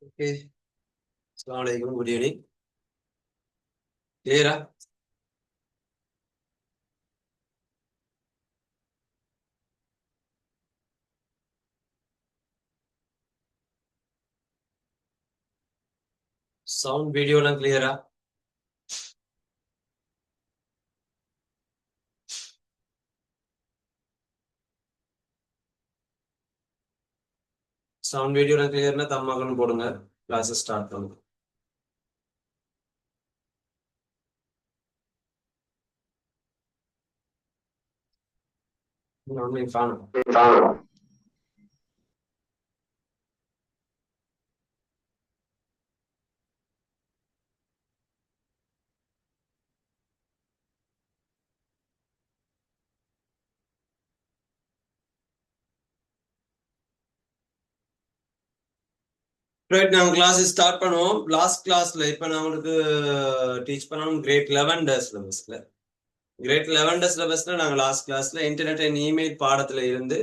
Okay. Assalamu alaikum. Good evening. Clear? Sound video எல்லாம் clear? Sound video எல்லாம் clearனா தம்மாக்கணும் போடுங்க. Classes start பண்ணுங்க. ஒன்றும் காணும். ரைட், நாங்கள் கிளாஸஸ் ஸ்டார்ட் பண்ணுவோம். லாஸ்ட் கிளாஸ்ல இப்போ நான் உங்களுக்கு டீச் பண்ணணும் கிரேட் 11 சிலபஸ்ல. கிரேட் 11 சிலபஸ்ல நாங்கள் லாஸ்ட் கிளாஸ்ல இன்டர்நெட் அண்ட் இமெயில் பாடத்துல இருந்து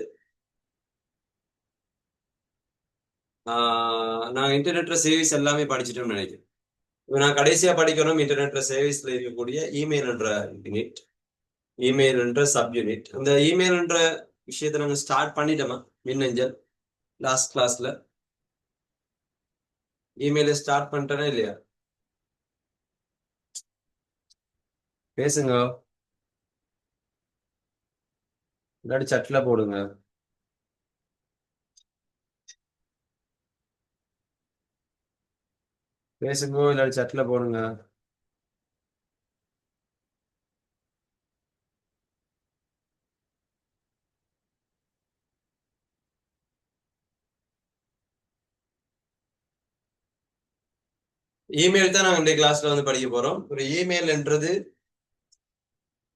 நாங்கள் இன்டர்நெட்ல சேவிஸ் எல்லாமே படிச்சுட்டோம்னு நினைக்கிறேன். இப்போ நான் கடைசியா படிக்கணும் இன்டர்நெட்ல சேவிஸ்ல இருக்கக்கூடிய இமெயில் என்ற யூனிட், இமெயில் என்ற சப் யூனிட். அந்த இமெயில் என்ற விஷயத்த நாங்கள் ஸ்டார்ட் பண்ணிட்டோமா மின்னஞ்சல் லாஸ்ட் கிளாஸ்ல? இமெயில ஸ்டார்ட் பண்ணிட்டேனா இல்லையா? பேசுங்க, இல்லாட்டி சட்ல போடுங்க. பேசுங்க இல்லாட்டி சட்ல போடுங்க. இமெயில் தான் நாங்கள் இந்த கிளாஸ்ல வந்து படிக்க போறோம். ஒரு இமெயில்ன்றது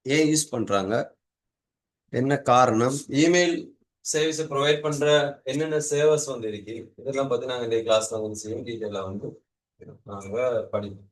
ஏன் யூஸ் பண்றாங்க, என்ன காரணம், இமெயில் சர்வீஸை ப்ரொவைட் பண்ற என்னென்ன சேவர்ஸ் வந்து இருக்கு, இதெல்லாம் பத்தி நாங்கள் இந்த கிளாஸ்ல வந்து செய்யும் டீட்டெயிலா வந்து நாங்க படிப்போம்.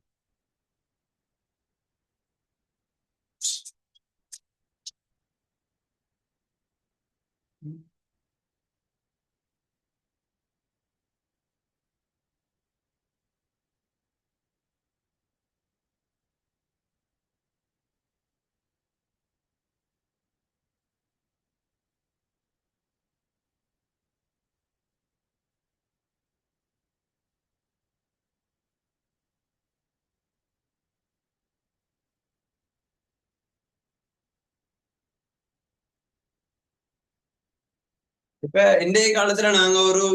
இப்ப இன்றைய காலத்துல நாங்க ஒரு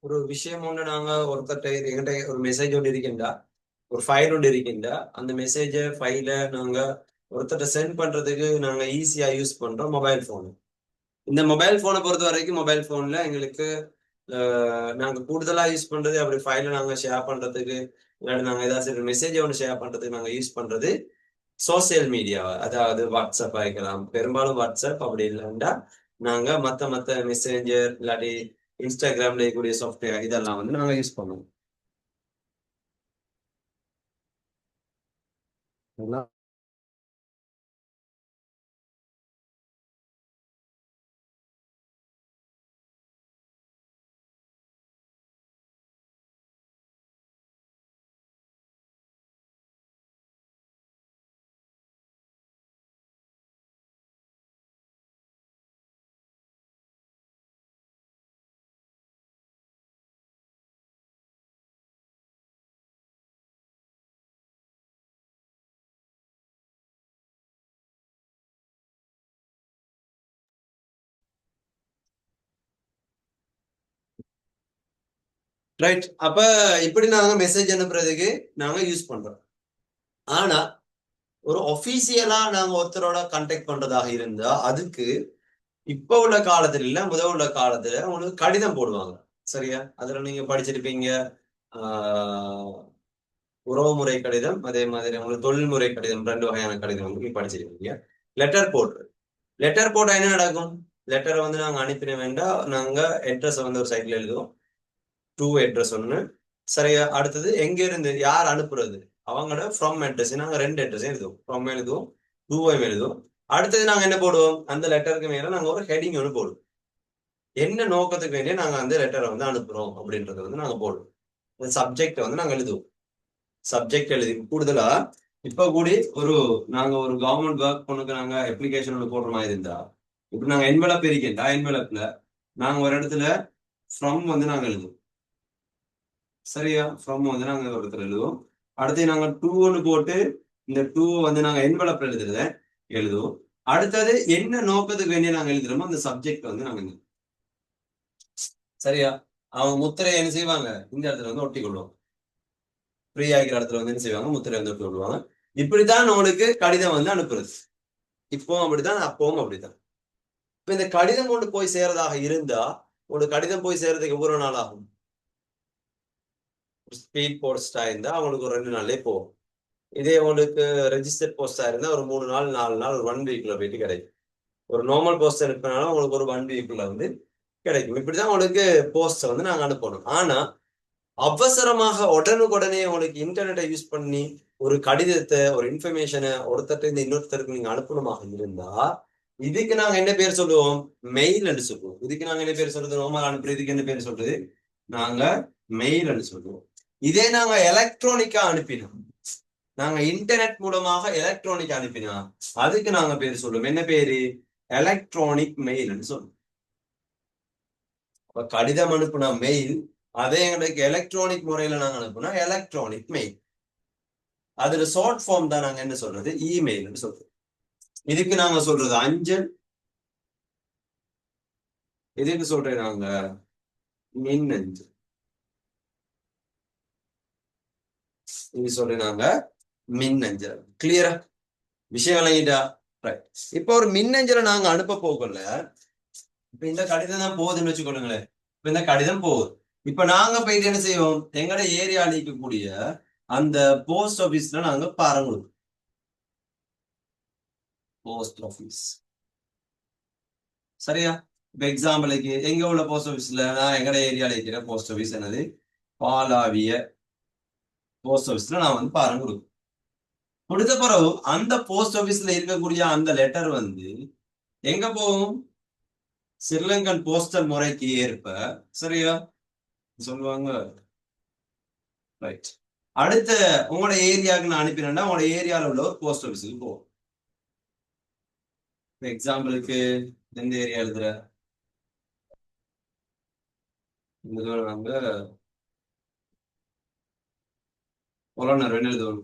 ஒரு விஷயம் ஒண்ணு நாங்க ஒருத்தட்ட எங்கிட்ட ஒரு மெசேஜ் ஒன்று இருக்கின்றா, ஒரு ஃபைல் ஒன்று இருக்கின்றா, அந்த மெசேஜை ஃபைல நாங்க ஒருத்தட்ட சென்ட் பண்றதுக்கு நாங்க ஈஸியா யூஸ் பண்றோம் மொபைல் போன். இந்த மொபைல் போனை பொறுத்த வரைக்கும் மொபைல் போன்ல எங்களுக்கு நாங்க கூடுதலா யூஸ் பண்றது, அப்படி ஃபைல நாங்க ஷேர் பண்றதுக்கு, இல்லாட்டி நாங்க ஏதாச்சும் மெசேஜ் ஒன்று ஷேர் பண்றதுக்கு நாங்க யூஸ் பண்றது சோசியல் மீடியா, அதாவது வாட்ஸ்அப் ஆகிக்கலாம். பெரும்பாலும் வாட்ஸ்அப், அப்படி இல்லைன்னா நாங்க மத்த மத்த மெசேஞ்சர் இல்லாட்டி இன்ஸ்டாகிராம்ல இருக்கக்கூடிய சாஃப்ட்வேர் இதெல்லாம் வந்து நாங்க யூஸ் பண்ணுவோம். ரைட், அப்ப இப்படி நாங்க மெசேஜ் அனுப்புறதுக்கு நாங்க யூஸ் பண்றோம். ஆனா ஒரு ஒபிஷியலா நாங்க ஒருத்தரோட கான்டாக்ட் பண்றதாக இருந்தா அதுக்கு இப்ப உள்ள காலத்துல இல்ல, முதல் உள்ள காலத்துல உங்களுக்கு கடிதம் போடுவாங்க. சரியா? அதுல நீங்க படிச்சிருப்பீங்க, ஆஹ் உறவுமுறை கடிதம், அதே மாதிரி உங்களுக்கு தொழில்முறை கடிதம், ரெண்டு வகையான கடிதம் வந்து நீங்க படிச்சிருப்பீங்க. லெட்டர் போடுறது, லெட்டர் போட்டா என்ன நடக்கும்? லெட்டரை வந்து நாங்க அனுப்பின வேண்டாம், நாங்க அட்ரஸ் வந்து ஒரு சைட்ல எழுதுவோம், டூ அட்ரஸ் ஒண்ணு. சரியா? அடுத்தது எங்க இருந்து யார் அனுப்புறது, அவங்களோட ஃப்ரம் அட்ரஸ், நாங்க ரெண்டு அட்ரஸையும் எழுதுவோம், ஃப்ரம் எழுதுவோம், டூவையும் எழுதுவோம். அடுத்தது நாங்க என்ன போடுவோம், அந்த லெட்டருக்கு மேல நாங்க ஒரு ஹெடிங் ஒன்று போடுவோம், என்ன நோக்கத்துக்கு வேண்டிய நாங்க அந்த லெட்டரை வந்து அனுப்புறோம் அப்படின்றத வந்து நாங்க போடுவோம். இந்த சப்ஜெக்ட் வந்து நாங்க எழுதுவோம். சப்ஜெக்ட் எழுதி கூடுதலா இப்ப கூடி நாங்க ஒரு கவர்மெண்ட் ஒர்க் பண்ணுக்கு நாங்க அப்ளிகேஷன் ஒன்று போடுற மாதிரி இருந்தா, இப்ப நாங்க என்வெலப் இருக்கேன்டா, என்வெலப்ல நாங்க ஒரு இடத்துல ஃப்ரம் வந்து நாங்க எழுதுவோம். சரியா? ஃப்ரம் வந்து நாங்க ஒரு இடத்துல எழுதுவோம். அடுத்து நாங்க டூன்னு போட்டு இந்த டூ வந்து நாங்க என்வெலப்ல எழுதுவோம். அடுத்தது என்ன நோக்கத்துக்கு வேண்டிய நாங்க எழுதுறோமோ அந்த சப்ஜெக்ட் வந்து நாங்க எழுதுவோம். சரியா? அவங்க முத்திரையை என்ன செய்வாங்க, இந்த இடத்துல வந்து ஒட்டி கொள்வோம். ஃப்ரீ ஆகிற இடத்துல வந்து என்ன செய்வாங்க, முத்திரை வந்து ஒட்டி கொள்வாங்க. இப்படித்தான் உங்களுக்கு கடிதம் வந்து அனுப்புறது. இப்பவும் அப்படித்தான், அப்பவும் அப்படித்தான். இப்ப இந்த கடிதம் கொண்டு போய் சேர்றதாக இருந்தா, உங்களுக்கு கடிதம் போய் சேர்றதுக்கு எவ்வளவு நாள் ஆகும்? ஸ்பீட் போஸ்டா இருந்தா அவங்களுக்கு ஒரு 2 நாள்லயே போகும். இதே உங்களுக்கு ரெஜிஸ்டர்ட் போஸ்டா இருந்தா ஒரு 3 நாள் 4 நாள் ஒரு 1 வீக்ல போயிட்டு கிடைக்கும். ஒரு நார்மல் போஸ்ட் அனுப்பினாலும் உங்களுக்கு ஒரு 1 வீக்ல வந்து கிடைக்கும். இப்படிதான் உங்களுக்கு போஸ்ட் வந்து நாங்க அனுப்பணும். ஆனா அவசரமாக உடனுக்குடனே உங்களுக்கு இன்டர்நெட்டை யூஸ் பண்ணி ஒரு கடிதத்தை, ஒரு இன்ஃபர்மேஷனை ஒருத்தர்ட்ட இருந்து இன்னொருத்தருக்கு நீங்க அனுப்பணுமாக இருந்தா, இதுக்கு நாங்க என்ன பேர் சொல்லுவோம்? மெயில் என்று சொல்லுவோம். இதுக்கு நாங்க என்ன பேர் சொல்றது? நார்மல் அனுப்புறதுக்கு என்ன பேர் சொல்றது? நாங்க மெயில் என்று சொல்லுவோம். இதே நாங்க எலக்ட்ரானிக்கா அனுப்பினோம், நாங்க இன்டர்நெட் மூலமாக எலக்ட்ரானிக் அனுப்பினா அதுக்கு நாங்க பேர் சொல்லுவோம். என்ன பேரு? எலக்ட்ரானிக் மெயில் சொல்லுவோம். கடிதம் அனுப்புனா மெயில், அதே எங்களுக்கு எலக்ட்ரானிக் முறையில நாங்க அனுப்புனா எலக்ட்ரானிக் மெயில். அதுல ஷார்ட் ஃபார்ம் தான் நாங்க என்ன சொல்றது? இமெயில் சொல்றோம். இதுக்கு நாங்க சொல்றது அஞ்சல். இதுக்கு சொல்றேன் நாங்க மின்னஞ்சல். இது சொல்றேன் நாங்க மின்னஞ்சல். கிளியரா? விஷயம் விளங்கிட்டா? இப்ப ஒரு மின்னஞ்சலை நாங்க அனுப்ப போகல. இப்ப இந்த கடிதம் தான் போகுதுன்னு வச்சுக்கொள்ளுங்களேன். இப்ப இந்த கடிதம் போகுது. இப்ப நாங்க போயிட்டு என்ன செய்வோம்? எங்கட ஏரியால இருக்கக்கூடிய அந்த போஸ்ட் ஆபீஸ்ல நாங்க பாருங்க. Post office. சரியா? இப்ப எக்ஸாம்பிளுக்கு எங்க உள்ள போஸ்ட் ஆபீஸ்ல, நான் எங்கட ஏரியால இருக்கிற போஸ்ட் ஆபீஸ் என்னது? பாலாவிய போஸ்ட் ஆபீஸ்ல நான் வந்து பாருங்க கொடுத்த பிறகு அந்த போஸ்ட் ஆபீஸ்ல இருக்கக்கூடிய அந்த லெட்டர் வந்து எங்க போகும்? ஸ்ரீலங்கன் போஸ்டல் முறைக்கு ஏற்ப, சரியா சொல்லுவாங்க. ரைட். அடுத்த உங்களோட ஏரியாவுக்கு நான் அனுப்பினேன்னா உங்களோட ஏரியாவில் உள்ள ஒரு போஸ்ட் ஆபீஸுக்கு போகும். எக்ஸாம்பிளுக்கு எந்த ஏரியா எழுதுற? நாங்க புலனர் எழுதுவோம்.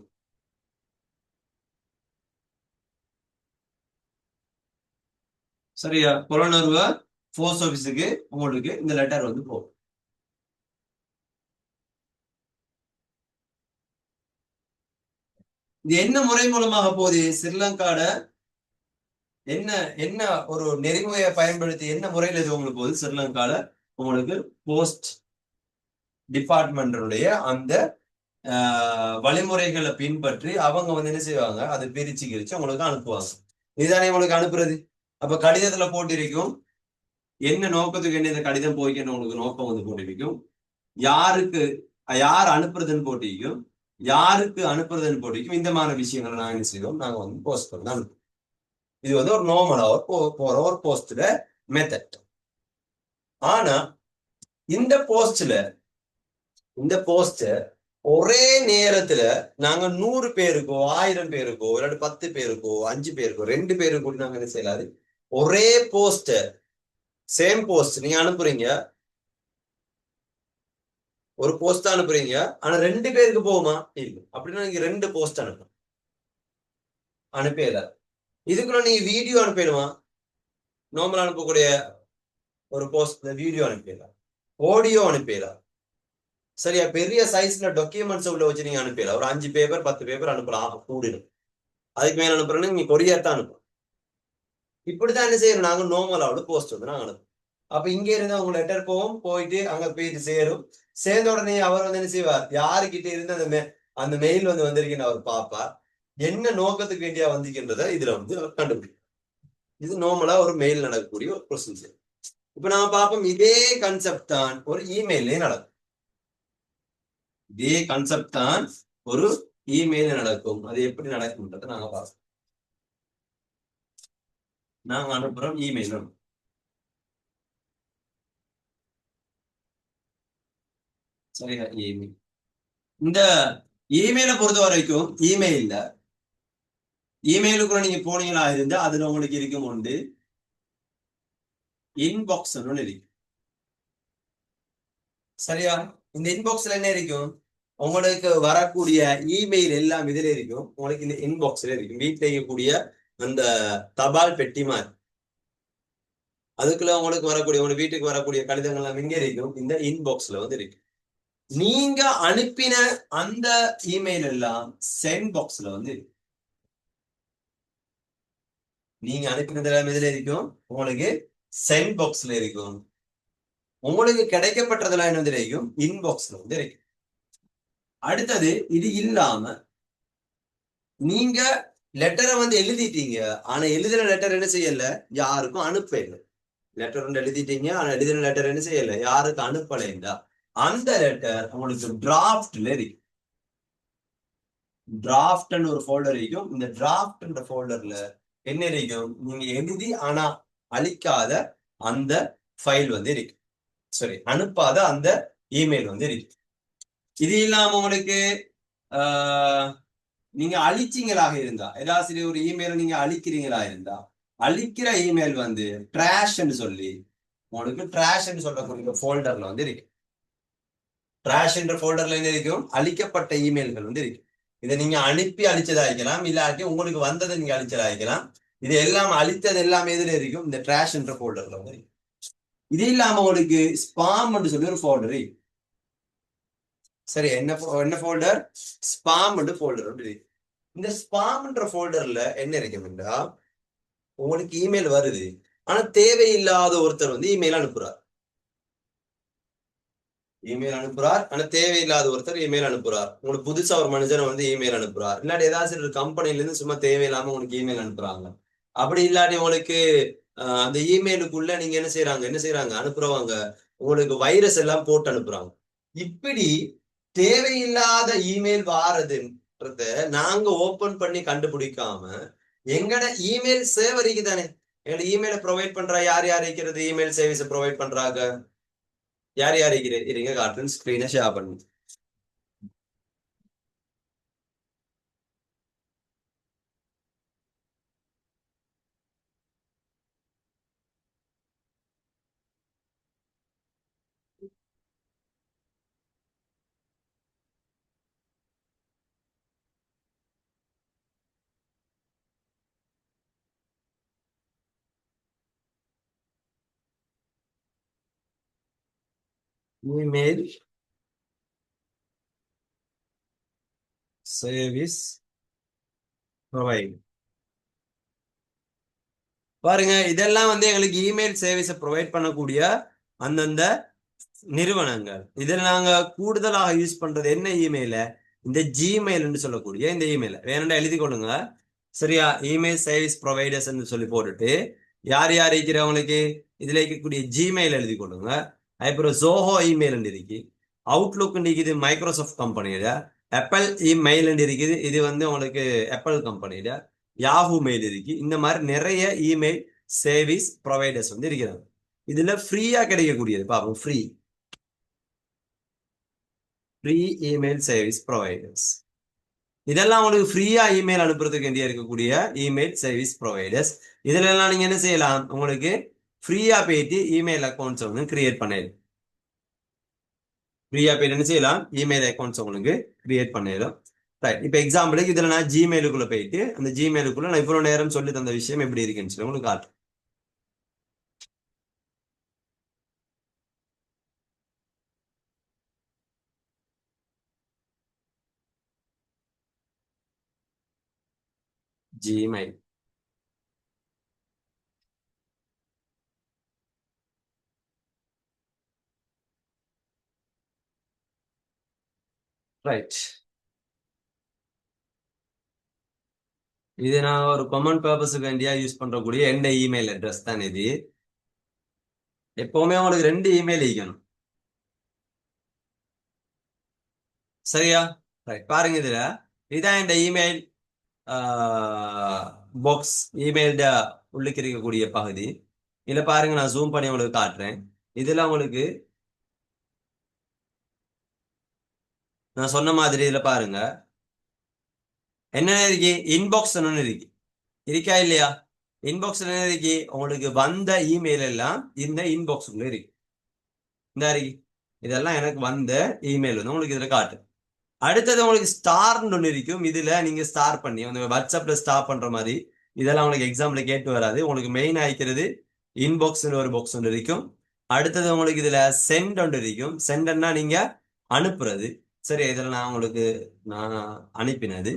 சரியா? புலனர்வ போஸ்ட் ஆபீஸுக்கு உங்களுக்கு இந்த லெட்டர் வந்து போகும். இது என்ன முறை மூலமாக போகுது? ஸ்ரீலங்காட என்ன என்ன ஒரு நெறிமுறையை பயன்படுத்தி என்ன முறையில் இது உங்களுக்கு போகுது? ஸ்ரீலங்கால உங்களுக்கு போஸ்ட் டிபார்ட்மெண்ட்டுடைய அந்த வழிமுறைகளை பின்பற்றி அவங்க வந்து என்ன செய்வாங்க? அதை பிரிச்சு உங்களுக்கு அனுப்புவாங்க. இதுதானே உங்களுக்கு அனுப்புறது. அப்ப கடிதத்துல போட்டிருக்கும் என்ன நோக்கத்துக்கு என்ன இந்த கடிதம் போய்க்கன்னு உங்களுக்கு நோக்கம் வந்து போட்டிருக்கும். யாருக்கு யார் அனுப்புறதுன்னு போட்டிருக்கும், யாருக்கு அனுப்புறதுன்னு போட்டிருக்கும். இந்த மாதிரி விஷயங்களை நாங்க என்ன செய்வோம்? நாங்க வந்து போஸ்ட் பண்ணி அனுப்புவோம். இது வந்து ஒரு நார்மலா போற ஒரு போஸ்ட்ல மெத்தட். ஆனா இந்த போஸ்ட் ஒரே நேரத்துல நாங்க 100 பேருக்கோ 1000 பேருக்கோ இல்லாட்டி 10 பேருக்கோ 5 பேருக்கோ 2 பேருக்கு கூட நாங்க என்ன செய்யலாது? ஒரே போஸ்ட், சேம் போஸ்ட் நீங்க அனுப்புறீங்க, ஒரு போஸ்ட் அனுப்புறீங்க, ஆனா 2 பேருக்கு போகுமா? இல்ல. அப்படின்னா நீங்க 2 போஸ்ட் அனுப்பல. இதுக்குள்ள நீங்க வீடியோ அனுப்பிடுமா? நார்மல் அனுப்பக்கூடிய ஒரு போஸ்ட் வீடியோ அனுப்பிடலாம், ஆடியோ அனுப்பிடலாம். சரியா? பெரிய சைஸ்ல டாக்குமெண்ட்ஸ் உள்ள வச்சு நீங்க அனுப்பலாம். ஒரு 5 பேப்பர் 10 பேப்பர் அனுப்பலாம் கூடிடும். அதுக்கு மேல அனுப்புறேன்னு நீங்க கொரியர் தான் அனுப்பணும். இப்படித்தான் என்ன செய்யணும்? நாங்க நார்மலோட போஸ்ட் வந்து நாங்க அனுப்புவோம். அப்ப இங்க இருந்து அவங்க லெட்டர் போகும், போயிட்டு அங்க போயிட்டு சேரும். சேர்ந்த உடனே அவர் வந்து என்ன செய்வார்? யாருக்கிட்ட இருந்து அந்த மெயில் வந்து வந்திருக்குன்னு அவர் பார்ப்பார். என்ன நோக்கத்துக்கு வேண்டியா வந்திருக்கின்றத இதுல வந்து அவர் கண்டுபிடிக்கும். இது நார்மலா ஒரு மெயில் நடக்கக்கூடிய ஒரு ப்ரொசீஜர். இப்ப நாம பார்ப்போம், இதே கான்செப்ட் தான் ஒரு இமெயிலே நடக்கும். இதே கான்செப்ட் தான் ஒரு இமெயில் நடக்கும். அது எப்படி நடக்கும்ன்றதை நாங்க பார்ப்போம். நாங்க அனுப்புறோம் இமெயில். சரியா? இமெயில். இந்த இமெயிலை பொறுத்த வரைக்கும் இமெயிலுக்குள்ள நீங்க போனீங்களா இருந்தா அதுல உங்களுக்கு இருக்கும் உண்டு இன்பாக்ஸ் இருக்கு. சரியா? இந்த இன்பாக்ஸ்ல என்ன இருக்கும்? உங்களுக்கு வரக்கூடிய இமெயில் எல்லாம் இதுல இருக்கும். உங்களுக்கு இந்த இன்பாக்ஸ்ல இருக்கும். வீட்டுல இருக்கக்கூடிய அந்த தபால் பெட்டி மாதிரி அதுக்குள்ள உங்களுக்கு வரக்கூடிய உங்க வீட்டுக்கு வரக்கூடிய கடிதங்கள் எல்லாம் எங்க இருக்கும்? இந்த இன்பாக்ஸ்ல வந்து இருக்கு. நீங்க அனுப்பின அந்த இமெயில் எல்லாம் சென்ட் பாக்ஸ்ல வந்து இருக்கு. நீங்க அனுப்பினதெல்லாம் எதுல இருக்கும்? உங்களுக்கு சென்ட் பாக்ஸ்ல இருக்கும். உங்களுக்கு கிடைக்கப்பட்டதெல்லாம் என்ன இருக்கும்? இன்பாக்ஸ்ல வந்து இருக்கு. அடுத்தது இது இல்லாம நீங்க லெட்டரை வந்து எழுதிட்டீங்க. ஆனா எழுதின லெட்டர் என்ன செய்யல? யாருக்கும் அனுப்ப இல்லை. லெட்டர் வந்து எழுதிட்டீங்க. ஆனா எழுதின லெட்டர் என்ன செய்யல? யாருக்கு அனுப்பலைண்டா அந்த லெட்டர் உங்களுக்கு டிராஃப்ட்ல இருக்கு. டிராஃப்ட்னு ஒரு ஃபோல்டர் இருக்கும். இந்த டிராஃப்ட்ன்ற ஃபோல்டர்ல என்ன இருக்கும்? நீங்க எழுதி ஆனா அழிக்காத அந்த ஃபைல் வந்து இருக்கு. சரி, அனுப்பாத அந்த இமெயில் வந்து இருக்கு. இது இல்லாம உங்களுக்கு நீங்க அழிச்சீங்களாக இருந்தா, ஏதாச்சும் ஒரு இமெயில் நீங்க அழிக்கிறீங்களா இருந்தா, அழிக்கிற இமெயில் வந்து ட்ராஷ்ன்னு சொல்லி உங்களுக்கு ட்ராஷ்ன்னு சொல்லக்கூடிய ஃபோல்டர்ல வந்து இருக்கு. ட்ராஷ் என்ற ஃபோல்டர்ல என்ன இருக்கும்? அழிக்கப்பட்ட இமெயில்கள் வந்து இருக்கு. இதை நீங்க அனுப்பி அழிச்சதா இருக்கலாம், இல்லாட்டி உங்களுக்கு வந்ததை நீங்க அழிச்சதா இருக்கலாம். இது எல்லாம் அழித்தது எல்லாமே எதுல இருக்கும்? இந்த ட்ராஷ் என்ற ஃபோல்டர்ல வந்து இருக்கு. இது இல்லாம உங்களுக்கு ஸ்பாம் சொல்லி ஒரு ஃபோல்டர் இருக்கு. சரி, என்ன ஃபோல்டர்? ஸ்பாம் ஃபோல்டர் இருக்கு. இந்த ஸ்பாம்ன்ற ஃபோல்டர்ல என்ன இருக்கும்டா, உங்களுக்கு இமெயில் வருது, ஆனா தேவையில்லாத ஒருத்தர் வந்து இமெயில் அனுப்புறார். ஆனா தேவையில்லாத ஒருத்தர் இமெயில் அனுப்புறார். உங்களுக்கு புதுசா ஒரு மனுஷன் வந்து இமெயில் அனுப்புறார். இல்லாட்டி ஏதாச்சும் ஒரு கம்பெனில இருந்து சும்மா தேவையில்லாம உங்களுக்கு இமெயில் அனுப்புறாங்க. அப்படி இல்லாட்டி உங்களுக்கு அந்த இமெயிலுக்குள்ள நீங்க என்ன செய்யறாங்க அனுப்புறவங்க உங்களுக்கு வைரஸ் எல்லாம் போட்டு அனுப்புறாங்க. இப்படி தேவையில்லாத இமெயில் வாரதுன்றத நாங்க ஓபன் பண்ணி கண்டுபிடிக்காம எங்கட இமெயில் சேவரிக்கு தானே. எங்க இமெயில ப்ரொவைட் பண்ற யார் யார் இருக்கிறது? இமெயில் சர்வீஸ் ப்ரொவைட் பண்றாங்க யார் யார் இருங்க காட்டுறேன். ஸ்கிரீனை ஷேர் பண்ணு. Email service provide. பாருங்க, இதெல்லாம் வந்து எங்களுக்கு இமெயில் சர்வீஸை ப்ரொவைட் பண்ணக்கூடிய அந்தந்த நிறுவனங்கள். இதில் நாங்க கூடுதலாக யூஸ் பண்றது என்ன இமெயில? இந்த ஜிமெயில் சொல்லக்கூடிய இந்த இமெயில வேணும்டா எழுதி கொள்ளுங்க. சரியா? இமெயில் சர்வீஸ் ப்ரொவைடர்ஸ் சொல்லி போட்டுட்டு யார் யார் இருக்கிறவங்களுக்கு இதுல இருக்கக்கூடிய ஜிமெயில் எழுதி கொள்ளுங்க. அதுக்கப்புறம் ஜோஹோ இமெயில் இருக்கு, அவுட்லுக் இருக்குது மைக்ரோசாஃப்ட் கம்பெனியில, ஆப்பிள் இமெயில் இருக்குது இது வந்து உங்களுக்கு ஆப்பிள் கம்பெனியில, யாஹூ மெயில் இருக்கு. இந்த மாதிரி நிறைய இமெயில் சர்வீஸ் ப்ரொவைடர்ஸ் வந்து இருக்கிறாங்க. இதுல ஃப்ரீயா கிடைக்கக்கூடியது பாப்போம். Free email service providers. இதெல்லாம் உங்களுக்கு ஃப்ரீயா இமெயில் அனுப்புறதுக்கு வேண்டிய இருக்கக்கூடிய இமெயில் சர்வீஸ் ப்ரொவைடர்ஸ். இதுல எல்லாம் நீங்க என்ன செய்யலாம்? உங்களுக்கு ஃப்ரீயா போயிட்டு இமெயில் அக்கௌண்ட்ஸ் வந்து கிரியேட் பண்ணிடலாம். ஃப்ரீயா போயிட்டு என்ன செய்யலாம்? இமெயில் அக்கௌண்ட்ஸ் உங்களுக்கு கிரியேட் பண்ணிடலாம். ரைட். இப்போ எக்ஸாம்பிளுக்கு இதுல நான் ஜிமெயிலுக்குள்ள போயிட்டு அந்த ஜிமெயிலுக்குள்ள நான் இவ்வளவு நேரம் சொல்லி தந்த விஷயம் எப்படி இருக்குன்னு சொல்லி உங்களுக்கு காட்டுறேன். ஜிமெயில். ரைட். இது நான் ஒரு காமன் பர்பஸுக்கு வேண்டியா யூஸ் பண்றக்கூடிய எந்த இமெயில் அட்ரஸ் தான் இது. எப்பவுமே உங்களுக்கு ரெண்டு இமெயில் இருக்கணும். சரியா? ரைட். பாருங்க இதுல இதான் இந்த இமெயில் பாக்ஸ், இமெயில் உள்ளுக்கு இருக்கக்கூடிய பகுதி. இதுல பாருங்க, நான் ஜூம் பண்ணி உங்களுக்கு காட்டுறேன். இதுல உங்களுக்கு நான் சொன்ன மாதிரி இதுல பாருங்க என்ன இருக்கு, இன்பாக்ஸ் இருக்கு, இருக்கா இல்லையா? இன்பாக்ஸ் என்ன இருக்கு, உங்களுக்கு வந்த இமெயில் எல்லாம் இந்த இன்பாக்ஸ்க்குள்ள இருக்கு. இந்த இருக்கு, இதெல்லாம் எனக்கு வந்த இமெயில் வந்து உங்களுக்கு இதுல காட்டு. அடுத்தது உங்களுக்கு ஸ்டார்னு ஒன்று இருக்கும். இதுல நீங்க ஸ்டார் பண்ணி அந்த வாட்ஸ்அப்ல ஸ்டார் பண்ற மாதிரி இதெல்லாம் உங்களுக்கு எக்ஸாம்ல கேட்டு வராது. உங்களுக்கு மெயின் ஆயிக்கிறது இன்பாக்ஸ்னு ஒரு பாக்ஸ் ஒன்று இருக்கும். அடுத்தது உங்களுக்கு இதுல சென்ட் ஒன்று இருக்கும். சென்ட்னா நீங்க அனுப்புறது. சரி, இதுல நான் அனுப்பினது.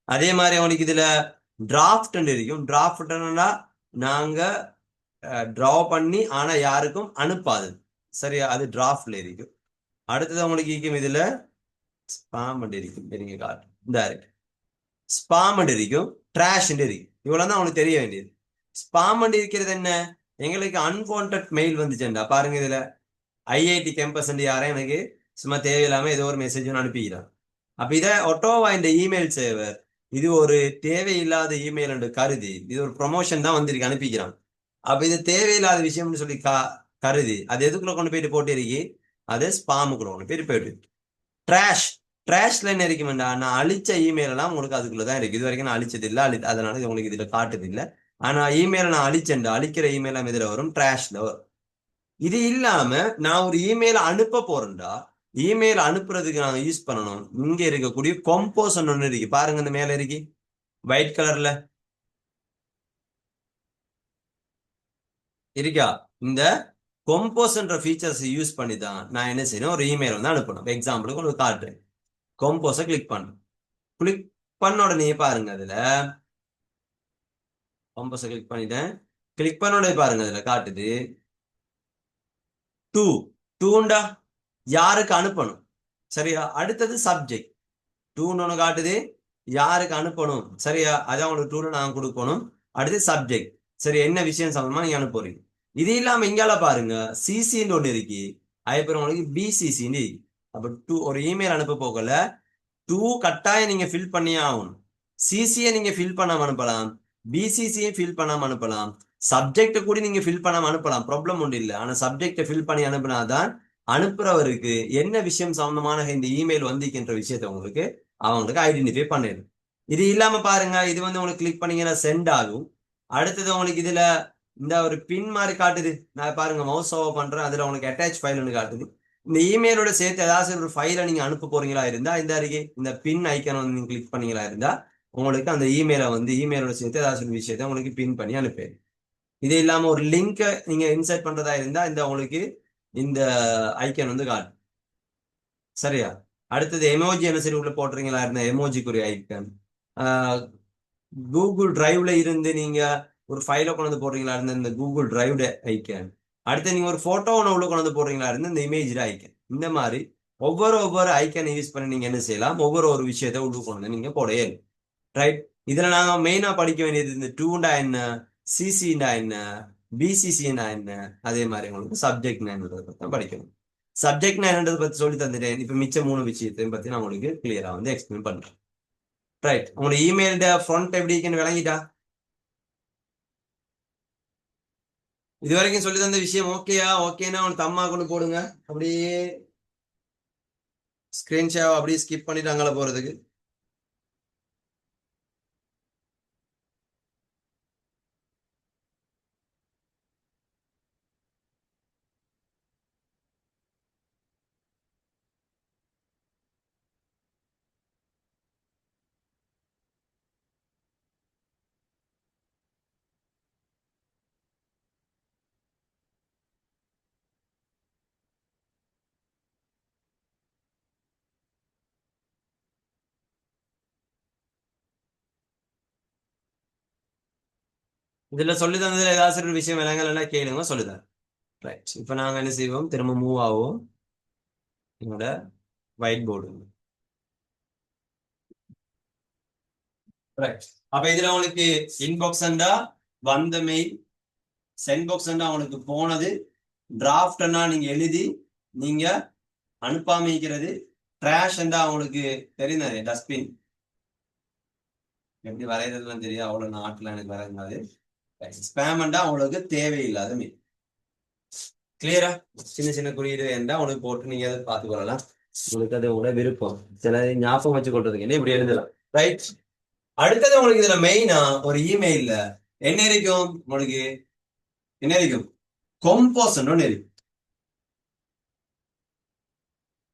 அதே மாதிரி உங்களுக்கு இதுல டிராஃப்ட் இருக்கும். டிராஃப்ட்னா நாங்க டிரா பண்ணி ஆனா யாருக்கும் அனுப்பாது. சரியா, அது டிராஃப்ட்ல இருக்கும். அடுத்தது உங்களுக்கு இருக்கும் இதுல ஸ்பாம் இருக்கும். பெரிய கார்டு இந்த இருக்கு, ஸ்பாம் இருக்கும், ட்ராஷ் இருக்கு. இவ்வளவு தான் உங்களுக்கு தெரிய வேண்டியது. ஸ்பாம் இருக்கிறது என்ன, எங்களுக்கு அன்வான்ட் மெயில் வந்துச்சுண்டா பாருங்க. இதுல ஐஐடி கேம்பஸ் யாரும் எனக்கு சும்மா தேவையில்லாம ஏதோ ஒரு மெசேஜ் அனுப்பிக்கிறான். அப்ப இதை ஒட்டோவா இந்த இமெயில் சேவர் இது ஒரு தேவையில்லாத இமெயில் என்று கருதி இது ஒரு ப்ரொமோஷன் தான் வந்திருக்கு அனுப்பிக்கிறான். அப்ப இது தேவையில்லாத விஷயம்னு சொல்லி கருதி அது எதுக்குள்ள கொண்டு போயிட்டு போட்டிருக்கி, அது ஸ்பாமுக்குள்ள கொண்டு போயிட்டு போயிட்டு ட்ராஷ். ட்ராஷ்ல என்ன இருக்குமெண்டா, நான் அழிச்ச இமெயில் எல்லாம் உங்களுக்கு அதுக்குள்ளதான் இருக்கு. இது வரைக்கும் நான் அழிச்சது இல்லை, அதனால இது உங்களுக்கு இதுல காட்டுது இல்லை. ஆனா இமெயில் நான் அழிச்சேன்டா, அழிக்கிற இமெயில் இதுல வரும், ட்ராஷ்ல வரும். இது இல்லாம நான் ஒரு இமெயில் அனுப்ப போறேன்டா, இமெயில் அனுப்புறதுக்கு நாங்க யூஸ் பண்ணணும் இங்க இருக்கக்கூடிய கம்போஸ் ஒன்று இருக்கு பாருங்க. இந்த மேல இருக்கு ஒயிட் கலர்ல இருக்கா. இந்த கம்போஸ்ன்ற ஃபீச்சர்ஸ் யூஸ் பண்ணி தான் நான் என்ன செய்யணும், ஒரு இமெயில் வந்து அனுப்பணும். எக்ஸாம்பிளுக்கு உங்களுக்கு காட்டுறேன். கம்போஸை கிளிக் பண்ணணும். கிளிக் பண்ண உடனே பாருங்க அதுல கம்போஸை கிளிக் பண்ணிட்டேன். கிளிக் பண்ண உடனே பாருங்க அதுல காட்டுது டூ. டூண்டா யாருக்கு அனுப்பணும். சரியா, அடுத்தது சப்ஜெக்ட். டூன்னு ஒன்று காட்டுது, யாருக்கு அனுப்பணும். சரியா, அதான் உங்களுக்கு டூல நான் கொடுக்கணும். அடுத்து சப்ஜெக்ட். சரி, என்ன விஷயம் சம்பந்தமா நீங்க அனுப்புறீங்க. இது இல்லாம இங்கால பாருங்க சிசின்னு ஒண்ணு இருக்கு, அதுக்கப்புறம் உங்களுக்கு பிசிசின்னு இருக்கு. அப்ப டூ ஒரு இமெயில் அனுப்ப போகல டூ கட்டாயம் நீங்க ஃபில் பண்ணியே ஆகணும். சிசியை நீங்க ஃபில் பண்ணாம அனுப்பலாம், பிசிசியை ஃபில் பண்ணாம அனுப்பலாம், சப்ஜெக்ட கூட நீங்க ஃபில் பண்ணாம அனுப்பலாம், ப்ராப்ளம் ஒன்றும் இல்லை. ஆனா சப்ஜெக்ட ஃபில் பண்ணி அனுப்பினாதான் அனுப்புறவருக்கு என்ன விஷயம் சம்பந்தமான இந்த இமெயில் வந்திருக்கின்ற விஷயத்த உங்களுக்கு அவங்களுக்கு ஐடென்டிஃபை பண்ணிடும். இது இல்லாம பாருங்க, இது வந்து உங்களுக்கு கிளிக் பண்ணீங்கன்னா சென்ட் ஆகும். அடுத்தது உங்களுக்கு இதுல இந்த ஒரு பின் மாதிரி காட்டுது. நான் பாருங்க மவுஸ் ஓவர் பண்றேன், அதுல உங்களுக்கு அட்டாச் ஃபைல் ஒன்று காட்டுது. இந்த இமெயிலோட சேர்த்து ஏதாச்சும் ஒரு ஃபைலை நீங்க அனுப்ப போறீங்களா இருந்தா இந்த அருகே இந்த பின் ஐக்கன் வந்து நீங்க கிளிக் பண்ணீங்களா இருந்தா உங்களுக்கு அந்த இமெயிலை வந்து இமெயிலோட சேர்த்து ஏதாச்சும் ஒரு விஷயத்தை உங்களுக்கு பின் பண்ணி அனுப்பி. இது இல்லாம ஒரு லிங்கை நீங்க இன்சர்ட் பண்றதா இருந்தா இந்த உங்களுக்கு இந்த ஐக்கன் வந்து காட்டும். சரியா, அடுத்தது எமோஜி என்ன சரி உள்ள போட்டுறீங்களா இருந்த எமோஜிக்குரிய ஐக்கன். கூகுள் டிரைவ்ல இருந்து நீங்க ஒரு ஃபைலை கொண்டு வந்து போடுறீங்களா இருந்த இந்த கூகுள் டிரைவ் ஐக்கன். அடுத்து நீங்க ஒரு போட்டோ ஒன்று உள்ள கொண்டு வந்து போடுறீங்களா இருந்து இந்த இமேஜ் ஐக்கன். இந்த மாதிரி ஒவ்வொரு ஐக்கனை யூஸ் பண்ணி நீங்க என்ன செய்யலாம், ஒரு விஷயத்தை உள்ள கொண்டு வந்து நீங்க போடையே. ரைட், இதுல நாங்க மெயினா படிக்க வேண்டியது இந்த டூண்டா என்ன, சிசிண்டா என்ன, பிசிசிண்டா என்ன, அதே மாதிரி உங்களுக்கு சப்ஜெக்ட் என்னன்றதை பத்தி தான் படிக்கணும். சப்ஜெக்ட் என்னன்றதை பத்தி சொல்லி தந்துட்டேன். இப்ப மிச்ச 3 விஷயத்தையும் பத்தி நான் உங்களுக்கு கிளியரா வந்து எக்ஸ்பிளைன் பண்றேன். ரைட், உங்களோட இமெயில்ட ஃப்ரண்ட் எப்படி இருக்குன்னு விளங்கிட்டா? இது வரைக்கும் சொல்லி தந்த விஷயம் ஓகேயா? ஓகேன்னா அவன் தம்மா கொண்டு போடுங்க. அப்படியே ஸ்கிரீன் ஷேர் அப்படியே ஸ்கிப் பண்ணிட்டு அங்கே போறதுக்கு. இதுல சொல்லி தந்ததுல ஏதாச்சும் ஒரு விஷயம் விளங்கலைன்னா கேளுங்க, சொல்லுதேன். ரைட், இப்போ நாங்க என்ன செய்வோம், திரும்ப மூவ் ஆகும் என்னோட ஒயிட் போர்டு. ரைட், அப்ப இதுல உங்களுக்கு இன்பாக்ஸ் வந்த மெயில், சென்ட் பாக்ஸ் அவங்களுக்கு போனது, டிராஃப்ட்னா நீங்க எழுதி நீங்க அனுப்பாம இருக்கிறது, ட்ராஷ் அவங்களுக்கு தெரியுது டஸ்ட்பின் எப்படி வரைகிறதுலாம் தெரியும், அவ்வளவு நாட்டுல எனக்கு வரையாது. ஸ்பேம் அவங்களுக்கு தேவையில்லாத மீன். கிளியரா சின்ன சின்ன குறியீடு என்றா அவனுக்கு போட்டு நீங்க அதை பார்த்து கொள்ளலாம். உங்களுக்கு அது உங்களோட விருப்பம். சில ஞாபகம் வச்சு கொள்றதுக்கு இப்படி எழுதலாம். ரைட். அடுத்தது உங்களுக்கு இதுல மெயினா ஒரு இமெயில்ல என்ன இருக்கும் உங்களுக்கு? என்ன இருக்கும்? கொம்போசன் ஒன்று இருக்கும்.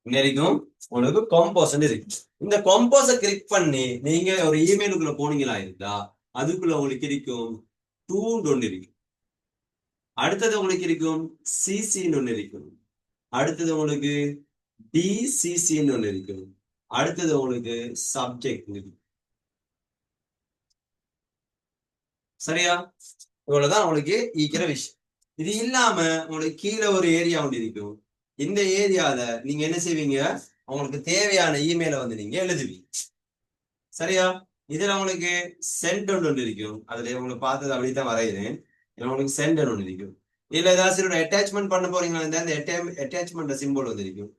என்ன இருக்கும் உங்களுக்கு? கொம்போசன் இருக்கு. இந்த கொம்போஸை கிளிக் பண்ணி நீங்க ஒரு இமெயிலுக்குள்ள போனீங்களா இருந்தா அதுக்குள்ள உங்களுக்கு இருக்கும் டூன்னு ஒன்று இருக்கும். அடுத்தது உங்களுக்கு இருக்கும் சிசின்னு ஒன்று இருக்கும். அடுத்தது உங்களுக்கு டிசிசின்னு ஒன்று இருக்கும். அடுத்தது உங்களுக்கு சப்ஜெக்ட் இருக்கு. சரியா? இவ்வளவுதான் உங்களுக்கு ஈக்கிற விஷயம். இது இல்லாம உங்களுக்கு கீழே ஒரு ஏரியா ஒன்று இருக்கும். இந்த ஏரியால நீங்க என்ன செய்வீங்க? உங்களுக்கு தேவையான இமெயிலை வந்து நீங்க எழுதுவீங்க. சரியா? இதுல உங்களுக்கு சென்ட் ஒன்று இருக்கும். அதுல உங்களுக்கு பார்த்தது அப்படித்தான் வரைகிறேன். இதுல உங்களுக்கு சென்ட் ஒன்று இருக்கும். இதுல ஏதாச்சும் ஒரு அட்டாச்மெண்ட் பண்ண போறீங்களா? இந்த அட்டாச்மெண்ட் சிம்பிள் வந்து இருக்கும்.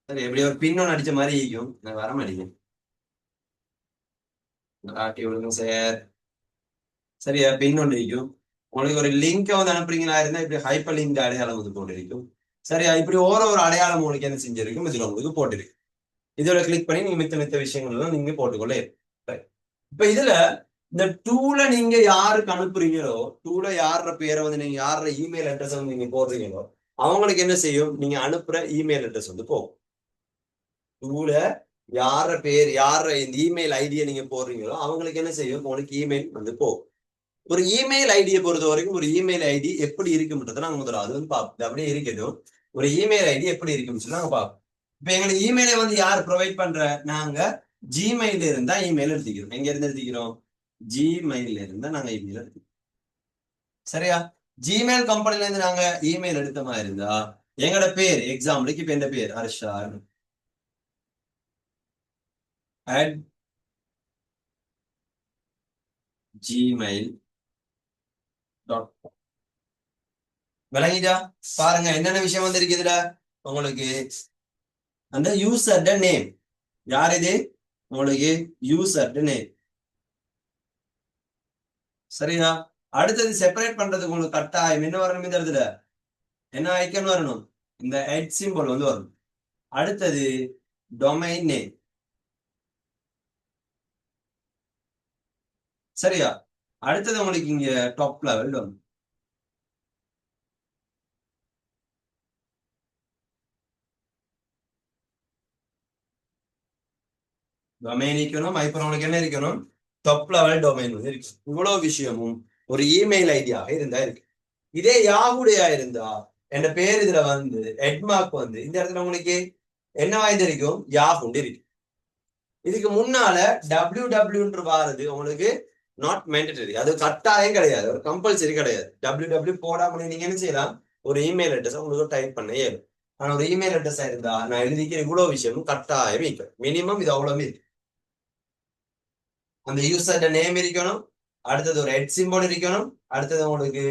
சரி, எப்படி ஒரு பின் ஒன்று அடிச்ச மாதிரி இருக்கும். நான் வர மாட்டேங்க. ஆட்டி விடுங்க சார். சரியா? பின் ஒன்று இருக்கும். உங்களுக்கு ஒரு லிங்கை வந்து அனுப்புறீங்களா இருந்தா இப்படி ஹைப்பர் லிங்க் அடையாளம் வந்து போட்டிருக்கும். சரியா? இப்படி ஒரு அடையாளம் உங்களுக்கு என்ன செஞ்சிருக்கும் இதுல உங்களுக்கு போட்டிருக்கு. இதோட கிளிக் பண்ணி நீங்க மித்த மித்த விஷயங்கள் எல்லாம் நீங்க போட்டுக்கொள்ள. இப்ப இதுல இந்த டூல நீங்க யாருக்கு அனுப்புறீங்களோ, டூல யார பேரை வந்து நீங்க யார இமெயில் அட்ரஸ் வந்து நீங்க போடுறீங்களோ அவங்களுக்கு என்ன செய்யும்? நீங்க அனுப்புற இமெயில் அட்ரஸ் வந்து போகும். டூல யார பேர் யார இந்த இமெயில் ஐடியை நீங்க போடுறீங்களோ அவங்களுக்கு என்ன செய்யும்? உங்களுக்கு இமெயில் வந்து போகும். ஒரு இமெயில் ஐடியை பொறுத்த வரைக்கும் ஒரு இமெயில் ஐடி எப்படி இருக்கும்ன்றதை நாங்க முதல்ல அது வந்து பார்ப்போம். அப்படியே இருக்கட்டும். ஒரு இமெயில் ஐடி எப்படி இருக்கும்னு சொல்லி நாங்க பார்ப்போம். இப்ப எங்களுக்கு இமெயிலை வந்து யார் ப்ரொவைட் பண்ற? நாங்க ஜிமெயில் இருந்தா இமெயில் எடுத்துக்கிறோம். எங்க இருந்து எடுத்துக்கிறோம்? ஜிமெயில இருந்தா நாங்க இமெயில் எடுத்துக்கிறோம். சரியா? ஜிமெயில் கம்பெனில இருந்து நாங்க இமெயில் எடுத்த மாதிரி இருந்தா எங்களோட பேர் எக்ஸாம்பிளுக்கு இப்ப என் பேர் ஹர்ஷான் அட் ஜிமெயில் டாட் விளங்கிட்டா? பாருங்க என்னென்ன விஷயம் வந்து இருக்குதுல உங்களுக்கு. அந்த யூசர் நேம் யார் இது? உங்களுக்கு யூசர் நேம். சரியா? அடுத்தது செப்பரேட் பண்றதுக்கு உங்களுக்கு கட்டாயம் என்ன வரணும்? இந்த இடத்துல என்ன ஐக்கன் வரணும்? இந்த எட் சிம்பிள் வந்து வரணும். அடுத்தது டொமைன் நேம். சரியா? அடுத்தது உங்களுக்கு இங்க டாப் லெவல் வரும். டொமைன் இருக்கணும். அப்புறம் உங்களுக்கு என்ன இருக்கணும்? டாப் லெவல் டொமைன் வந்து இருக்கு. இவ்வளவு விஷயமும் ஒரு இமெயில் ஐடியாக இருந்தா இருக்கு. இதே யாகுடையா இருந்தா என் பேர் இதுல வந்து எட்மார்க் வந்து இந்த இடத்துல உங்களுக்கு என்ன வாய்ந்திருக்கும்? யாகுண்டு இருக்கு. இதுக்கு முன்னால டபிள்யூ டபிள்யூன்ற வாரது உங்களுக்கு நாட் மேண்டட்டரி. அது கட்டாயம் கிடையாது. ஒரு கம்பல்சரி கிடையாது. டபிள்யூ டபிள்யூ போடாம நீங்க என்ன செய்யலாம்? ஒரு இமெயில் அட்ரஸ் உங்களுக்கு டைப் பண்ண இயலும். ஆனா ஒரு இமெயில் அட்ரஸ் இருந்தா நான் எழுதிக்கிற இவ்வளவு விஷயமும் கட்டாயம் இருக்கும். மினிமம் இது அவ்வளவு இருக்கு. அந்த யூசர் நேம் இருக்கணும். அடுத்தது ஒரு ஹெட் சிம்போல் இருக்கணும். அடுத்தது உங்களுக்கு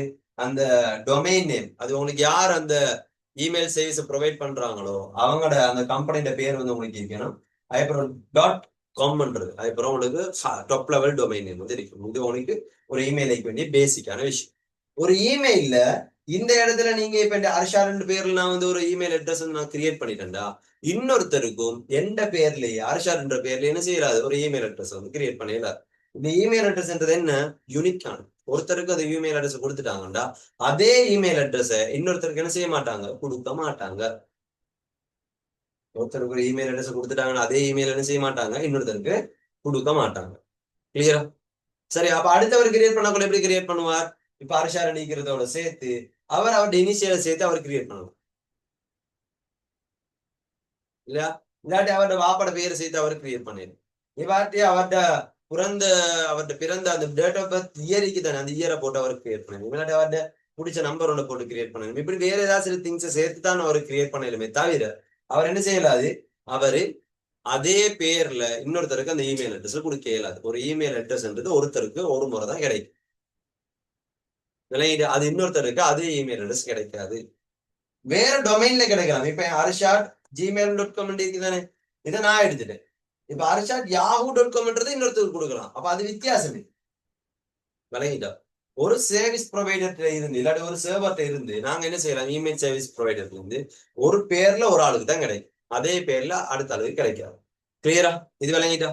அந்த டொமைன் நேம், அது உங்களுக்கு யார் அந்த இமெயில் சர்வீஸ் ப்ரொவைட் பண்றாங்களோ அவங்களோட அந்த கம்பெனியோட பேர் வந்து உங்களுக்கு இருக்கணும். அதுக்கப்புறம் டாட் காம்ன்றது, அதுக்கப்புறம் உங்களுக்கு டாப் லெவல் டொமைன் நேம் வந்து இருக்கும். இது உங்களுக்கு ஒரு இமெயிலுக்கு வேண்டிய பேசிக்கான விஷயம். ஒரு இமெயில்ல இந்த இடத்துல நீங்க இப்ப இந்த அர்ஷார் பேர்ல நான் வந்து ஒரு இமெயில் அட்ரஸ் வந்து நான் கிரியேட் பண்ணிட்டேன்டா, இன்னொருத்தருக்கும் எந்த பேர்லயே அர்ஷார் என்ற பேர்ல என்ன செய்யறாது? ஒரு இமெயில் அட்ரஸ் வந்து கிரியேட் பண்ணிடலாம். இந்த இமெயில் அட்ரஸ்ன்றது என்ன? யூனிக்கான. ஒருத்தருக்கு அந்த இமெயில் அட்ரஸ் கொடுத்துட்டாங்கடா, அதே இமெயில் அட்ரஸ் இன்னொருத்தருக்கு என்ன செய்ய மாட்டாங்க? கொடுக்க மாட்டாங்க. ஒருத்தருக்கு ஒரு இமெயில் அட்ரஸ் கொடுத்துட்டாங்கன்னா அதே இமெயில் என்ன செய்ய மாட்டாங்க? இன்னொருத்தருக்கு கொடுக்க மாட்டாங்க. கிளியரா? சரி, அப்ப அடுத்தவர் கிரியேட் பண்ணக்குள்ள எப்படி கிரியேட் பண்ணுவார்? இப்ப அர்ஷார நீக்கிறதோட சேர்த்து அவர் அவருடைய இனிஷியலை சேர்த்து அவர் கிரியேட் பண்ணணும் இல்லையா? இல்லாட்டி அவருடைய வாப்பட பேரை சேர்த்து அவர் கிரியேட் பண்ணிடும். இவாட்டி அவர்ட பிறந்த அவர்ட பிறந்த அந்த டேட் ஆஃப் பர்த் இயருக்கு தானே அந்த இயரை போட்டு அவர் கிரியேட் பண்ணணும். இல்லாட்டி அவர்ட பிடிச்ச நம்பர் ஒன்று போட்டு கிரியேட் பண்ணணும். இப்படி வேற ஏதாவது சில திங்ஸை சேர்த்து தான் அவர் கிரியேட் பண்ணலுமே தவிர அவர் என்ன செய்யலாது? அவரு அதே பேர்ல இன்னொருத்தருக்கு அந்த இமெயில் அட்ரஸ் கொடுக்க இயலாது. ஒரு இமெயில் அட்ரஸ்ன்றது ஒருத்தருக்கு ஒரு முறை தான் கிடைக்கும். விளங்கிட்டு அது இன்னொருத்தருக்கு அதே இமெயில் அட்ரஸ் கிடைக்காது. வேற டொமைன்ல கிடைக்கலாம். இப்ப அர்ஷாட் gmail.com இருக்குதானே, இதை நான் எடுத்துட்டேன். இப்ப அர்ஷாட் yahoo.com இன்னொருத்தருக்கு கொடுக்கலாம். அப்ப அது வித்தியாசமே. விளங்கிட்டா? ஒரு சர்வீஸ் ப்ரொவைடர்ல இருந்து இல்லாட்டி ஒரு சர்வர்ட்ட இருந்து நாங்க என்ன செய்யலாம், இமெயில் சர்வீஸ் ப்ரொவைடர்ல இருந்து ஒரு பேர்ல ஒரு ஆளுக்கு தான் கிடைக்கும், அதே பேர்ல அடுத்த ஆளுக்கு கிடைக்காது. கிளியரா? இது விளங்கிட்டா?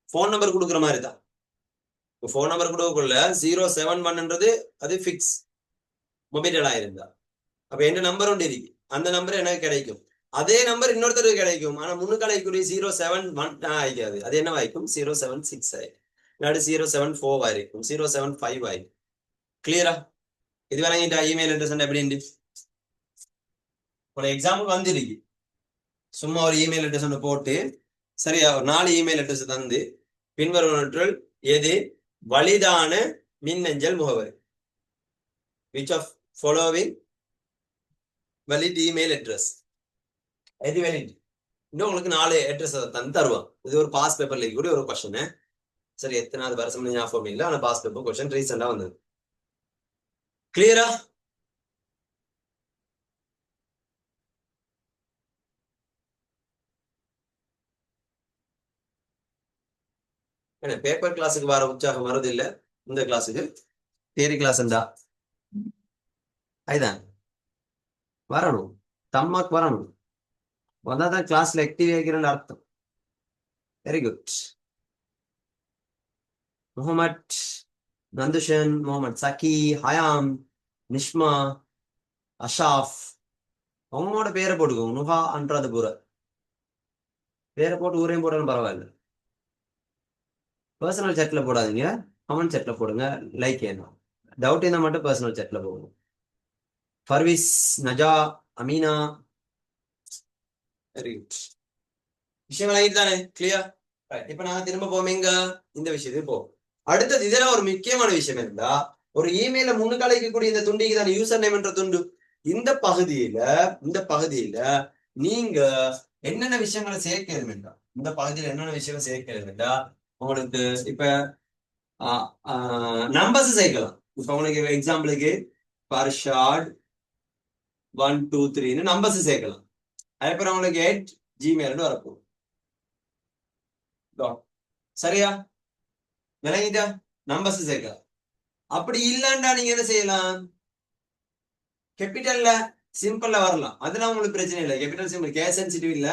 போன் நம்பர் கொடுக்குற மாதிரி தான். போன் நம்பர் கொடுக்கக்குள்ள 071ன்றது அது ஃபிக்ஸ் மொபைல் ஆயிருந்தா, அப்ப எந்த நம்பர் ஒன்று இருக்கு, அந்த நம்பர் எனக்கு கிடைக்கும். அதே நம்பர் இன்னொருத்தருக்கு கிடைக்கும், ஆனா முன்னுக்கலைக்குரிய 071 ஆயிக்காது. அது என்ன ஆயிக்கும்? 076 ஆயிடும், இல்லாட்டி 074 ஆயிருக்கும், 075 ஆயிருக்கும். கிளியரா? இது விளங்கிட்டா? இமெயில் அட்ரஸ் எப்படி? ஒரு எக்ஸாம்பிள் வந்துருக்கு, சும்மா ஒரு இமெயில் அட்ரஸ் ஒன்று போட்டு சரியா ஒரு 4 இமெயில் அட்ரஸ் தந்து பின்வருவனற்றுள் எது வலிதான மின்னஞ்சல் முகவரி, which of following valid email address, எது valid? இன்னும் உங்களுக்கு 4 அட்ரஸ் தந்து தருவான். இது ஒரு பாஸ் பேப்பர்ல கூட ஒரு கொஸ்டின். சரி, எத்தனாவது வருஷம் ஞாபகம் இல்லை, ஆனா பாஸ் பேப்பர் கொஸ்டின் ரீசெண்டா வந்தது. கிளியரா? ஏன்னா பேப்பர் கிளாஸுக்கு வர உற்சாகம் வருது இல்ல, இந்த கிளாஸுக்கு தியரி கிளாஸ்ண்டா அதுதான் வரணும், தம்மாக்கு வரணும், வந்தாதான் கிளாஸ்ல ஆக்டிவ் ஆகிறேன்னு அர்த்தம். Very good. Mohamad, நந்துஷன், Mohammed Sakki, ஹயாம், நிஷ்மா, அஷாஃப், அவங்களோட பேரை போட்டுக்கோங்க. நுஹா அன்றது பூரா பேரை போட்டு ஊரையும் போட்டாலும் பரவாயில்ல. பர்சனல் செட்ல போடாதீங்க, கமெண்ட் செட்ல போடுங்க. லைக் ஏன்னா டவுட் இருந்தால் மட்டும் பர்சனல் செட்ல போகும். ஃபர்வீஸ், நஜா, அமீனா, வெரி குட். விஷயங்கள் ஆகிட்டு தானே? கிளியர்? இப்ப நாங்க திரும்ப போமேங்க இந்த விஷயத்துக்கு போ. அடுத்தது இதுல ஒரு முக்கியமான விஷயம் இருந்தா, ஒரு இமெயில முன்னுக்கு அழைக்கக்கூடிய இந்த துண்டிக்கு தானே யூசர் நேம் என்ற துண்டு. இந்த பகுதியில நீங்க என்னென்ன விஷயங்களை சேர்க்க வேண்டா, இந்த பகுதியில என்னென்ன விஷயங்கள் சேர்க்க வேண்டா, உங்களுக்கு இப்ப நம்பர்ஸ் சேர்க்கலாம். இப்ப உங்களுக்கு எக்ஸாம்பிளுக்கு பர்ஷாட் 123 நம்பர்ஸ் சேர்க்கலாம். அதுக்கப்புறம் உங்களுக்கு @gmail வரப்போம். சரியா? விளங்கிட்டா? நம்பர்ஸ் சேர்க்கலாம். அப்படி இல்லைண்டா நீங்க என்ன செய்யலாம், கேபிட்டல்ல சிம்பிள்ல வரலாம், அதெல்லாம் உங்களுக்கு பிரச்சனை இல்லை. கேபிட்டல் சிம்பிள் கேஸ் சென்சிட்டிவ் இல்ல.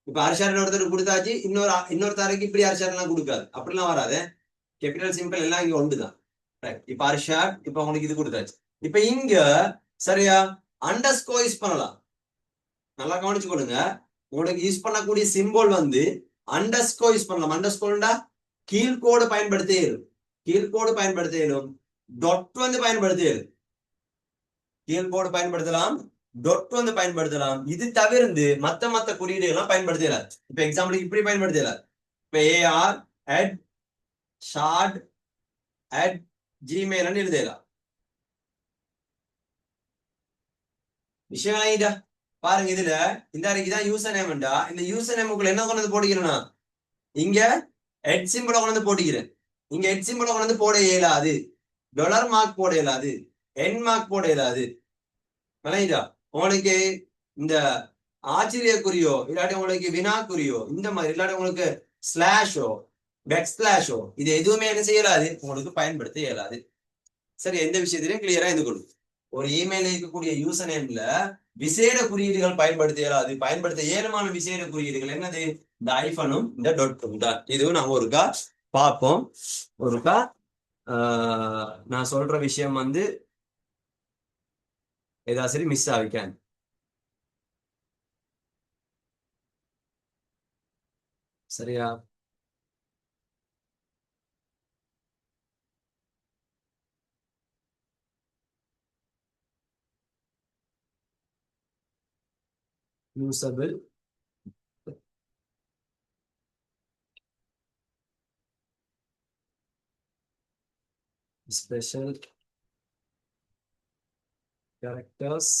இப்ப அரசாட்டம் ஒருத்தருக்கு கொடுத்தாச்சு, இன்னொருத்தருக்கு இப்படி அரசாட்டம் கொடுக்காது, அப்படிலாம் வராது. கேபிட்டல் சிம்பிள் எல்லாம் இங்க ஒன்றுதான். இப்ப அர்ஷாட் இப்ப உங்களுக்கு இது கொடுத்தாச்சு. இப்ப இங்க சரியா அண்டர் ஸ்கோர் யூஸ் பண்ணலாம். நல்லா கவனிச்சு கொடுங்க, உங்களுக்கு யூஸ் பண்ணக்கூடிய சிம்பிள் வந்து அண்டர் ஸ்கோர் யூஸ் பண்ணலாம். அண்டர் ஸ்கோர்டா கீழ்கோடு பயன்படுத்தியலும், கீழ்கோடு பயன்படுத்தியலும், டொட் வந்து பயன்படுத்தியலும், கீழ்கோடு பயன்படுத்தலாம், டொட் வந்து பயன்படுத்தலாம். இது தவிர்த்து மத்த குறியீடுகள்லாம் பயன்படுத்தலாம். இப்ப எக்ஸாம்பிளுக்கு இப்படி பயன்படுத்தலாம். இப்ப AR at short at Gmail எழுதலாம். விஷயம் வாங்கிட்டா பாருங்க, இதுல இந்த அறிக்கைதான் யூசர் நேம்டா. இந்த யூசர் நேமுக்குள்ள என்ன கொண்டு வந்து போட்டுக்கிறேன்னா, இங்க ஹெட் சிம்பிளை கொண்டு வந்து போட்டுக்கிறேன். இங்க ஹெட் சிம்பிளை கொண்டு வந்து போட இயலாது, டாலர் மார்க் போட இயலாது, என் மார்க் போட இயலாது. விளங்கிட்டா? உங்களுக்கு இந்த ஆச்சரியக்குறியோ இல்லாட்டி உங்களுக்கு வினாக்குறியோ இந்த மாதிரி இல்லாட்டி உங்களுக்கு ஸ்லாஷோ பேக் ஸ்லாஷோ இது எதுவுமே என்ன செய்யலாது, உங்களுக்கு பயன்படுத்த இயலாது. சரி, எந்த விஷயத்திலையும் கிளியரா இருந்து கொள்ளும். ஒரு இமெயில் இருக்கக்கூடிய யூசர் நேம்ல விசேட குறியீடுகள் பயன்படுத்த இயலாது. பயன்படுத்த ஏழுமான விசேட குறியீடுகள் என்னது? இந்த ஐஃபனும் இந்த டொட்டும் தான். இதுவும் நாங்க ஒருக்கா பார்ப்போம். ஒருக்கா நான் சொல்ற விஷயம் வந்து ஏதாவது சரி மிஸ் ஆகிக்கான். சரியா? Usable special characters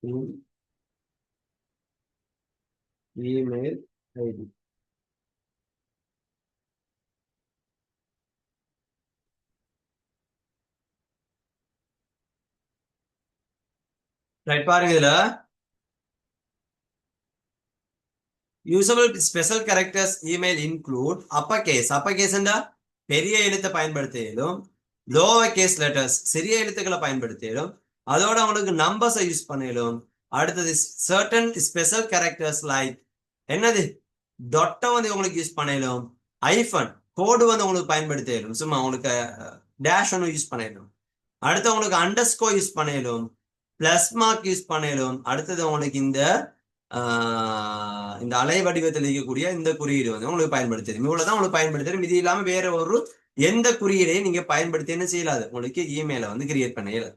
in email ID. Right, பாருங்க இதுல usable special characters email include upper case. Upper case என்ன? பெரிய எழுத்தை பயன்படுத்தியும் லோவர் கேஸ் லெட்டர்ஸ் சிறிய எழுத்துக்களை பயன்படுத்தியும் அதோட உங்களுக்கு நம்பர்ஸை யூஸ் பண்ணிடும். அடுத்தது சர்டன் ஸ்பெஷல் கேரக்டர்ஸ் லைக் என்னது டொட்டை வந்து உங்களுக்கு யூஸ் பண்ணிடும். ஐஃபன் கோடு வந்து உங்களுக்கு பயன்படுத்திடும். சும்மா உங்களுக்கு டேஷ் ஒன்று யூஸ் பண்ணிடும். அடுத்து உங்களுக்கு அண்டர்ஸ்கோர் யூஸ் பண்ணிடும். பிளஸ் மார்க் யூஸ் பண்ணிடும். அடுத்தது உங்களுக்கு இந்த அலை வடிவத்தில் இருக்கக்கூடிய இந்த குறியீடு வந்து உங்களுக்கு பயன்படுத்திடும். இவ்வளவுதான் உங்களுக்கு பயன்படுத்திடும். இது இல்லாம வேற ஒரு எந்த குறியீடையும் நீங்க பயன்படுத்தி என்ன செய்யலாது உங்களுக்கு இமெயில வந்து கிரியேட் பண்ண இயலாது.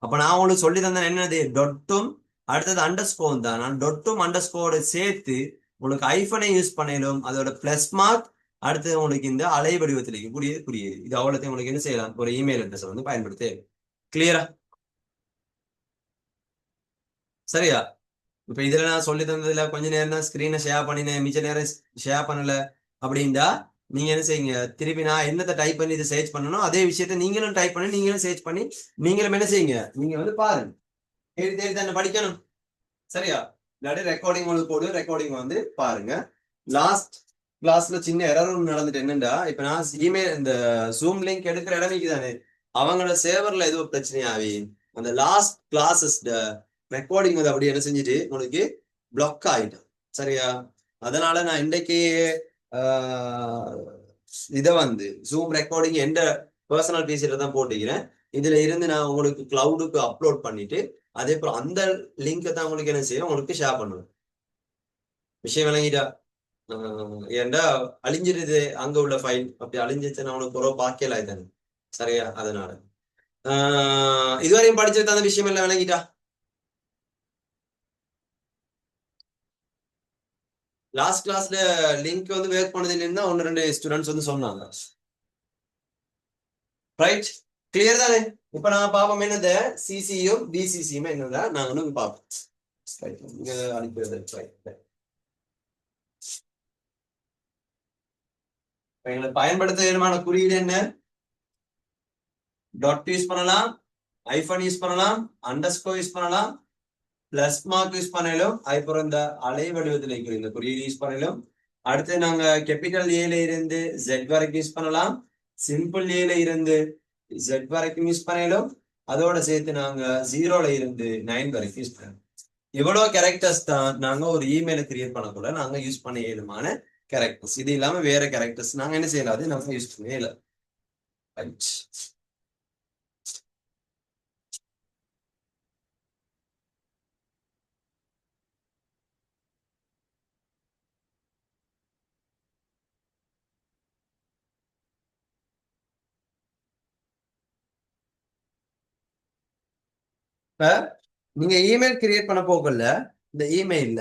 அப்ப நான் உங்களுக்கு சொல்லி தந்தேன் என்னது டொட்டும் அடுத்தது அண்டர்ஸ்கோர் தான். நான் டொட்டும் அண்டர்ஸ்கோரோட சேர்த்து உங்களுக்கு ஐஃபனை யூஸ் பண்ணிடும். அதோட பிளஸ் மார்க் அடுத்தது உங்களுக்கு இந்த அலை வடிவத்தில் இருக்கக்கூடிய குறியீடு இது அவ்வளோத்தையும் உங்களுக்கு என்ன செய்யலாம் ஒரு இமெயில் அட்ரஸ் வந்து பயன்படுத்தி. கிளியரா? சரியா? இப்ப இதுல நான் சொல்லி தந்ததுல கொஞ்ச நேரம் தான் ஸ்கிரீனை ஷேர் பண்ணினேன், மிச்ச நேரம் ஷேர் பண்ணல அப்படின்டா நீங்க என்ன செய்யுங்க, திருப்பி நான் என்னத்தை டைப் பண்ணி இதை சர்ச் பண்ணணும் அதே விஷயத்த நீங்களும் டைப் பண்ணி நீங்களும் சர்ச் பண்ணி நீங்களும் என்ன செய்யுங்க, நீங்க வந்து பாருங்க. தேடி தேடி தானே படிக்கணும். சரியா? இல்லாட்டி ரெக்கார்டிங் உங்களுக்கு போடு, ரெக்கார்டிங் வந்து பாருங்க. லாஸ்ட் கிளாஸ்ல சின்ன எரர் ஒன்று நடந்துட்டு என்னண்டா, இப்ப நான் இமெயில் இந்த ஜூம் லிங்க் எடுக்கிற இடம் தானே அவங்களோட சேவர்ல ஏதோ பிரச்சனையாவி அந்த லாஸ்ட் கிளாஸஸ் ரெக்கார்டிங் வந்து அப்படி என்ன செஞ்சுட்டு உங்களுக்கு பிளாக் ஆயிடும். சரியா? அதனால நான் இன்றைக்கு இதை வந்து ஜூம் ரெக்கார்டிங் எந்த பர்சனல் பிசில தான் போட்டுக்கிறேன். இதுல இருந்து நான் உங்களுக்கு கிளவுடுக்கு அப்லோட் பண்ணிட்டு அதே போல அந்த லிங்கை தான் உங்களுக்கு என்ன செய்யும் உங்களுக்கு ஷேர் பண்ணுவேன். விஷயம் விளங்கிட்டா? ஏன்டா அழிஞ்சிருது அங்க உள்ள ஃபைல், அப்படி அழிஞ்சிச்சுன்னா அவனுக்கு குறவு பாக்கல தானே. சரியா? அதனால இதுவரையும் படிச்சிருந்த அந்த விஷயம் எல்லாம் விளங்கிட்டா? லாஸ்ட் கிளாஸ்ல லிங்க் வந்து வேர் பண்ணதுல இருந்தா ஒன்னு ரெண்டு ஸ்டூடெண்ட்ஸ் வந்து சொன்னாங்க. ரைட்? கிளியர் தானே? இப்ப நான் பாப்போம் என்னது சிசியும் டிசிசியும் என்னதா நாங்களும் பார்ப்போம். இங்க அனுப்பிடுறது எங்களுக்கு பயன்படுத்த விதமான குறியீடு என்ன? டாட் யூஸ் பண்ணலாம், ஐஃபன் யூஸ் பண்ணலாம், அண்டர்ஸ்கோர் யூஸ் பண்ணலாம், பிளஸ் மார்க் யூஸ் பண்ணலும், அதுக்கப்புறம் இந்த அலை வடிவத்தில் இருக்கிற இந்த குறியீடு யூஸ் பண்ணலும். அடுத்து நாங்க கேபிட்டல் ஏல இருந்து ஜெட் வரைக்கும் யூஸ் பண்ணலாம், சிம்பிள் ஏல இருந்து ஜெட் வரைக்கும் யூஸ் பண்ணலும், அதோட சேர்த்து நாங்க 0ல இருந்து 9 வரைக்கும் யூஸ் பண்ணலாம். இவ்வளவு கேரக்டர்ஸ் தான் நாங்க ஒரு இமெயில கிரியேட் பண்ணக்குள்ள நாங்க யூஸ் பண்ண இயலுமான கேரக்டர்ஸ். இது இல்லாம வேற கேரக்டர்ஸ் நாங்க என்ன செய்யலாது நாங்க யூஸ் பண்ண இயல. இப்ப நீங்க இமெயில் கிரியேட் பண்ண போகல இந்த இமெயில்ல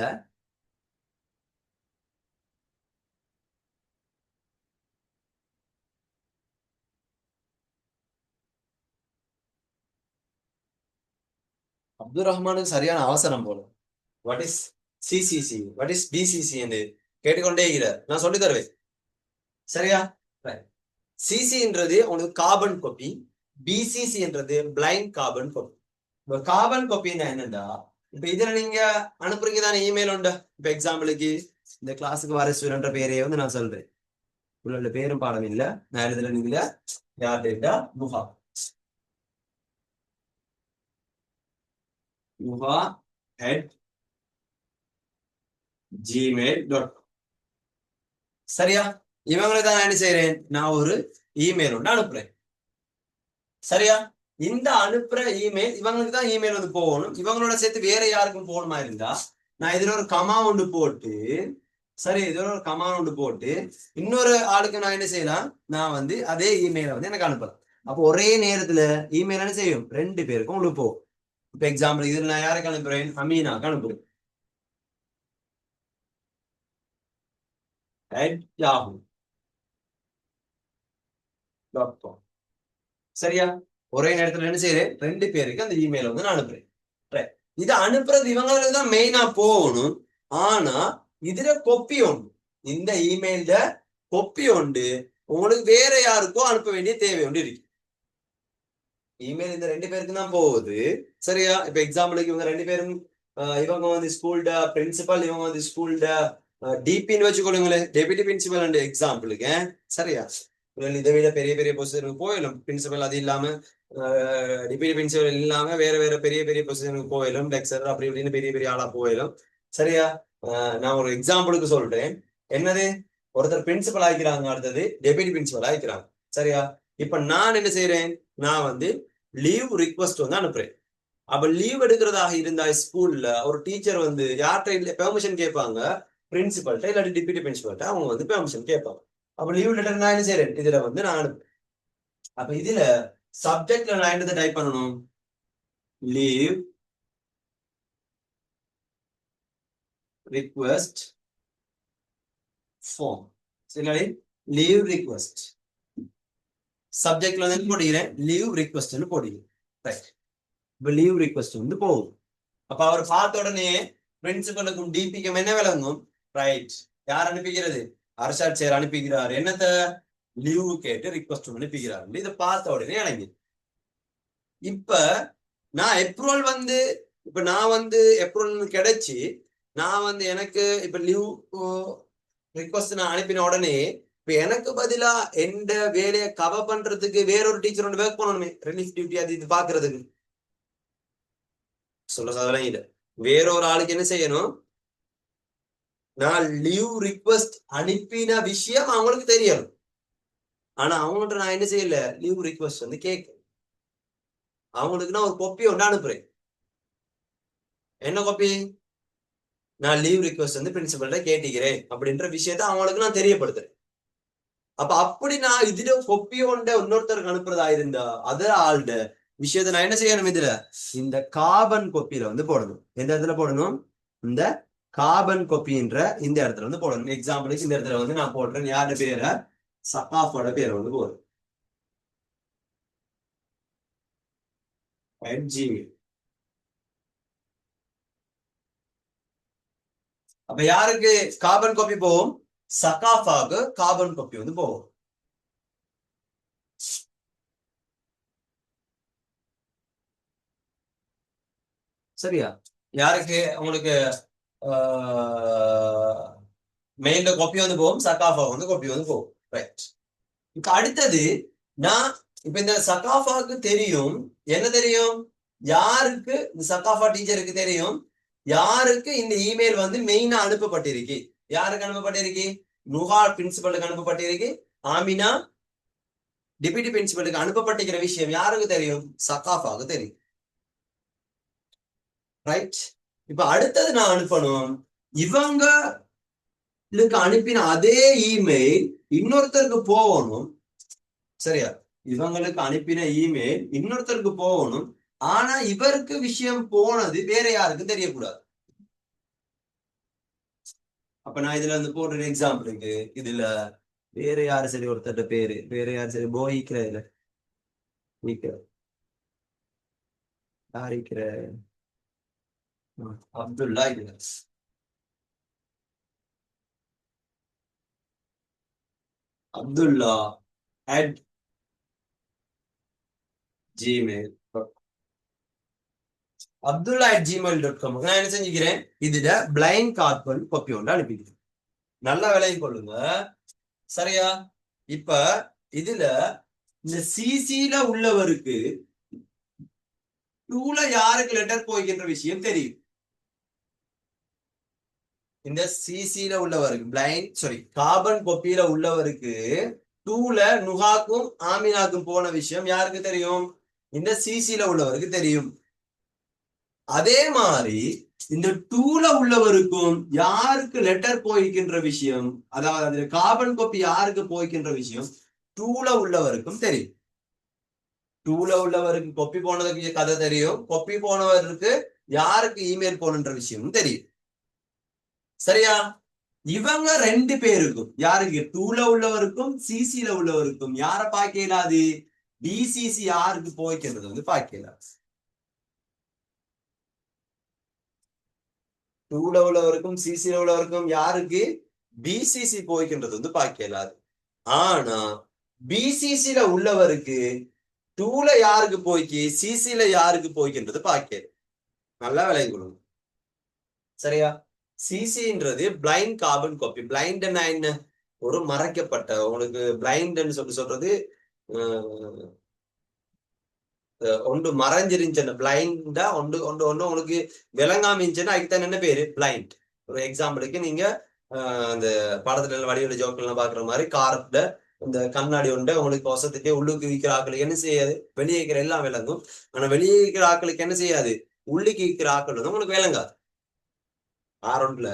அப்துல் ரஹ்மானுக்கு சரியான அவசரம் போல. What is CCC, what is DCC என்று கேட்டுக்கொண்டே இருக்கிறார். நான் சொல்லி தருவேன். சரியா? சிசின்றது உங்களுக்கு கார்பன் காப்பி, பிசிசி என்றது பிளைண்ட் கார்பன் காப்பி. இப்ப கார்பன் காப்பின்னா என்னண்டா, இப்ப இதுல நீங்க அனுப்புறீங்க தானே இமெயில் உண்டு. இப்ப எக்ஸாம்பிளுக்கு இந்த கிளாஸுக்கு வர ஸ்டூடெண்ட் பேரையே வந்து நான் சொல்றேன். உங்களோட பேரும் பாடம் இல்ல, நான் எழுதுல நீங்கள யார் டேட்டா முகா முகா ஹெட் gmail.com. சரியா? இவங்களை தான் என்ன செய்யறேன், நான் ஒரு இமெயில் ஒன்று அனுப்புறேன். சரியா? இந்த அனுப்புற இமெயில் இவங்களுக்கு தான் இமெயில் வந்து போகணும். இவங்களோட சேர்த்து வேற யாருக்கும் போகணுமா இருந்தா நான் இதுல ஒரு கமா ஒன்று போட்டு, சரி இதுல ஒரு கமா ஒன்று போட்டு இன்னொரு ஆளுக்கு நான் என்ன செய்யலாம், நான் வந்து அதே இமெயில வந்து எனக்கு அனுப்பலாம். அப்போ ஒரே நேரத்துல இமெயில் என்ன செய்யும், 2 பேருக்கும் உங்களுக்கு போகும். இப்ப எக்ஸாம்பிள் இதுல நான் யாருக்கு அனுப்புறேன், அமீனாக்கு அனுப்புறேன் yahoo.com. சரியா? ஒரே நேரத்துல என்ன செய்யறேன், 2 பேருக்கு அந்த இமெயில் வந்து நான் அனுப்புறேன். இது அனுப்புறது இவங்களுக்கு தான் மெயினா போகணும். ஆனா இதுல கொப்பி உண்டு, இந்த இமெயில கொப்பி உண்டு உங்களுக்கு வேற யாருக்கோ அனுப்ப வேண்டிய தேவை உண்டு இருக்கு. இமெயில் இந்த 2 பேருக்கு தான் போகுது. சரியா? இப்ப எக்ஸாம்பிளுக்கு இவங்க 2 பேரும் இவங்க வந்து ஸ்கூல்ட பிரின்சிபல், இவங்க வந்து ஸ்கூல்ட டிபின்னு வச்சுக்கொள்ளுங்களேன், டெபியூட்டி பிரின்சிபல் எக்ஸாம்பிளுக்கு. சரியா? இதை விட பெரிய பெரிய பொசிஷனுக்கு போயிடும். பிரின்சிபல் அது இல்லாம டிப்யூட்டி பிரின்சிபல் இல்லாம வேற வேற பெரிய பெரிய பொசிஷனுக்கு போயிடும். லெக்சர் அப்படி இப்படின்னு பெரிய பெரிய ஆளா போயிடும். சரியா? நான் ஒரு எக்ஸாம்பிளுக்கு சொல்றேன். என்னது, ஒருத்தர் பிரின்சிபல் ஆகிக்கிறாங்க, அடுத்தது டெபியூட்டி பிரின்சிபல் ஆகிக்கிறாங்க. சரியா? இப்ப நான் என்ன செய்யறேன், நான் வந்து லீவ் ரிக்வஸ்ட் வந்து அனுப்புறேன். அப்ப லீவ் எடுக்கிறதாக இருந்தா ஸ்கூல்ல ஒரு டீச்சர் வந்து யார்கிட்ட பெர்மிஷன் கேட்பாங்க, பிரின்சிபல்கிட்ட இல்லாட்டி டிப்யூட்டி பிரின்சிபல்கிட்ட அவங்க வந்து பெர்மிஷன் கேட்பாங்க. அப்ப லீவ் லெட்டர் நான் என்ன செய்யறேன், இதுல வந்து நான் அனுப்புறேன். அப்ப இதுல சப்ஜெக்ட்ல நான் என்னதை டைப் பண்ணணும், லீவ் ரிக்வெஸ்ட் ஃபார்ம். சரி, லீவ் ரிக்வெஸ்ட் சப்ஜெக்ட்ல வந்து போடுகிறேன், லீவ் ரிக்வெஸ்ட்னு போடுகிறேன். ரைட். இப்ப லீவ் ரிக்வெஸ்ட் வந்து போகும். அப்ப அவர் பார்த்த உடனே பிரின்சிபலுக்கும் டிபிக்கும் என்ன விளங்கும், ரைட், யார் அனுப்பிக்கிறது, அரசாட் சேர் அனுப்பிக்கிறார், என்னத்த லீவு கேட்டு ரிக்வெஸ்ட் அனுப்பிக்கிறார். இதை பார்த்த உடனே இறங்கி இப்ப நான் அப்ரூவல் வந்து இப்ப நான் வந்து அப்ரூவல் கிடைச்சி நான் வந்து எனக்கு இப்ப லீவ் ரிக்வெஸ்ட் நான் அனுப்பின உடனே இப்ப எனக்கு பதிலா எந்த வேலையை கவர் பண்றதுக்கு வேறொரு டீச்சர் ஒன்று ஒர்க் பண்ணணுமே, ரிலீஃப் டியூட்டி அது இது பாக்குறதுக்கு. சொல்ல சாதனை இல்லை, வேறொரு ஆளுக்கு என்ன செய்யணும், நான் லீவ் ரிக்வெஸ்ட் அனுப்பின விஷயம் அவங்களுக்கு தெரியணும். ஆனா அவங்கள்ட்ட நான் என்ன செய்யல, லீவ் ரிக்வெஸ்ட் வந்து கேட்க, அவங்களுக்கு நான் ஒரு காப்பி ஒன்று அனுப்புறேன். என்ன காப்பி, நான் லீவ் ரிக்வெஸ்ட் வந்து பிரின்சிபல்கிட்ட கேட்டுக்கிறேன் அப்படின்ற விஷயத்த அவங்களுக்கு நான் தெரியப்படுத்துறேன். அப்ப அப்படி நான் இதுல கொப்பி கொண்ட இன்னொருத்தருக்கு அனுப்புறதா இருந்தா அதே ஆள்ட விஷயத்த நான் என்ன செய்யணும், இதுல இந்த கார்பன் கொப்பியில வந்து போடணும். எந்த இடத்துல போடணும், இந்த கார்பன் கொப்பின்ற இந்த இடத்துல வந்து போடணும். எக்ஸாம்பிளுக்கு இந்த இடத்துல வந்து நான் போடுறேன், யாரோட பேரை, சகாஃபோட பேரை வந்து போடுறேன். அப்ப யாருக்கு கார்பன் காப்பி போகும், சகாஃபாக்கு கார்பன் காப்பி வந்து போகும். சரியா? யாருக்கு, உங்களுக்கு மெயின்ல காப்பி வந்து போகும், சகாஃபா வந்து காப்பி வந்து போகும். ரைட். இப்ப அடுத்தது நான் இப்ப இந்த சகாஃபாக்கு தெரியும், என்ன தெரியும், யாருக்கு இந்த சகாஃபா டீச்சருக்கு தெரியும் யாருக்கு இந்த இமெயில் வந்து மெயினா அனுப்பப்பட்டிருக்கு. யாருக்கு அனுப்பப்பட்டிருக்கு, நுஹா பிரின்சிபலுக்கு அனுப்பப்பட்டிருக்கு, ஆமினா டிப்யூட்டி பிரின்சிபலுக்கு அனுப்பப்பட்டிருக்கிற விஷயம் யாருக்கு தெரியும், சகாஃபாக்கு தெரியும். ரைட். இப்ப அடுத்தது நான் அனுப்பணும், இவங்களுக்கு அனுப்பின அதே இமெயில் இன்னொருத்தருக்கு போகணும். சரியா? இவங்களுக்கு அனுப்பின இமெயில் இன்னொருத்தருக்கு போகணும். ஆனா இவருக்கு விஷயம் போனது வேற யாருக்கும் தெரியக்கூடாது. அப்ப நான் இதுல வந்து போடுற எக்ஸாம்பிளுக்கு, இதுல வேற யாரு சரி, ஒருத்தர் பேரு வேற யாரு சரி, போயிக்கிற இல்ல யாரிக்கிற அப்துல்லா, இதுல அப்துல்லா அட் ஜிமெயில் அப்துல்லா@gmail.com நான் என்ன செஞ்சுக்கிறேன், இதுல பிளைண்ட் கார்பன் காப்பி ஒன்று அனுப்பிக்கிறேன். நல்லா விலையை கொள்ளுங்க. சரியா? இப்ப இதுல இந்த சிசில உள்ளவருக்கு டூல யாருக்கு லெட்டர் போய்கின்ற விஷயம் தெரியும். இந்த சிசில உள்ளவருக்கு கார்பன் காப்பியில உள்ளவருக்கு டூல நுஹாக்கும் ஆமினாக்கும் போன விஷயம் யாருக்கு தெரியும், இந்த சிசில உள்ளவருக்கு தெரியும். அதே மாதிரி இந்த டூல உள்ளவருக்கும் யாருக்கு லெட்டர் போய்கின்ற விஷயம், அதாவது கார்பன் காப்பி யாருக்கு போய்கின்ற விஷயம் டூல உள்ளவருக்கும் தெரியும். டூல உள்ளவருக்கு கொப்பி போனதுக்கு கதை தெரியும், கொப்பி போனவருக்கு யாருக்கு இமெயில் போனன்ற விஷயமும் தெரியும். சரியா? இவங்க ரெண்டு பேருக்கும், யாருக்கு, டூல உள்ளவருக்கும் சிசில உள்ளவருக்கும் யார பாக்கலாது, டிசிசி யாருக்கு போய்க்கிறது வந்து பாக்கலாது. டூல உள்ளவருக்கும் சிசில உள்ளவருக்கும் யாருக்கு பிசிசி போய்க்கின்றது வந்து பாக்கலாது. ஆனா பிசிசில உள்ளவருக்கு டூல யாருக்கு போய்க்கு சிசில யாருக்கு போய்க்கின்றது பாக்கல. நல்லா விளங்கி கொடுங்க. சரியா? சிசின்றது பிளைண்ட் கார்பன் காப்பி. பிளைண்ட் என்ன, ஒரு மறைக்கப்பட்ட உங்களுக்கு பிளைண்ட்னு சொல்றது ஒன்று மறைஞ்சிருந்துச்சு பிளைண்டா ஒன்று ஒன்று ஒன்று உங்களுக்கு விளங்காம இருந்துச்சுன்னா அதுக்குத்தான் என்ன பேரு பிளைண்ட். ஒரு எக்ஸாம்பிளுக்கு நீங்க அந்த படத்துல வடிவ ஜோக்கள் எல்லாம் பாக்குற மாதிரி கார்ல இந்த கண்ணாடி உண்டு உங்களுக்கு வசத்துக்கே உள்ளுக்கு விற்கிற ஆக்களுக்கு என்ன செய்யாது, வெளியே இருக்கிற எல்லாம் விளங்கும். ஆனா வெளியே இருக்கிற ஆக்களுக்கு என்ன செய்யாது, உள்ளுக்கு இருக்கிற ஆக்கள் வந்து உங்களுக்கு விளங்காது. ஆரோட்ல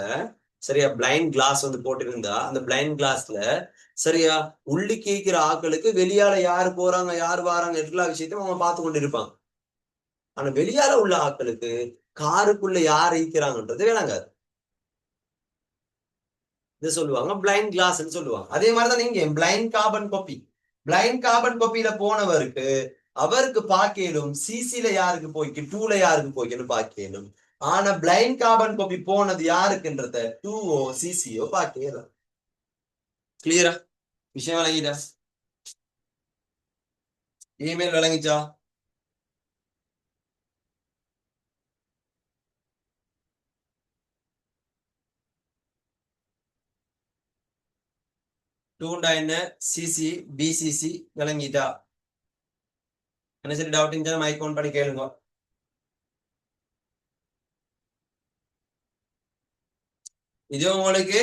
சரியா பிளைண்ட் கிளாஸ் வந்து போட்டிருந்தா அந்த பிளைண்ட் கிளாஸ்ல சரியா உள்ளுக்கு இருக்கிற ஆக்களுக்கு வெளியால யாரு போறாங்க யாரு வராங்க எல்லா விஷயத்தையும் அவங்க பார்த்து கொண்டு இருப்பாங்க. ஆனா வெளியால உள்ள ஆக்களுக்கு காருக்குள்ள யார் இருக்கிறாங்கன்றது விளங்காது. இது சொல்லுவாங்க பிளைண்ட் கிளாஸ்ன்னு சொல்லுவாங்க. அதே மாதிரிதான் நீங்க blind carbon copy. Blind carbon காப்பியில போனவருக்கு அவருக்கு பாக்கலும் சிசில யாருக்கு போய்க்கு டூல யாருக்கு போய்க்குன்னு பாக்கலும். ஆனா பிளைண்ட் கார்பன் காப்பி போனது யாருக்குன்றத டூஓ சிசியோ பாக்கலாம். கிளியரா விஷயம் விளங்கிட்டா? இமெயில் விளங்கிச்சா? டூண்டா என்ன, சிசி பிசிசி விளங்கிட்டா? என்ன சரி டவுட் இருந்தா மைக் ஆன் பண்ணி கேளுங்க. இது உங்களுக்கு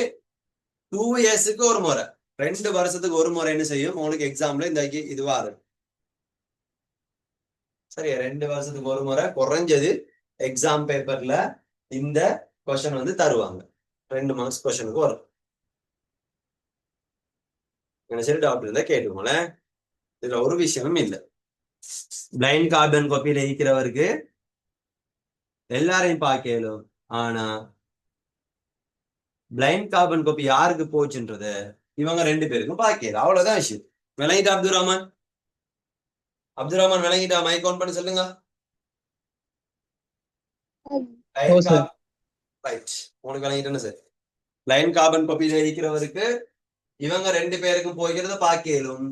2 இயர்ஸுக்கு ஒரு முறை, 2 வருஷத்துக்கு ஒரு முறை என்ன செய்யும் உங்களுக்கு எக்ஸாம்ல இந்த இதுவா இருக்கும். சரியா 2 வருஷத்துக்கு ஒரு முறை குறைஞ்சது எக்ஸாம் பேப்பர்ல இந்த கொஸ்டின் வந்து தருவாங்க. 2 மார்க்ஸ் கொஸ்டினுக்கு வரும். என்ன சரி டவுட் இருந்தா கேட்டுக்கோங்களேன். இதுல ஒரு விஷயமும் இல்லை. பிளைண்ட் கார்பன் காப்பியில இருக்கிறவருக்கு எல்லாரையும் பார்க்கலும். ஆனா பிளைண்ட் கார்பன் காப்பி யாருக்கு போச்சுன்றத இவங்க 2 பேருக்கும் பார்க்கல. அவ்வளவுதான் விஷயம். விளங்கிட்டா அப்துல் ரஹ்மான்? அப்துல் ரஹ்மான் விளங்கிட்டா? மைக் ஆன் பண்ணி சொல்லுங்க. ரைட், உங்களுக்கு விளங்கிட்டேன்னு சார். பிளைண்ட் கார்பன் காப்பியில இருக்கிறவருக்கு இவங்க 2 பேருக்கும் போய்க்கிறத பார்க்கலும்.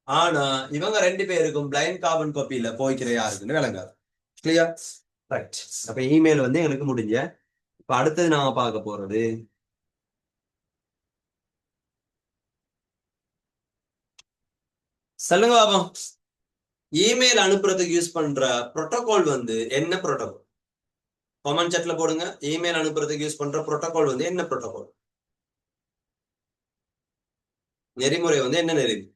ஆனா இவங்க 2 பேருக்கும் பிளைண்ட் கார்பன் காப்பியில போய்க்கிற யாருக்குன்னு விளங்காது. கிளியர்? ரைட். அப்ப இமெயில் வந்து எனக்கு முடிஞ்ச. இப்ப அடுத்தது நாம பார்க்க போறது சொல்லுங்க பாப்போம். இமெயில் அனுப்புறதுக்கு யூஸ் பண்ற புரோட்டோகால் வந்து என்ன புரோட்டோகால்? கமெண்ட் சாட்ல போடுங்க. இமெயில் அனுப்புறதுக்கு யூஸ் பண்ற புரோட்டோகால் வந்து என்ன புரோட்டோகால்? நெறிமுறை வந்து என்ன நெறிமுறை?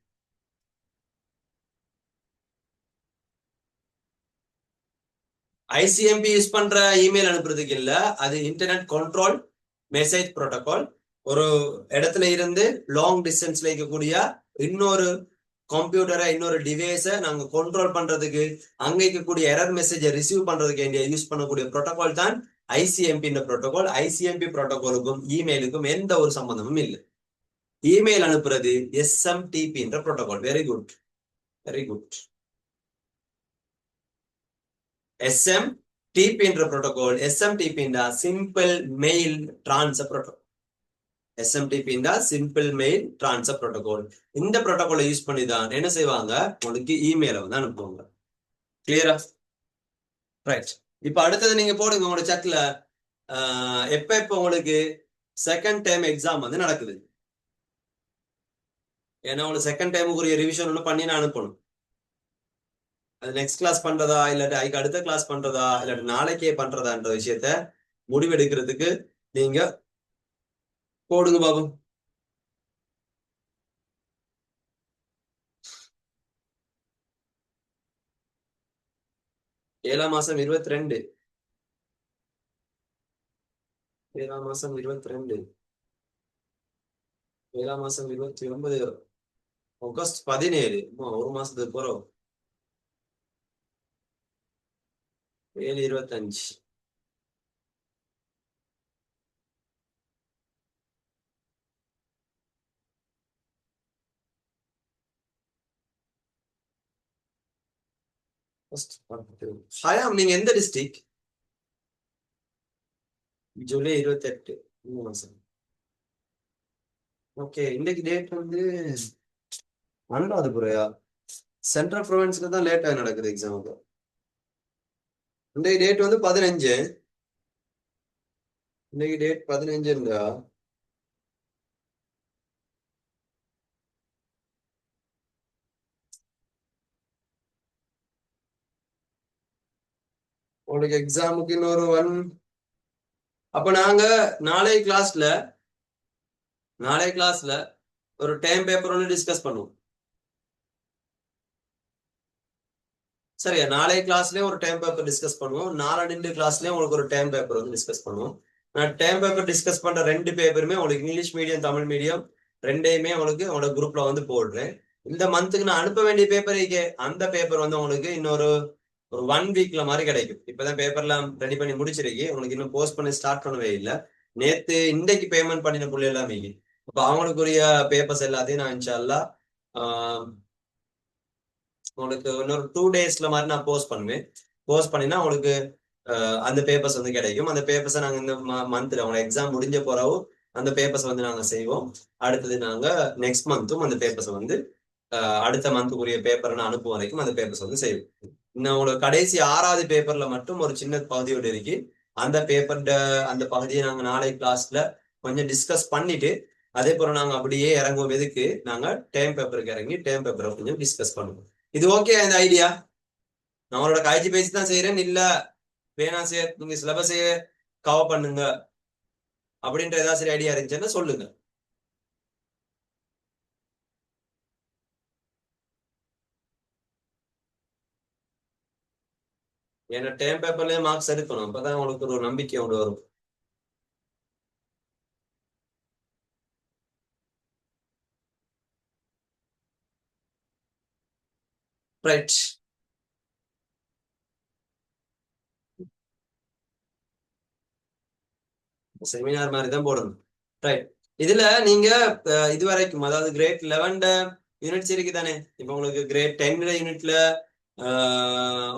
ஐசிஎம்பி யூஸ் பண்ற இமெயில் அனுப்புறதுக்கு இல்ல, அது இன்டர்நெட் கண்ட்ரோல் மெசேஜ் புரோட்டோகால். ஒரு இடத்துல இருந்து லாங் டிஸ்டன்ஸ்ல இருக்கக்கூடிய இன்னொரு கம்ப்யூட்டரை இன்னொரு டிவைஸை நாங்க கண்ட்ரோல் பண்றதுக்கு அங்க இருக்கக்கூடிய எரர் மெசேஜை ரிசீவ் பண்றதுக்கு யூஸ் பண்ணக்கூடிய புரோட்டோகால் தான் ஐசிஎம்பி புரோட்டோகால். ஐசிஎம்பி புரோட்டோகாலுக்கும் இமெயிலுக்கும் எந்த ஒரு சம்பந்தமும் இல்லை. இமெயில் அனுப்புறது எஸ்எம்டிபி என்ற protocol. Very good, very good. SMTP என்ற protocol. SMTP simple mail transfer protocol. SMTP simple mail transfer protocol. இந்த புரோட்டோகாலை யூஸ் பண்ணி தான் என்ன செய்வாங்க, உங்களுக்கு இமெயிலை வந்து அனுப்புவாங்க. கிளியரா? ரைட். இப்ப அடுத்தது நீங்க போடுங்க உங்களோட சட்ல எப்ப எப்ப உங்களுக்கு செகண்ட் டைம் எக்ஸாம் வந்து நடக்குது. ஏன்னா உங்களுக்கு செகண்ட் டைமுக்குரிய ரிவிஷன் ஒன்று பண்ணி நான் அனுப்பணும். அது நெக்ஸ்ட் கிளாஸ் பண்றதா இல்லாட்டி அதுக்கு அடுத்த கிளாஸ் பண்றதா இல்லாட்டி நாளைக்கே பண்றதான்ற விஷயத்த முடிவெடுக்கிறதுக்கு நீங்க போடுங்க பாபு. 7/22. 7/22. 7/29. ஆகஸ்ட் 17. ஒரு மாசத்துக்கு போறோம். 7/25. ஹயாம் நீங்க எந்த டிஸ்ட்ரிக்ட்? ஜூலை 28. மாசம். ஓகே, இன்னைக்கு டேட் வந்து அனுராதபுரையா? சென்ட்ரல் ப்ரொவின்ஸ்ல தான் லேட்டா நடக்குது எக்ஸாமுக்கு. இன்னைக்கு டேட் வந்து 15. இன்னைக்கு டேட் 15. உங்களுக்கு எக்ஸாமுக்கு இன்னொரு ஒன். அப்ப நாங்க நாளை கிளாஸ்ல ஒரு டைம் பேப்பர் ஒன்று டிஸ்கஸ் பண்ணுவோம். சரியா? நாளை கிளாஸ்லயும் ஒரு டைம் பேப்பர் டிஸ்கஸ் பண்ணுவோம். நாளடைந்து கிளாஸ்லயும் உங்களுக்கு ஒரு டைம் பேப்பர் வந்து டிஸ்கஸ் பண்ணுவோம். நான் டைம் பேப்பர் டிஸ்கஸ் பண்ற 2 பேப்பருமே உங்களுக்கு இங்கிலீஷ் மீடியம் தமிழ் மீடியம் ரெண்டையுமே உங்களுக்கு உங்களோட குரூப்ல வந்து போடுறேன். இந்த மந்த்துக்கு நான் அனுப்ப வேண்டிய பேப்பர் அந்த பேப்பர் வந்து உங்களுக்கு இன்னொரு ஒரு 1 வீக்ல மாதிரி கிடைக்கும். இப்பதான் பேப்பர்லாம் ரெடி பண்ணி முடிச்சிருக்கு. உங்களுக்கு இன்னும் போஸ்ட் பண்ணி ஸ்டார்ட் பண்ணவே இல்லை. நேத்து இன்றைக்கு பேமெண்ட் பண்ணின புள்ளி எல்லாமே. அப்ப அவங்களுக்குரிய பேப்பர்ஸ் எல்லாத்தையும் நான் இன்ஷால்லா உங்களுக்கு இன்னொரு 2 டேஸ்ல மாதிரி நான் போஸ்ட் பண்ணுவேன். போஸ்ட் பண்ணினா உங்களுக்கு அந்த பேப்பர்ஸ் வந்து கிடைக்கும். அந்த பேப்பர்ஸை நாங்கள் இந்த மந்த்ல உங்க எக்ஸாம் முடிஞ்ச பிறகு அந்த பேப்பர்ஸ் வந்து நாங்கள் செய்வோம். அடுத்தது நாங்க நெக்ஸ்ட் மந்த்தும் அந்த பேப்பர்ஸ் வந்து அடுத்த மந்த்துக்குரிய பேப்பரை நான் அனுப்பும் வரைக்கும் அந்த பேப்பர்ஸ் வந்து செய்வோம். இன்னும் உங்களுக்கு கடைசி 6வது பேப்பர்ல மட்டும் ஒரு சின்ன பகுதியோடு இருக்கு. அந்த பேப்பர் அந்த பகுதியை நாங்க நாளை கிளாஸ்ல கொஞ்சம் டிஸ்கஸ் பண்ணிட்டு அதே போல நாங்க அப்படியே இறங்குவோம். எதுக்கு நாங்க டைம் பேப்பருக்கு இறங்கி டைம் பேப்பரை கொஞ்சம் டிஸ்கஸ் பண்ணுவோம். இது ஓகே இந்த ஐடியா? நம்மளோட காய்ச்சி பேசி தான் செய்யறேன். இல்ல வேணா சார் நீங்க சிலபஸையே கவர் பண்ணுங்க அப்படின்ற ஏதாவது சரி ஐடியா இருந்துச்சுன்னா சொல்லுங்க. ஏன்னா டைம் பேப்பர்லயே மார்க்ஸ் எடுக்கணும். அப்பதான் உங்களுக்கு ஒரு நம்பிக்கை ஒன்று வரும். ரைட். செமினார் மாதிரி தான் போடணும். ரைட். இதுல நீங்க இது வரைக்கும் அதாவது கிரேட் 11 யூனிட்ஸ் இருக்கு தானே? இப்ப உங்களுக்கு கிரேட் 10 யூனிட்ல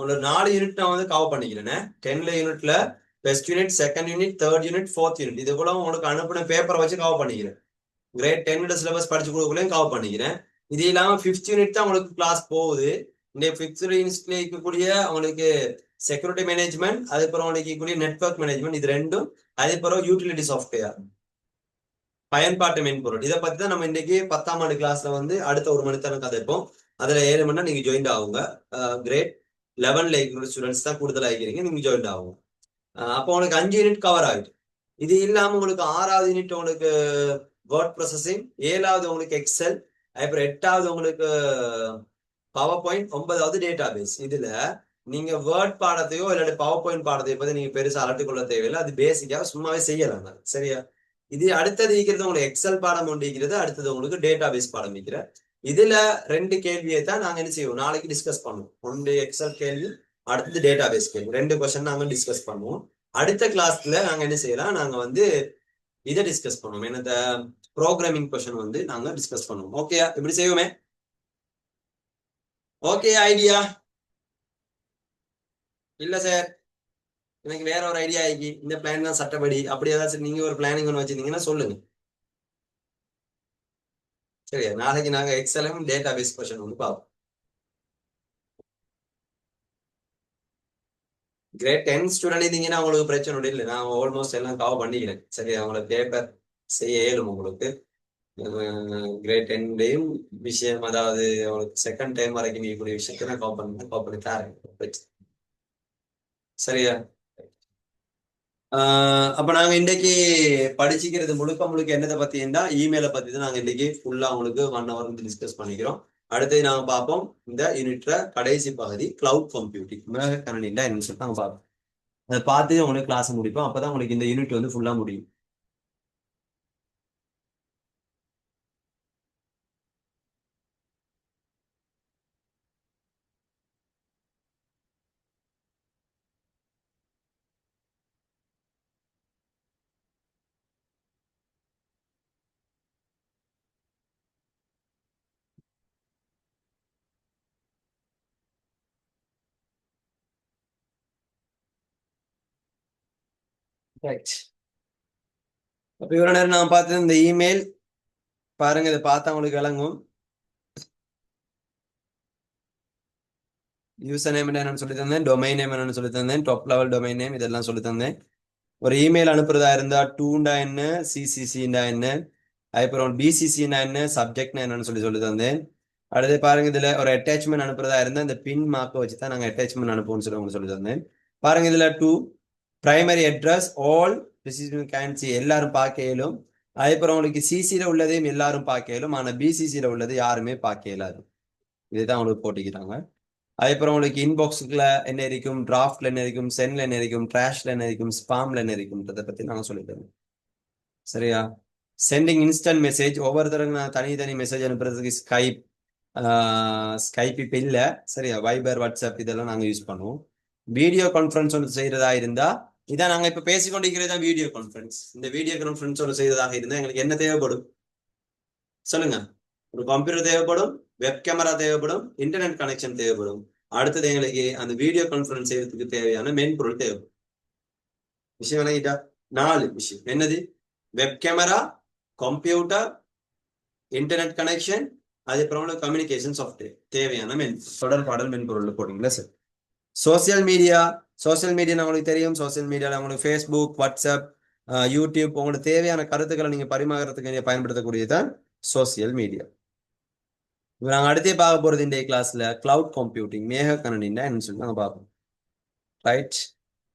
ஒரு 4 யூனிட் நான் வந்து கவர் பண்ணிக்கிறேன். 10 யூனிட்ல first unit, second unit, third unit, fourth unit இது கூட உங்களுக்கு அனுப்பின பேப்பரை வச்சு கவர் பண்ணிக்கிறேன். கிரேட் 10 சிலபஸ் படிச்சு கொடுக்கலையும் கவர் பண்ணிக்கிறேன். இது இல்லாம 5th யூனிட் தான் உங்களுக்கு கிளாஸ் போகுது. இந்த 5th யூனிட்ல இருக்கக்கூடிய உங்களுக்கு செக்யூரிட்டி மேனேஜ்மெண்ட், அதுக்கப்புறம் உங்களுக்கு இருக்கக்கூடிய நெட்வொர்க் மேனேஜ்மெண்ட், இது ரெண்டும், அதுக்கப்புறம் யூட்டிலிட்டி சாஃப்ட்வேர் பயன்பாட்டு மென்பொருள். இதை பத்தி தான் நம்ம இன்னைக்கு 10ஆம் ஆண்டு கிளாஸ்ல வந்து அடுத்த 1 மணி நேரம் கதைப்போம். அதுல 7 மணி நேரம் நீங்க ஜாயின் ஆகுங்க. கிரேட் 11ல இருக்கிற ஸ்டூடெண்ட்ஸ் தான் கூடுதலாக இருக்கிறீங்க. நீங்க ஜாயின் ஆகும். அப்போ உங்களுக்கு 5 யூனிட் கவர் ஆகிட்டு. இது இல்லாம உங்களுக்கு 6வது யூனிட் உங்களுக்கு வேர்ட் ப்ராசஸிங், 7வது உங்களுக்கு எக்ஸல், அப்புறம் 8வது உங்களுக்கு பவர் பாயிண்ட், 9வது டேட்டா பேஸ். இதுல நீங்க வேர்ட் பாடத்தையோ இல்லாட்டி பவர் பாயிண்ட் பாடத்தையோ பத்தி நீங்க பெருசா அலட்டிக் கொள்ள தேவையில்லை. அது பேசிக்காக சும்மாவே செய்யலாம். சரியா? இது அடுத்தது இருக்கிறது உங்களுக்கு எக்ஸல் பாடம் ஒன்று இருக்கிறது. அடுத்தது உங்களுக்கு டேட்டா பேஸ் பாடம் இருக்கிற. இதுல 2 கேள்வியை தான் நாங்க என்ன செய்வோம் நாளைக்கு டிஸ்கஸ் பண்ணுவோம். ஒன்று எக்ஸல் கேள்வி, அடுத்தது டேட்டா பேஸ் கேள்வி. 2 கொஸ்டின் நாங்க டிஸ்கஸ் பண்ணுவோம். அடுத்த கிளாஸ்ல நாங்க என்ன செய்யலாம், நாங்க வந்து இதை டிஸ்கஸ் பண்ணுவோம். என்னத ப்ரோக்ராமிங் கொஸ்டின் வந்து நாங்க டிஸ்கஸ் பண்ணுவோம். ஓகே, இப்படி செய்வோமே? Okay idea? இல்ல சார் எனக்கு வேற ஒரு ஐடியா ஆகி இந்த பிளான் தான் சட்டப்படி அப்படி ஏதாச்சும் நீங்க ஒரு பிளானிங் ஒன்று வச்சிருந்தீங்கன்னா சொல்லுங்க. சரியா? நாளைக்கு நாங்க எக்ஸலும் டேட்டா பேஸ் கொஸ்டின் வந்து பார்ப்போம். கிரேட் 10 ஸ்டூடெண்ட் இருந்தீங்கன்னா உங்களுக்கு பிரச்சனை இல்லை. நான் ஆல்மோஸ்ட் எல்லாம் கவர் பண்ணிக்கிறேன். சரி, அவங்களோட பேப்பர் செய்ய இயலும் உங்களுக்கு. கிரேட் 10லையும் விஷயம், அதாவது உங்களுக்கு செகண்ட் டைம் வரைக்கும் இருக்கக்கூடிய விஷயத்த நான் கவர் பண்ணி தரேன். சரியா? அப்ப நாங்க இன்னைக்கு படிச்சுக்கிறது முழுக்க முழுக்க என்னதை பத்தின்னா இமெயிலை பத்தி தான் நாங்க இன்னைக்கு ஃபுல்லா உங்களுக்கு 1 hour வந்து டிஸ்கஸ் பண்ணிக்கிறோம். அடுத்தது நாங்க பார்ப்போம் இந்த யூனிட்ல கடைசி பகுதி கிளவுட் கம்ப்யூட்டிங், மேக கணினின்னா என்னன்னு சொல்லிட்டு நாங்க பார்ப்போம். அதை பார்த்து உங்களுக்கு கிளாஸ் முடிப்போம். அப்பதான் உங்களுக்கு இந்த யூனிட் வந்து ஃபுல்லா முடியும். ரைட். அப்ப இவ்வளவு நேரம் நான் பார்த்தது இந்த இமெயில் பாருங்க. இதை பார்த்தா உங்களுக்கு விளங்கும். யூசர் நேம் என்னன்னு சொல்லி தந்தேன், டொமைன் நேம் என்னன்னு சொல்லி தந்தேன், டாப் லெவல் டொமைன் நேம் இதெல்லாம் சொல்லி தந்தேன். ஒரு இமெயில் அனுப்புறதா இருந்தா டூண்டா என்ன, சிசிசிண்டா என்ன, அதுக்கப்புறம் பிசிசின்னா என்ன, சப்ஜெக்ட்னா என்னன்னு சொல்லி தந்தேன். அடுத்து பாருங்க, இதுல ஒரு அட்டாச்மெண்ட் அனுப்புறதா இருந்தா இந்த பின் மார்க்கை வச்சு தான் நாங்கள் அட்டாச்மெண்ட் அனுப்புவோம்னு சொல்லி உங்களுக்கு சொல்லி தந்தேன். பாருங்க இதுல 2 பிரைமரி அட்ரஸ் ஆல் கேன்சி எல்லாரும் பார்க்க இயலும். அதுக்கப்புறம் உங்களுக்கு சிசியில உள்ளதையும் எல்லாரும் பார்க்க இயலும். ஆனா பிசிசியில உள்ளது யாருமே பார்க்க இயலாது. இதுதான் உங்களுக்கு போட்டிக்கிறாங்க. அதுக்கப்புறம் உங்களுக்கு இன்பாக்ஸுக்குள்ள என்ன இருக்கும், டிராஃப்ட்ல என்ன இருக்கும், சென்ட்ல என்ன இருக்கும், ட்ராஷ்ல என்ன இருக்கும், ஸ்பாம்ல என்ன இருக்கும்ன்றதை பத்தி நாங்க சொல்லித்தரோம். சரியா? சென்டிங் இன்ஸ்டன்ட் மெசேஜ், ஒவ்வொருத்தருக்கு நான் தனி மெசேஜ் அனுப்புறதுக்கு ஸ்கைப் இப்ப இல்ல. சரியா? வைபர், வாட்ஸ்அப் இதெல்லாம் நாங்க யூஸ் பண்ணுவோம். வீடியோ கான்ஃபரன்ஸ் ஒன்று செய்யறதா இருந்தா இதான் நாங்க இப்ப பேசிக்கொண்டிருக்கிறது தான் வீடியோ கான்ஃபரன்ஸ். இந்த வீடியோ கான்ஃபரன்ஸ் ஒன்று செய்யறதாக இருந்தா எங்களுக்கு என்ன தேவைப்படும் சொல்லுங்க? ஒரு கம்ப்யூட்டர் தேவைப்படும், வெப் கேமரா தேவைப்படும், இன்டர்நெட் கனெக்ஷன் தேவைப்படும். அடுத்தது எங்களுக்கு அந்த வீடியோ கான்ஃபரன்ஸ் செய்யறதுக்கு தேவையான மென்பொருள் தேவைப்படும். விஷயம் விளங்கிட்டா? 4 விஷயம். என்னது? Web camera, computer, internet connection, அதுக்கப்புறம் கம்யூனிகேஷன் சாஃப்ட்வேர் தேவையான தொடர்பாடல் மென்பொருள் போடுங்களா சார்? சோசியல் மீடியா உங்களுக்கு தெரியும். சோசியல் மீடியாவில் உங்களுக்கு ஃபேஸ்புக், வாட்ஸ்அப், யூடியூப் உங்களுக்கு தேவையான கருத்துக்களை நீங்க பரிமாறத்துக்கு பயன்படுத்தக்கூடியதான் சோசியல் மீடியா. நாங்கள் அடுத்தே பார்க்க போறது இந்த கிளாஸ்ல கிளவுட் கம்ப்யூட்டிங், மேக கணினின்னா என்னன்னு சொல்லி நாங்கள் பார்ப்போம். ரைட்,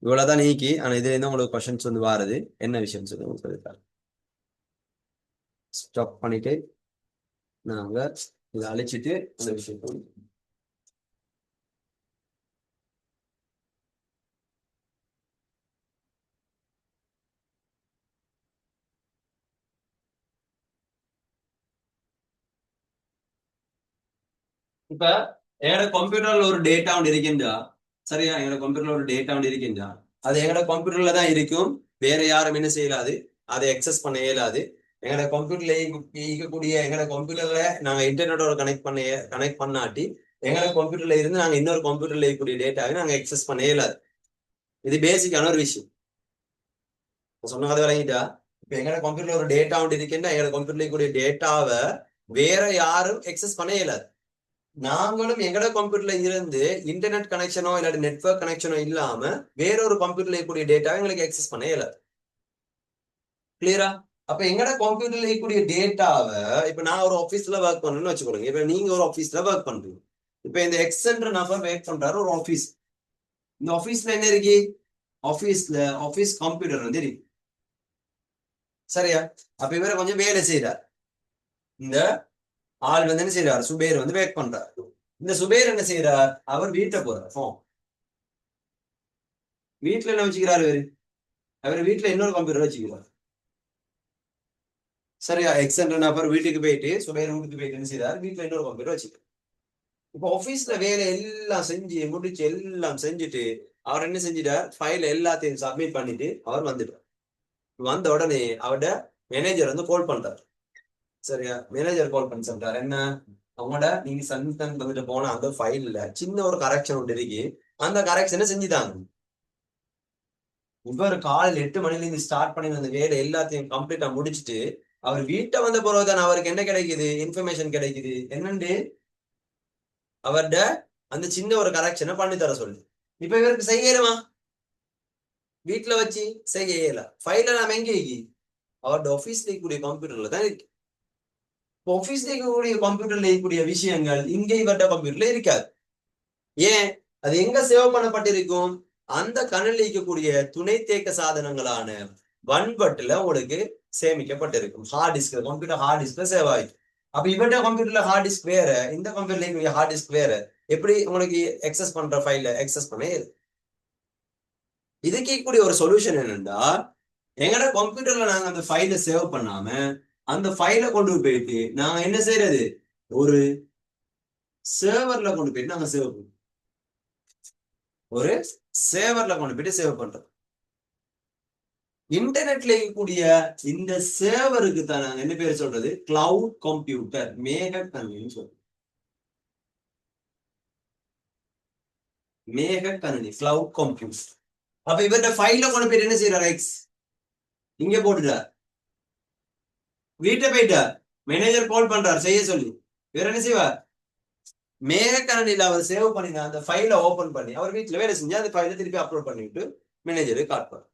இவ்வளவுதான் நீக்கி. ஆனா இதுல இருந்து உங்களுக்கு கொஸ்டின்ஸ் வந்து வாருது. என்ன விஷயம் சொல்லி உங்களுக்கு சொல்லித்தாரு. ஸ்டாப் பண்ணிட்டு நாங்க இதை அழிச்சிட்டு அந்த விஷயத்தை இப்ப எங்களோட கம்ப்யூட்டர்ல ஒரு டேட்டா ஒன்று இருக்கின்றா. சரியா? எங்களோட கம்ப்யூட்டர்ல ஒரு டேட்டா ஒன்று இருக்கின்றா. அது எங்களோட கம்ப்யூட்டர்ல தான் இருக்கும். வேற யாரும் என்ன செய்யலாது, அதை எக்ஸஸ் பண்ண இயலாது. எங்களோட கம்ப்யூட்டர்ல இருக்கக்கூடிய எங்களோட கம்ப்யூட்டர்ல நாங்க இன்டர்நெட்டோட கனெக்ட் பண்ணாட்டி எங்களோட கம்ப்யூட்டர்ல இருந்து நாங்க இன்னொரு கம்ப்யூட்டர்ல இருக்கக்கூடிய டேட்டாவை நாங்க எக்ஸஸ் பண்ண இயலாது. இது பேசிக்கான ஒரு விஷயம். சொன்ன கதை விளங்கிட்டா? இப்ப எங்களோட கம்ப்யூட்டர்ல ஒரு டேட்டா ஒன்று இருக்கின்றா. எங்களோட கம்ப்யூட்டர்ல இருக்கக்கூடிய டேட்டாவை வேற யாரும் எக்ஸஸ் பண்ண இயலாது. நாங்களும் எங்கட கம்ப்யூட்டர்ல இருந்து இன்டர்நெட் கனெக்ஷனோ இல்லாட்டி நெட்வொர்க் கனெக்ஷனோ இல்லாம வேறொரு கம்ப்யூட்டர்ல இருக்கக்கூடிய டேட்டாவை எங்களுக்கு எக்ஸஸ் பண்ண இயலாது. கிளியரா? அப்ப எங்கட கம்ப்யூட்டர்ல இருக்கக்கூடிய டேட்டாவை இப்ப நான் ஒரு ஆபீஸ்ல ஒர்க் பண்ணணும்னு வச்சுக்கோங்க. இப்ப நீங்க ஒரு ஆபீஸ்ல ஒர்க் பண்றீங்க. இப்ப இந்த எக்ஸ்ன்ற நபர் ஒர்க் பண்றாரு ஒரு ஆபீஸ். இந்த ஆபீஸ்ல என்ன இருக்கு? ஆபீஸ் கம்ப்யூட்டர் வந்து இருக்கு. சரியா? அப்ப இவரை கொஞ்சம் வேலை செய்யறார். இந்த ஆள் வந்து என்ன செய்யறாரு? சுபேர் வந்து ஒர்க் பண்றாரு. இந்த சுபேர் என்ன செய்யறார்? அவர் வீட்டை போறார். வீட்டுல என்ன வச்சுக்கிறாரு? அவர் வீட்டுல இன்னொரு கம்ப்யூட்டர் வச்சுக்கிறார். சரியா? எக்ஸென்ட் நபர் வீட்டுக்கு போயிட்டு சுபேர் வீட்டுக்கு போயிட்டு என்ன செய்யறாரு? வீட்டுல இன்னொரு கம்ப்யூட்டர் வச்சுக்கிறார். இப்போ ஆபீஸ்ல வேலை எல்லாம் செஞ்சு முடிச்சு எல்லாம் செஞ்சுட்டு அவர் என்ன செஞ்சிட்டார்? ஃபைல் எல்லாத்தையும் சப்மிட் பண்ணிட்டு அவர் வந்துட்டார். வந்த உடனே அவரோட மேனேஜர் வந்து கால் பண்றாரு. சரியா? மேனேஜர் கால் பண்ணி சொல்றாரு என்ன, அவங்களோட நீங்க சன்டன் வந்துட்டு போன அந்த ஃபைல்ல சின்ன ஒரு கரெக்ஷன் ஒன்று இருக்கு. அந்த கரெக்ஷனை செஞ்சுட்டாங்க. இவர் காலையில் 8 மணில இருந்து ஸ்டார்ட் பண்ணி அந்த வேலை எல்லாத்தையும் கம்ப்ளீட்டா முடிச்சுட்டு அவர் வீட்டை வந்த பிறகுதான் அவருக்கு என்ன கிடைக்குது? இன்ஃபர்மேஷன் கிடைக்குது. என்னண்டு அவர்ட அந்த சின்ன ஒரு கரெக்ஷனை பண்ணி தர சொல்லு. இப்ப இவருக்கு செய்யலுமா? வீட்டுல வச்சு செய்ய இயல. ஃபைல நாம எங்க இருக்கு? அவரோட ஆபீஸ்ல இருக்கக்கூடிய கம்ப்யூட்டர்ல தான் இருக்கு. ஆபீஸ்ல இருக்கக்கூடிய கம்ப்யூட்டர்ல இருக்கக்கூடிய விஷயங்கள் இங்கே இவர்ட கம்ப்யூட்டர்ல இருக்காது. ஏன்? அது எங்க சேவ் பண்ணப்பட்டிருக்கும்? அந்த கணினில் இருக்கக்கூடிய துணை தேக்க சாதனங்களான வன்பட்டுல உங்களுக்கு சேமிக்கப்பட்டிருக்கும். ஹார்ட் டிஸ்க், கம்ப்யூட்டர் ஹார்ட் டிஸ்க்ல சேவ் ஆயிடும். அப்ப இவர்ட கம்ப்யூட்டர்ல ஹார்ட் டிஸ்க் வேற, இந்த கம்ப்யூட்டர்ல இருக்கக்கூடிய ஹார்ட் டிஸ்க் வேற. எப்படி உங்களுக்கு எக்ஸஸ் பண்ற ஃபைல எக்ஸஸ் பண்ண? இதுக்கு இருக்கக்கூடிய ஒரு சொல்யூஷன் என்னன்னா, எங்கட கம்ப்யூட்டர்ல நாங்க அந்த ஃபைலை சேவ் பண்ணாம அந்த ஃபைலை கொண்டு போயிட்டு நாங்க என்ன செய்யறது? ஒரு சேவர்ல கொண்டு போயிட்டு நாங்க சேவ் பண்ணுவோம். ஒரு சேவர்ல கொண்டு போயிட்டு சேவ் பண்றோம். இன்டர்நெட்ல இருக்கக்கூடிய இந்த சேவருக்கு தான் நாங்க என்ன பேர் சொல்றது? கிளவுட் கம்ப்யூட்டர், மேக கணினி சொல்றோம். மேக கணினி, கிளவுட் கம்ப்யூட்டர். அப்ப இவர்கிட்ட ஃபைல கொண்டு போயிட்டு என்ன செய்யறாரு? எக்ஸ் இங்க போட்டுட்டார். வீட்டை போயிட்டார். மேனேஜர் கால் பண்றாரு செய்ய சொல்லி. வேற என்ன செய்வார்? மேக கணினியில அவர் சேவ் பண்ணி அந்த ஃபைலை ஓபன் பண்ணி அவர் வீட்டுல வேலை செஞ்சு அந்த ஃபைலை திருப்பி அப்லோட் பண்ணிட்டு மேனேஜருக்கு காட்டுவார்.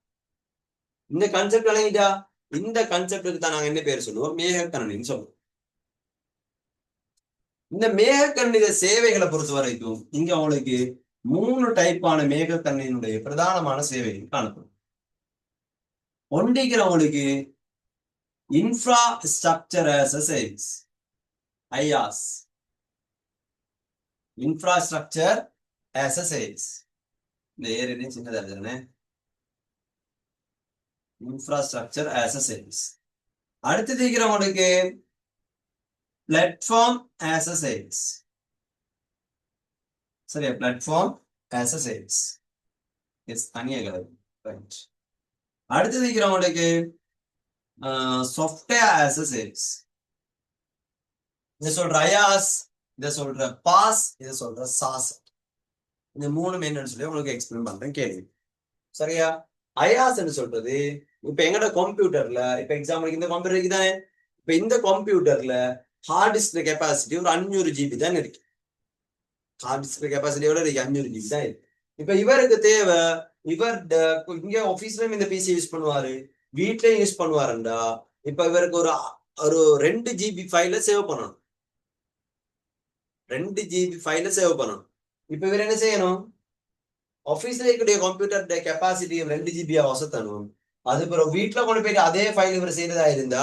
இந்த கான்செப்ட் விளங்கிட்டா? இந்த கான்செப்டுக்கு தான் நாங்க என்ன பேர் சொல்லுவோம்? மேக கணினின்னு சொல்லுவோம். இந்த மேக கணித சேவைகளை பொறுத்த வரைக்கும் இங்க உங்களுக்கு 3 டைப்பான மேகக்கண்ணினுடைய பிரதானமான சேவைகள் காணப்படும். ஒன்றிக்கிறவங்களுக்கு infrastructure as a service, IaaS, infrastructure as a service. இந்த ஏரியா சின்னதா இருக்குதுன்னு, இன்ஃப்ராஸ்ட்ரக்சர் ஆஸ் அ சர்வீஸ். அடுத்து இருக்கிறவங்களுக்கு பிளாட்ஃபார்ம் ஆஸ் அ சர்வீஸ். சரியா, platform as a service. Yes, தனியாக ரைட். அடுத்து இருக்கிறவங்களுக்கு சாஃப்ட்வேர் ஆஸ் அ சர்வீஸ். இதை சொல்ற ஐயாஸ், இதை சொல்ற பாஸ், இதை சொல்ற சாஸ். இந்த 3 என்னன்னு சொல்லி உங்களுக்கு எக்ஸ்பிளைன் பண்றேன் கேள்வி. சரியா, ஐயாஸ் சொல்றது இப்ப எங்கட கம்ப்யூட்டர்ல, இப்ப எக்ஸாம்பிளுக்கு இந்த கம்ப்யூட்டர் இருக்குதானே, இப்ப இந்த கம்ப்யூட்டர்ல ஹார்ட் டிஸ்க் கெப்பாசிட்டி ஒரு 500 GB தான் இருக்கு. ஹார்ட் டிஸ்க் கெப்பாசிட்டி எவ்வளவு இருக்கு? 500 GB தான் இருக்கு. இப்ப இவருக்கு தேவை, இவர் இங்க ஆபீஸ்லயும் இந்த பிசி யூஸ் பண்ணுவாரு, வீட்லயும் யூஸ் பண்ணுவாருண்டா, இப்ப இவருக்கு ஒரு ஒரு 2 GB ஃபைல சேவ் பண்ணணும். 2 GB ஃபைல சேவ் பண்ணணும். இப்ப இவர் என்ன செய்யணும்? ஆபீஸ்ல இருக்கக்கூடிய கம்ப்யூட்டர் கெப்பாசிட்டி 2 GB வசத்தணும். அது பிறகு வீட்டுல கொண்டு போயிட்டு அதே ஃபைல் இவர் செய்யறதா இருந்தா,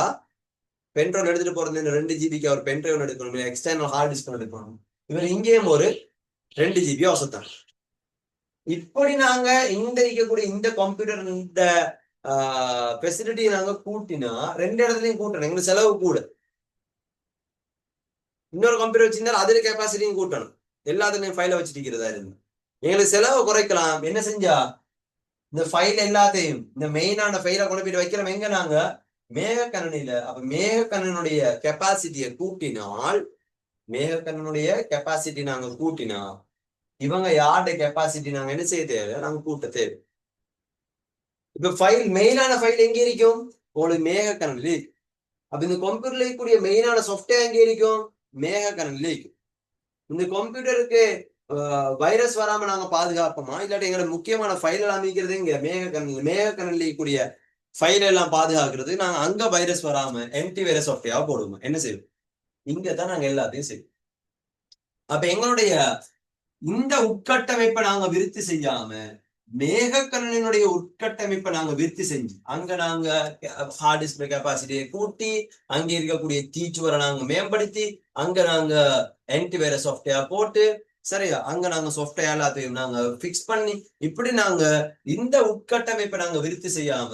பென்ட்ரைவ் எடுத்துட்டு போறது 2 GBக்கு அவர் பென்ட்ரைவ் எடுக்கணும், எக்ஸ்டர்னல் ஹார்ட் டிஸ்க் எடுக்கணும். இவர் இங்கேயும் ஒரு 2 GB வசத்தணும். இப்படி நாங்க இந்த இருக்கக்கூடிய இந்த கம்ப்யூட்டர் இந்த ஃபெசிலிட்டி நாங்க கூட்டினா 2 இடத்துலயும் கூட்டணும், எங்களுக்கு செலவு கூட. இன்னொரு கம்ப்யூட்டர் வச்சிருந்தா அதுல கெப்பாசிட்டியும் கூட்டணும், எல்லாத்துலயும் ஃபைல வச்சிருக்கிறதா இருந்தா எங்களுக்கு செலவு குறைக்கலாம். என்ன செஞ்சா, இந்த ஃபைல் எல்லாத்தையும், இந்த மெயினான ஃபைலை கொண்டு போயிட்டு வைக்கிறோம் எங்க? நாங்க மேகக்கணினியில. அப்ப மேகக்கணினுடைய கெப்பாசிட்டியை கூட்டினால், மேகக்கணினுடைய கெப்பாசிட்டி நாங்க கூட்டினா, இவங்க யாருடைய கெப்பாசிட்டி நாங்க என்ன செய்ய தேவை? நாங்க கூட்ட தேவை. இப்ப ஃபைல், மெயினான ஃபைல் எங்க இருக்கும்? உங்களுக்கு மேகக்கணினில இருக்கு. அப்ப இந்த கம்ப்யூட்டர்ல இருக்கக்கூடிய மெயினான சாஃப்ட்வேர் எங்க இருக்கும்? மேகக்கணினில இருக்கும். இந்த கம்ப்யூட்டருக்கு வைரஸ் வராம நாங்க பாதுகாப்போமா, இல்லாட்டி எங்களோட முக்கியமான ஃபைல் எல்லாம் அமைக்கிறது இங்க மேகக்கணினில கூடிய ஃபைல் எல்லாம் பாதுகாக்கிறது நாங்க அங்க வைரஸ் வராம ஆன்டி வைரஸ் சாஃப்ட்வேர் போடுவோம். என்ன செய்வோம்? இங்கதான் நாங்க எல்லாத்தையும் செய்வோம். அப்ப எங்களுடைய இந்த உட்கட்டமைப்பை நாங்க விருத்தி செய்யாம, மேகக்கணினுடைய உட்கட்டமைப்பை நாங்க விருத்தி செஞ்சு, அங்க நாங்க ஹார்ட் டிஸ்க் கெப்பாசிட்டியை கூட்டி, அங்க இருக்கக்கூடிய தீச்சுவரை நாங்க மேம்படுத்தி, அங்க நாங்க ஆன்டி வைரஸ் சாஃப்ட்வேர் போட்டு, சரியா, அங்க நாங்க சாஃப்ட்வேர் எல்லாத்தையும் நாங்க பிக்ஸ் பண்ணி, இப்படி நாங்க இந்த உட்கட்டமைப்பை நாங்க விருத்தி செய்யாம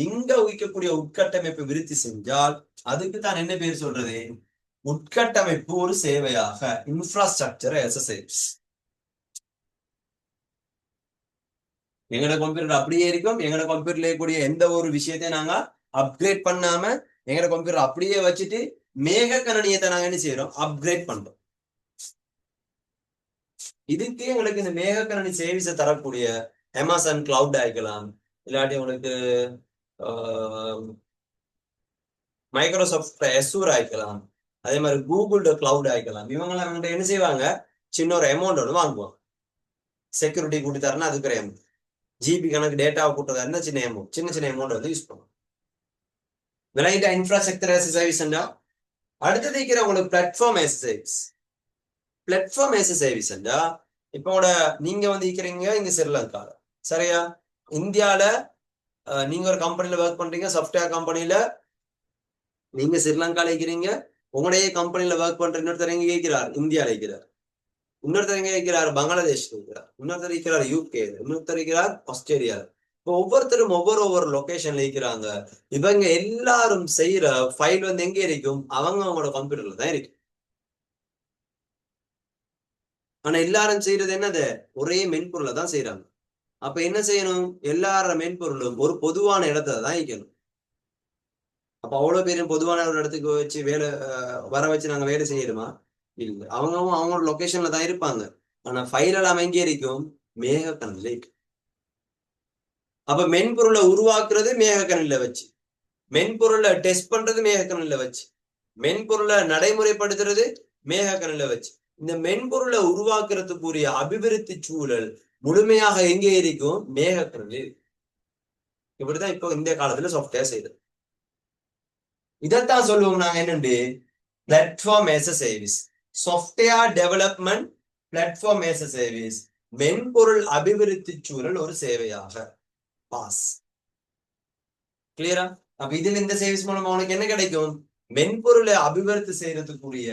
இங்க வைக்கக்கூடிய உட்கட்டமைப்பை விருத்தி செஞ்சால் அதுக்கு தான் என்ன பேர் சொல்றது? உட்கட்டமைப்பு ஒரு சேவையாக, இன்ஃப்ராஸ்ட்ரக்சர் ஆஸ் எ சர்வீஸ். எங்களோட கம்ப்யூட்டர் அப்படியே இருக்கும். எங்களோட கம்ப்யூட்டர்ல இருக்கக்கூடிய எந்த ஒரு விஷயத்தையும் நாங்க அப்கிரேட் பண்ணாம எங்களோட கம்ப்யூட்டர் அப்படியே வச்சுட்டு மேகக்கணினியத்தை நாங்க என்ன செய்யறோம்? அப்கிரேட் பண்றோம். இதுக்கு உங்களுக்கு இந்த மேகக்கணினி சேவிஸை தரக்கூடிய அமேசான் கிளவுட் ஆயிக்கலாம், இல்லாட்டி உங்களுக்கு மைக்ரோசாஃப்ட் எஸ்யூர் ஆயிக்கலாம், அதே மாதிரி கூகுள் கிளவுட் ஆயிக்கலாம். இவங்கெல்லாம் அவங்கள்ட்ட என்ன செய்வாங்க? சின்ன ஒரு அமௌண்ட் ஒன்று வாங்குவாங்க. செக்யூரிட்டி கூட்டி தரேன்னா அதுக்கு ஒரு அமௌண்ட், ஜிபி கணக்கு டேட்டாவை கூட்டதா இருந்தா சின்ன அமௌண்ட், சின்ன சின்ன அமௌண்ட் வந்து யூஸ் பண்ணுவோம். விலையிட்ட இன்ஃப்ராஸ்ட்ரக்சர் ஆஸ் சர்வீஸ்ண்டா. அடுத்தது இருக்கிற உங்களுக்கு platform as service. Platform as சர்வீஸ்ண்டா, இப்போ நீங்க வந்து இருக்கிறீங்க இங்க ஸ்ரீலங்கால, சரியா, இந்தியால நீங்க ஒரு கம்பெனில ஒர்க் பண்றீங்க, சாஃப்ட்வேர் கம்பெனில நீங்க ஸ்ரீலங்கால இருக்கிறீங்க, உங்களுடைய கம்பெனில ஒர்க் பண்ற இன்னொருத்தர் எங்க இருக்கிறார்? இந்தியால இருக்கிறார். இன்னொருத்தர் எங்க இருக்கிறார்? பங்களாதேஷ்ல இருக்கிறார். இன்னொருத்தர் இருக்கிறார் யூகே, இன்னொருத்தர் இருக்கிறார் ஆஸ்திரேலியா. இப்போ ஒவ்வொருத்தரும் ஒவ்வொரு லொகேஷன்ல இருக்கிறாங்க. இவங்க எல்லாரும் செய்யற ஃபைல் வந்து எங்க இருக்கும்? அவங்களோட கம்ப்யூட்டர்ல தான் இருக்கு. ஆனா எல்லாரும் செய்யறது என்னது? ஒரே மென்பொருளை தான் செய்யறாங்க. அப்ப என்ன செய்யணும்? எல்லார மென்பொருளும் ஒரு பொதுவான இடத்துல தான் இருக்கணும். அப்ப அவ்வளவு பேரும் பொதுவான ஒரு இடத்துக்கு வச்சு வேலை வர வச்சு நாங்க வேலை செய்யணுமா? இல்ல. அவங்களோட லொகேஷன்ல தான் இருப்பாங்க. ஆனா ஃபைல் எல்லாம் எங்கே இருக்கும்? மேகக்கணினில இருக்கு. அப்ப மென்பொருளை உருவாக்குறது மேகக்கணினில வச்சு, மென்பொருளை டெஸ்ட் பண்றது மேகக்கணினில வச்சு, மென்பொருளை நடைமுறைப்படுத்துறது மேகக்கணினில வச்சு. இந்த மென்பொருளை உருவாக்குறதுக்குரிய அபிவிருத்தி சூழல் முழுமையாக எங்கே இருக்கும்? மேகக்கணினில. இப்படிதான் இப்போ இந்த காலத்துல சாஃப்ட்வேர் செய்யுது. இதைத்தான் சொல்லுவோம் நாங்க என்னண்டு? Platform as a service, software development platform as a service, மென்பொருள் அபிவிருத்தி சூழல் ஒரு சேவையாக. பாஸ். கிளியரா? அப்ப இதுல இந்த சர்வீஸ் மூலமா உனக்கு என்ன கிடைக்கும்? மென்பொருளை அபிவிருத்தி செய்யறதுக்குரிய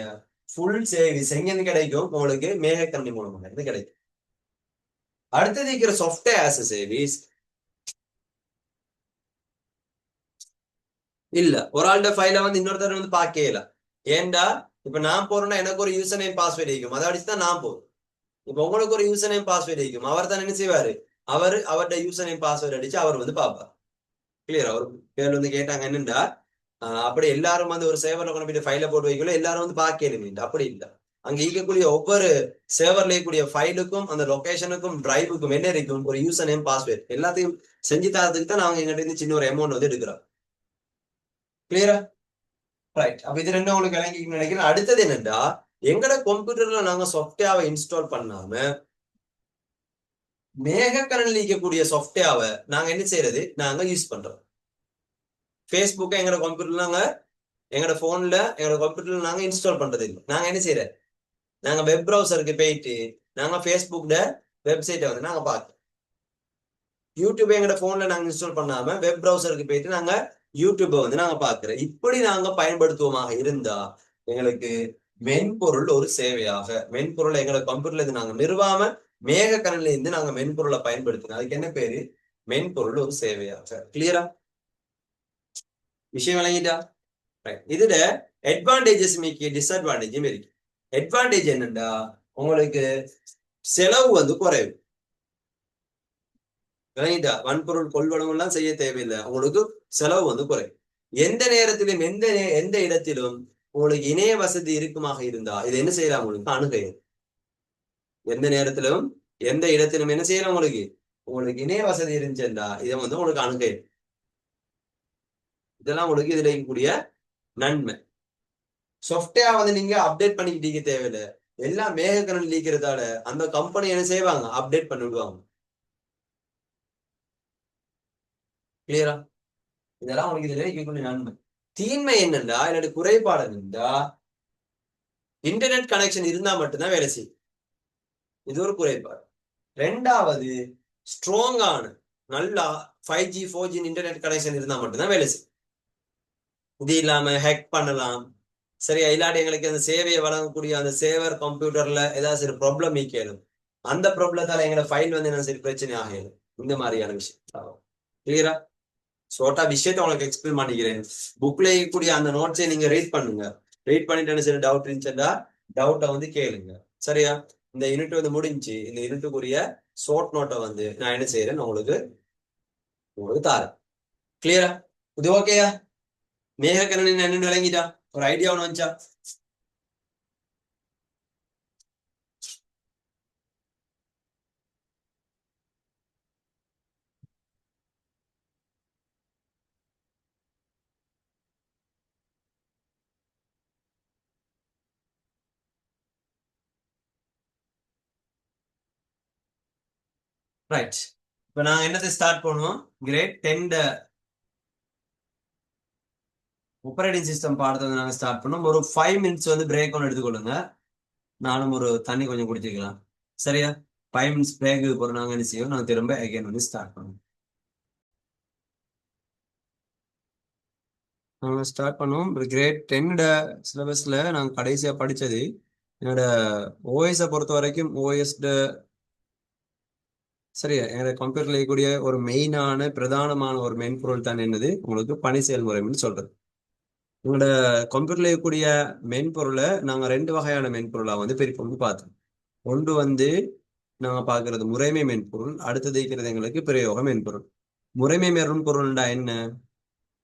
ஃபுல் சர்வீஸ் எங்க கிடைக்கும்? உங்களுக்கு மேகக்கண்ணி மூலமாக இருந்து கிடைக்கும். அடுத்தது இருக்கிற சாஃப்ட்வேர் ஆஸ் a சர்வீஸ் இல்ல. ஒரு ஆள்கிட்ட ஃபைல வந்து இன்னொருத்தர் வந்து பார்க்கல. ஏன்டா இப்ப நான் போறேன்னா எனக்கு ஒரு யூசர் நேம் பாஸ்வேர்டு இருக்கும், அதை அடிச்சுதான் நான் போறேன். இப்ப உங்களுக்கு ஒரு யூசர் நேம் பாஸ்வேர்டு இருக்கும், அவர் தான் என்ன செய்வாரு? அவர்கிட்ட யூசர் நேம் பாஸ்வேர்டு அடிச்சு அவர் வந்து பாப்பார். கிளியர்? அவர் பேர் வந்து கேட்டாங்க என்னண்டா அப்படி எல்லாரும் வந்து ஒரு சேவர்ல கொண்டு போயிட்டு ஃபைல போட்டு வைக்கல, எல்லாரும் வந்து பார்க்கல. அப்படி இல்லை. அங்க இருக்கக்கூடிய ஒவ்வொரு சேவர்ல இருக்கக்கூடிய ஃபைலுக்கும் அந்த லொகேஷனுக்கும் டிரைவுக்கும் என்ன இருக்கும்? ஒரு யூசர் நேம் பாஸ்வேர்டு எல்லாத்தையும் செஞ்சு தரதுக்கு தான் நாங்க எங்கிட்ட இருந்து சின்ன ஒரு அமௌண்ட் வந்து எடுக்கிறோம். கிளியரா? ரைட். அப்ப இது ரெண்டும் உங்களுக்கு விளங்கி நினைக்கிறேன். அடுத்தது என்னன்னா, எங்கட கம்ப்யூட்டர்ல நாங்க சாஃப்ட்வேரை இன்ஸ்டால் பண்ணாம மேகக்கணனில் இருக்கக்கூடிய சாஃப்ட்வேரை நாங்க என்ன செய்யறது? நாங்க யூஸ் பண்றோம். ஃபேஸ்புக்கை எங்கட கம்ப்யூட்டர்ல நாங்க எங்கட போன்ல எங்கட கம்ப்யூட்டர்ல நாங்க இன்ஸ்டால் பண்றது இல்லை. நாங்க என்ன செய்யறோம்? நாங்க வெப் ப்ரௌசருக்கு போயிட்டு நாங்க ஃபேஸ்புக்ல வெப்சைட்டை வந்து நாங்க பார்க்கறோம். யூடியூப் எங்கட போன்ல நாங்க இன்ஸ்டால் பண்ணாம வெப் ப்ரௌசருக்கு போயிட்டு நாங்க யூடியூப்பை வந்து நாங்க பாக்குறோம். இப்படி நாங்க பயன்படுத்துவோமாக இருந்தா எங்களுக்கு மென்பொருள் ஒரு சேவையாக, மென்பொருளை எங்களை கம்ப்யூட்டர்ல இருந்து நாங்க நிறுவாம மேகக்கணனில இருந்து நாங்க மென்பொருளை பயன்படுத்தணும். அதுக்கு என்ன பேரு? மென்பொருள் ஒரு சேவையாக. கிளியரா? விஷயம் விளங்கிட்டா? இதுல அட்வான்டேஜஸ் மிக்க டிஸ்அட்வான்டேஜும் இருக்கு. அட்வான்டேஜ் என்னண்டா, உங்களுக்கு செலவு வந்து குறைவு. விளங்கிட்டா? வன்பொருள் கொள்வனம் எல்லாம் செய்ய தேவையில்லை, உங்களுக்கு செலவு வந்து குறையும். எந்த நேரத்திலும் எந்த இடத்திலும் உங்களுக்கு இணைய வசதி இருக்குமாக இருந்தா இது என்ன செய்யலாம்? உங்களுக்கு அணுகையும். எந்த நேரத்திலும் எந்த இடத்திலும் என்ன செய்யலாம்? உங்களுக்கு இணைய வசதி இருந்துச்சுன்னா இதை வந்து உங்களுக்கு அணுகையும். இதெல்லாம் உங்களுக்கு இதுல இருக்கக்கூடிய நன்மை. சாஃப்ட்வேர் வந்து நீங்க அப்டேட் பண்ணிக்கிட்டீங்க தேவையில்லை, எல்லாம் மேகக்கணல் லீக்கிறதால அந்த கம்பெனி என்ன செய்வாங்க? அப்டேட் பண்ணி விடுவாங்க. கிளியரா? இதெல்லாம் உங்களுக்கு இதுல இருக்கக்கூடிய நன்மை. தீன்மை என்னண்டா, என்னோட குறைபாடு என்னண்டா, இன்டர்நெட் கனெக்ஷன் இருந்தா மட்டும்தான் வேலை செய்யும். இது ஒரு குறைபாடு. ரெண்டாவது, ஸ்ட்ராங்கான நல்லா 5G 4G இன்டர்நெட் கனெக்ஷன் இருந்தா மட்டும்தான் வேலை செய்யும். இது இல்லாம ஹேக் பண்ணலாம். சரியா? இல்லாட்டி எங்களுக்கு அந்த சேவையை வழங்கக்கூடிய அந்த சேவர் கம்ப்யூட்டர்ல ஏதாவது ஒரு ப்ராப்ளம் கேளும், அந்த ப்ராப்ளத்தால எங்களோட ஃபைல் வந்து என்ன சரி பிரச்சனை ஆகும். இந்த மாதிரியான விஷயம். கிளியரா? ஷோர்ட்டா விஷயத்தை உங்களுக்கு எக்ஸ்பிளைன் பண்ணிக்கிறேன். புக்ல இருக்கக்கூடிய அந்த நோட்ஸை நீங்க ரீட் பண்ணுங்க. ரீட் பண்ணிட்டு என்ன சரி டவுட் இருந்துச்சுன்னா டவுட்டை வந்து கேளுங்க. சரியா? இந்த யூனிட் வந்து முடிஞ்சு இந்த யூனிட்டுக்குரிய ஷார்ட் நோட்டை வந்து நான் என்ன செய்யறேன் உங்களுக்கு தாரேன். கிளியரா? இது ஓகேயா? மேகக்கணன் என்னன்னு விளங்கிட்டா? ஒரு ஐடியா ஒன்று வந்துச்சா? ரைட். இப்ப நாங்க என்னத்தை ஸ்டார்ட் பண்ணுவோம்? கிரேட் 10 ஆப்பரேட்டிங் சிஸ்டம் பாடத்தை வந்து நாங்க ஸ்டார்ட் பண்ணோம். ஒரு 5 மினிட்ஸ் வந்து பிரேக் ஒன்று எடுத்துக்கொள்ளுங்க. நானும் ஒரு தண்ணி கொஞ்சம் குடிச்சிக்கலாம். சரியா? 5 மினிட்ஸ் பிரேக்கு போற நாங்க என்ன செய்வோம்? நாங்க திரும்ப அகைன் வந்து ஸ்டார்ட் பண்ணுவோம். நாங்க ஸ்டார்ட் பண்ணுவோம். கிரேட் 10 சிலபஸ்ல நாங்க கடைசியா படிச்சது என்னோட ஓஎஸை பொறுத்த வரைக்கும் சரியா என்னோட கம்ப்யூட்டர்ல இருக்கக்கூடிய ஒரு மெயினான பிரதானமான ஒரு மென்பொருள் தான் என்னது? உங்களுக்கு பணி செயல்முறைன்னு சொல்றது. உங்களோட கம்ப்யூட்டர்ல இருக்கக்கூடிய மென்பொருளை நாங்க 2 வகையான மென்பொருளா வந்து பிரிப்போம்னு பார்த்தோம். ஒன்று வந்து நாங்க பார்க்கறது முறைமை மென்பொருள், அடுத்தது இருக்கிறது எங்களுக்கு பிரயோக மென்பொருள். முறைமை மென்பொருள்டா என்ன?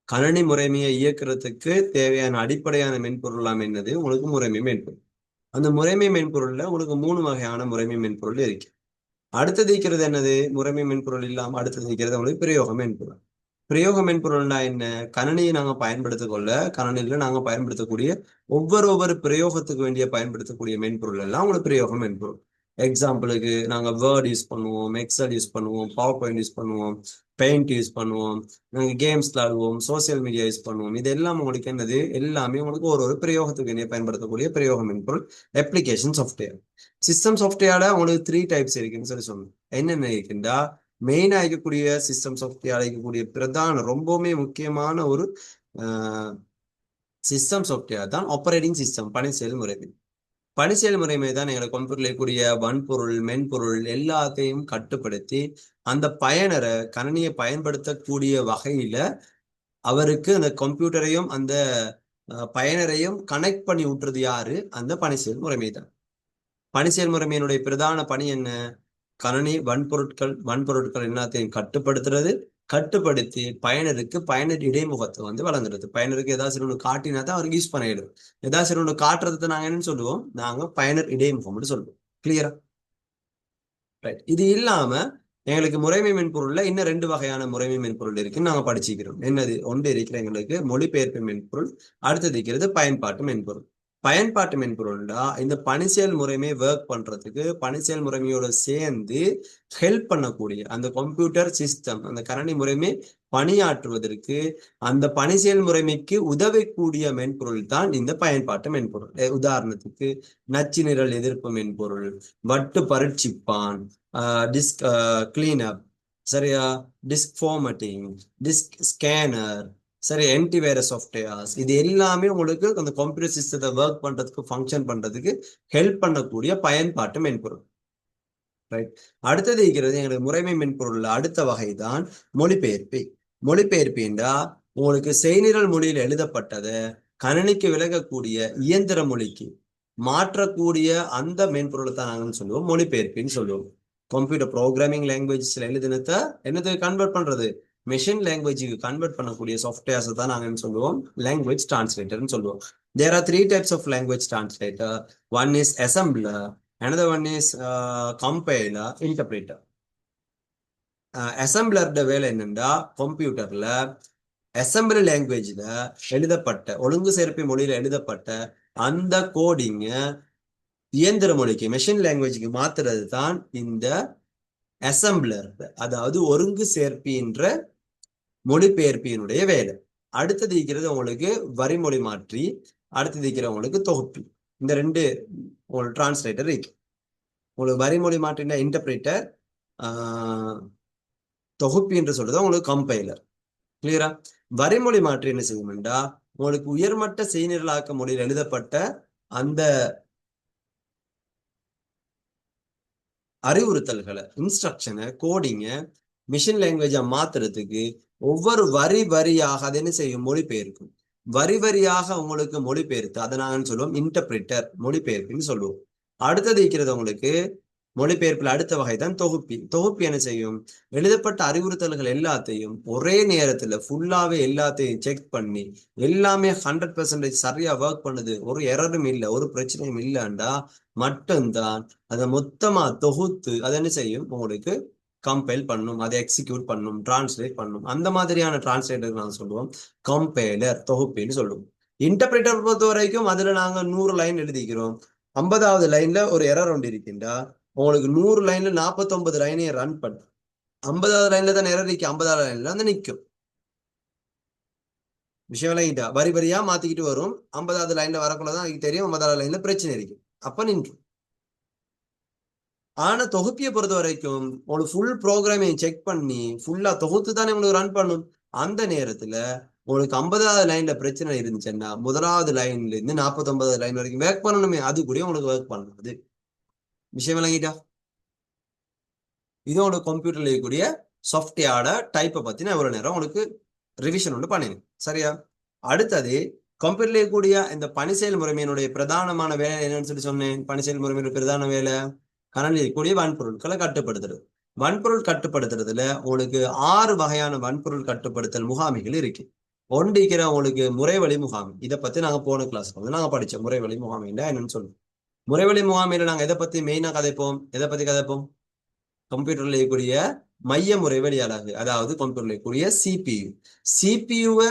கணனி முறைமையை இயக்குறதுக்கு தேவையான அடிப்படையான மென்பொருளாம் என்னது? உங்களுக்கு முறைமை மென்பொருள். அந்த முறைமை மென்பொருள்ல உங்களுக்கு 3 வகையான முறைமை மென்பொருள் இருக்கு. அடுத்தது இருக்கிறது என்னது? முறைமை மென்பொருள் இல்லாம அடுத்தது இருக்கிறது உங்களுக்கு பிரயோக மென்பொருள். பிரயோக மென்பொருள்னா என்ன? கணனியை நாங்க பயன்படுத்திக் கொள்ள கணனில நாங்க பயன்படுத்தக்கூடிய ஒவ்வொரு பிரயோகத்துக்கு வேண்டிய பயன்படுத்தக்கூடிய மென்பொருள் எல்லாம் உங்களுக்கு பிரயோக மென்பொருள். எக்ஸாம்பிளுக்கு நாங்க வேர்ட் யூஸ் பண்ணுவோம், எக்ஸல் யூஸ் பண்ணுவோம், பவர் பாயிண்ட் யூஸ் பண்ணுவோம், பெயிண்ட் யூஸ் பண்ணுவோம், நாங்க கேம்ஸ் விளாடுவோம், சோசியல் மீடியா யூஸ் பண்ணுவோம். இது எல்லாம் உங்களுக்கு என்னது, எல்லாமே உங்களுக்கு ஒரு ஒரு பிரயோகத்துக்கு இணைய பயன்படுத்தக்கூடிய பிரயோகம் மென்பொருள் அப்ளிகேஷன் சாஃப்ட்வேர். சிஸ்டம் சாஃப்ட்வேர்ல உங்களுக்கு 3 டைப்ஸ் இருக்குன்னு சொல்லி சொன்னோம். என்னென்ன இருக்குண்டா, மெயினா இருக்கக்கூடிய சிஸ்டம் சாஃப்ட்வேர் இருக்கக்கூடிய பிரதான ரொம்பவுமே முக்கியமான ஒரு சிஸ்டம் சாஃப்ட்வேர் தான் ஆப்பரேட்டிங் சிஸ்டம், பணி செயல்முறை. பணி செயல்முறைமை தான் எங்களை கம்ப்யூட்டர்ல இருக்கக்கூடிய வன்பொருள் மென்பொருள் எல்லாத்தையும் கட்டுப்படுத்தி அந்த பயனரை கணினியை பயன்படுத்தக்கூடிய வகையில அவருக்கு அந்த கம்ப்யூட்டரையும் அந்த பயனரையும் கனெக்ட் பண்ணி விட்டுறது யாரு, அந்த பணி செயல்முறைமை தான். பணி செயல்முறைமையினுடைய பிரதான பணி என்ன, கணினி வன்பொருட்கள் எல்லாத்தையும் கட்டுப்படுத்துறது, கட்டுப்படுத்தி பயனருக்கு பயனர் இடைமுகத்தை வந்து வழங்குறது. பயனருக்கு ஏதாச்சும் ஒன்று காட்டினா தான் அவருக்கு யூஸ் பண்ணிடும். ஏதாச்சும் ஒன்று காட்டுறதை நாங்க என்னன்னு சொல்லுவோம், நாங்க பயனர் இடைமுகம்னு சொல்லுவோம். கிளியரா? ரைட். இது இல்லாம எங்களுக்கு முறைமை மென்பொருள்ல இன்னும் 2 வகையான முறைமை மென்பொருள் இருக்குன்னு நாங்க படிச்சுக்கிறோம். என்னது, ஒன்று இருக்கிற எங்களுக்கு மொழிபெயர்ப்பு மென்பொருள், அடுத்தது இருக்கிறது பயன்பாட்டு மென்பொருள். பயன்பாட்டு மென்பொருள்டா இந்த பணிச்செயல் முறைமை ஒர்க் பண்றதுக்கு பணிச்செயல் முறைமையோட சேர்ந்து ஹெல்ப் பண்ணக்கூடிய அந்த கம்ப்யூட்டர் சிஸ்டம், அந்த கணினி முறைமை பணியாற்றுவதற்கு அந்த பணிச்செயல் முறைமைக்கு உதவக்கூடிய மென்பொருள் தான் இந்த பயன்பாட்டு மென்பொருள். உதாரணத்துக்கு நச்சு நிரல் எதிர்ப்பு மென்பொருள், வட்டு பரீட்சிப்பான், டிஸ்க் கிளீனப், சரியா, டிஸ்க் ஃபார்மட்டிங், டிஸ்க் ஸ்கேனர், சரி, ஆன்டிவைரஸ் சாஃப்ட்வேர்ஸ், இது எல்லாமே உங்களுக்கு அந்த கம்ப்யூட்டர் சிஸ்டத்தை ஒர்க் பண்றதுக்கு ஃபங்க்ஷன் பண்றதுக்கு ஹெல்ப் பண்ணக்கூடிய பயன்பாட்டு மென்பொருள். ரைட். அடுத்தது இருக்கிறது எங்களுக்கு முறைமை மென்பொருள் அடுத்த வகை தான் மொழிபெயர்ப்பி. மொழிபெயர்ப்பின்றா உங்களுக்கு செய்நிரல் மொழியில் எழுதப்பட்டதை கணினிக்கு விளக்கக்கூடிய இயந்திர மொழிக்கு மாற்றக்கூடிய அந்த மென்பொருளை தான் நாங்கன்னு சொல்லுவோம் மொழிபெயர்ப்பின்னு சொல்லுவோம். கம்ப்யூட்டர் ப்ரோக்ராமிங் லாங்குவேஜஸ்ல எழுதினத என்னது கன்வெர்ட் பண்றது, மெஷின் லாங்குவேஜுக்கு கன்வெர்ட் பண்ணக்கூடிய சாஃப்ட்வேர்ஸ் தான் நாங்கன்னு சொல்லுவோம் லாங்குவேஜ் டிரான்ஸ்லேட்டர்னு சொல்லுவோம். There are 3 types of language translator. One is assembler, another one is compiler, interpreter. அசம்பிளர்ட வேலை என்னன்னா, கம்ப்யூட்டர்ல அசம்பிளி லாங்குவேஜ்ல எழுதப்பட்ட ஒழுங்கு சேர்ப்பி மொழியில எழுதப்பட்ட அந்த கோடிங்க இயந்திர மொழிக்கு மெஷின் லாங்குவேஜுக்கு மாத்துறது தான் இந்த அசம்பிளர், அதாவது ஒருங்கு சேர்ப்பின்ற மொழிபெயர்ப்பியினுடைய வேலை. அடுத்தது இருக்கிறது உங்களுக்கு வரிமொழி மாற்றி, அடுத்தது இருக்கிறவங்களுக்கு தொகுப்பி. இந்த 2 உங்களுக்கு டிரான்ஸ்லேட்டர் இருக்கு. உங்களுக்கு வரிமொழி மாற்றின இன்டர்பிரேட்டர், தொகுப்பி என்று சொல்றது உங்களுக்கு கம்பைலர். கிளியரா? வரிமொழி மாற்றி என்ன செய்யும்டா, உங்களுக்கு உயர்மட்ட செய்நிரலாக்க மொழியில் எழுதப்பட்ட அந்த அறிவுறுத்தல்களை, இன்ஸ்ட்ரக்ஷனை, கோடிங்க மிஷின் லாங்குவேஜா மாத்துறதுக்கு ஒவ்வொரு வரியாக அது என்ன செய்யும், மொழிபெயர்க்கும். வரியாக உங்களுக்கு மொழிபெயர்த்து அதை நாங்கன்னு சொல்லுவோம் இன்டர்பிரிட்டர், மொழிபெயர்ப்புன்னு சொல்லுவோம். அடுத்தது இருக்கிறது உங்களுக்கு மொழிபெயர்ப்புல அடுத்த வகை தான் தொகுப்பி. தொகுப்பி என்ன செய்யும், எழுதப்பட்ட அறிவுறுத்தல்கள் எல்லாத்தையும் ஒரே நேரத்துல ஃபுல்லாவே எல்லாத்தையும் செக் பண்ணி எல்லாமே 100% சரியா ஒர்க் பண்ணுது, ஒரு எரரும் இல்லை, ஒரு பிரச்சனையும் இல்லைண்டா மட்டும்தான் அதை மொத்தமா தொகுத்து அதை என்ன செய்யும், உங்களுக்கு கம்பைல் பண்ணும், அதை எக்ஸிக்யூட் பண்ணும், டிரான்ஸ்லேட் பண்ணும். அந்த மாதிரியான டிரான்ஸ்லேட்டர் நாங்கள் சொல்லுவோம் கம்பைலர், தொகுப்பின்னு சொல்லுவோம். இன்டர்பிரேட்டர் பொறுத்த வரைக்கும் அதுல நாங்க 100 லைன் எழுதிக்கிறோம். 50வது லைன்ல ஒரு எரர் ஒன்று இருக்கின்றா, உங்களுக்கு 100 லைன்ல 49 லைனையும் ரன் பண்ண 50வது லைன்ல தான் எரர் இருக்கு, 50வது லைன்ல வந்து நிற்கும். விஷயம் விளங்கிட்டா? வரியா மாத்திக்கிட்டு வரும். 50வது லைன்ல வரக்குள்ளதான் எனக்கு தெரியும் 50வது லைன்ல பிரச்சனை இருக்கு, அப்ப நின்று. ஆனா தொகுப்பியை பொறுத்த வரைக்கும் ஒரு ஃபுல் ப்ரோக்ராமையும் செக் பண்ணி ஃபுல்லா தொகுத்து தானே உங்களுக்கு ரன் பண்ணும். அந்த நேரத்துல உங்களுக்கு 50வது லைன்ல பிரச்சனை இருந்துச்சுன்னா 1வது லைன்ல இருந்து 49வது லைன் வரைக்கும் ஒர்க் பண்ணணுமே, அது கூட உங்களுக்கு ஒர்க் பண்ணாது. விஷயம் விளங்கிட்டா? இது உங்களுக்கு கம்ப்யூட்டர்ல இருக்கக்கூடிய சாஃப்ட்வேரோட டைப்பை பத்தி நான் இவ்வளவு நேரம் உங்களுக்கு ரிவிஷன் ஒன்று பண்ணினேன். சரியா? அடுத்தது கம்ப்யூட்டர்ல இருக்கக்கூடிய இந்த பணி செயல்முறைமையினுடைய பிரதானமான வேலை என்னன்னு சொல்லி சொன்னேன். பணி செயல்முறைமையோட பிரதான வேலை கணினியில் இருக்கக்கூடிய வன்பொருட்களை கட்டுப்படுத்துறது. வன்பொருள் கட்டுப்படுத்துறதுல உங்களுக்கு 6 வகையான வன்பொருள் கட்டுப்படுத்தல் முகாமிகள் இருக்கு. ஒன்று இருக்கிற உங்களுக்கு முறைவழி முகாமி. இதை பத்தி நாங்க போன கிளாஸ் வந்து நாங்க படிச்சோம். முறைவழி முகாமின்னா என்னன்னு சொல்லுவோம். முறைவழி முகாமில நாங்க எதை பத்தி மெயினா கதைப்போம், எதை பத்தி கதைப்போம், கம்ப்யூட்டர்ல இருக்கக்கூடிய மைய முறைவழி அலகு, அதாவது கம்ப்யூட்டர்ல இருக்கக்கூடிய சிபியு. சிபியுவை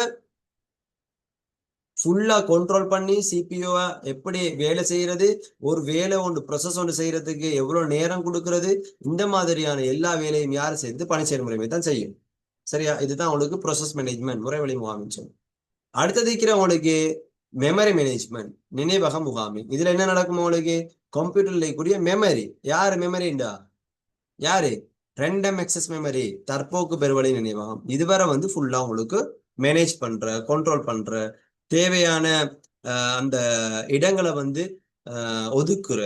ஃபுல்லா கண்ட்ரோல் பண்ணி சிபியூவை எப்படி வேலை செய்யறது, ஒரு வேலை ஒன்று ப்ரொசஸ் ஒன்று செய்யறதுக்கு எவ்வளவு நேரம் கொடுக்கறது, இந்த மாதிரியான எல்லா வேலையும் யார் சேர்ந்து பணி செயல்முறைமை தான் செய்யும். சரியா? இதுதான் உங்களுக்கு ப்ரொசஸ் மேனேஜ்மெண்ட் முறைவழி முகாமின்னு சொல்லும். அடுத்தது இருக்கிற உங்களுக்கு மெமரி மேனேஜ்மெண்ட் நினைவக முகாமி. இதுல என்ன நடக்கும் உங்களுக்கு? கம்ப்யூட்டர்ல இருக்கக்கூடிய மெமரி, யாரு மெமரிண்டா யாரு? ரெண்டம் எக்ஸஸ் மெமரி, தற்போக்கு பெருவழி நினைவகம். இதுவரை வந்து ஃபுல்லா உங்களுக்கு மேனேஜ் பண்ற, கண்ட்ரோல் பண்ற, தேவையான அந்த இடங்களை வந்து ஒதுக்குற,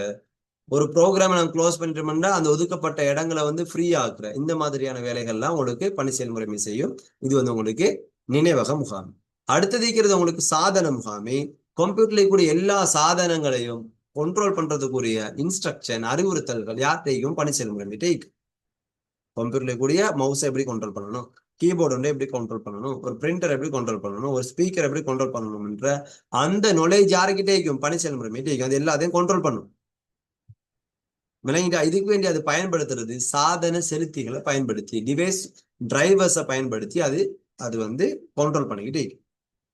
ஒரு ப்ரோக்ராம் நம்ம க்ளோஸ் பண்ணிட்டோம்னா அந்த ஒதுக்கப்பட்ட இடங்களை வந்து ஃப்ரீ ஆக்குற, இந்த மாதிரியான வேலைகள்லாம் உங்களுக்கு பணி செயல்முறைமை செய்யும். இது வந்து உங்களுக்கு நினைவக முகாமி. அடுத்தது இருக்கிறது உங்களுக்கு சாதன முகாமி. கம்ப்யூட்டர்ல கூடிய எல்லா சாதனங்களையும் கண்ட்ரோல் பண்றதுக்குரிய இன்ஸ்ட்ரக்ஷன் அறிவுறுத்தல்கள் யார்கிட்டையும் பணி செயல்முறைமை. கம்ப்யூட்டர்ல கூடிய மவுஸை எப்படி கண்ட்ரோல் பண்ணணும், கீபோர்டு வந்து எப்படி கண்ட்ரோல் பண்ணணும், ஒரு பிரிண்டர் எப்படி கண்ட்ரோல் பண்ணணும், ஒரு ஸ்பீக்கர் எப்படி கண்ட்ரோல் பண்ணணும்ன்ற அந்த நாலேஜ் யாருக்கிட்டே இருக்கும்? பணி செயல்முறை அது எல்லாத்தையும் கண்ட்ரோல் பண்ணும். விளங்கிட்டா? இதுக்கு வேண்டி அது பயன்படுத்துறது சாதன செலுத்திகளை பயன்படுத்தி, டிவைஸ் டிரைவர்ஸை பயன்படுத்தி அது அது வந்து கண்ட்ரோல் பண்ணிக்கிட்டே இருக்கும்.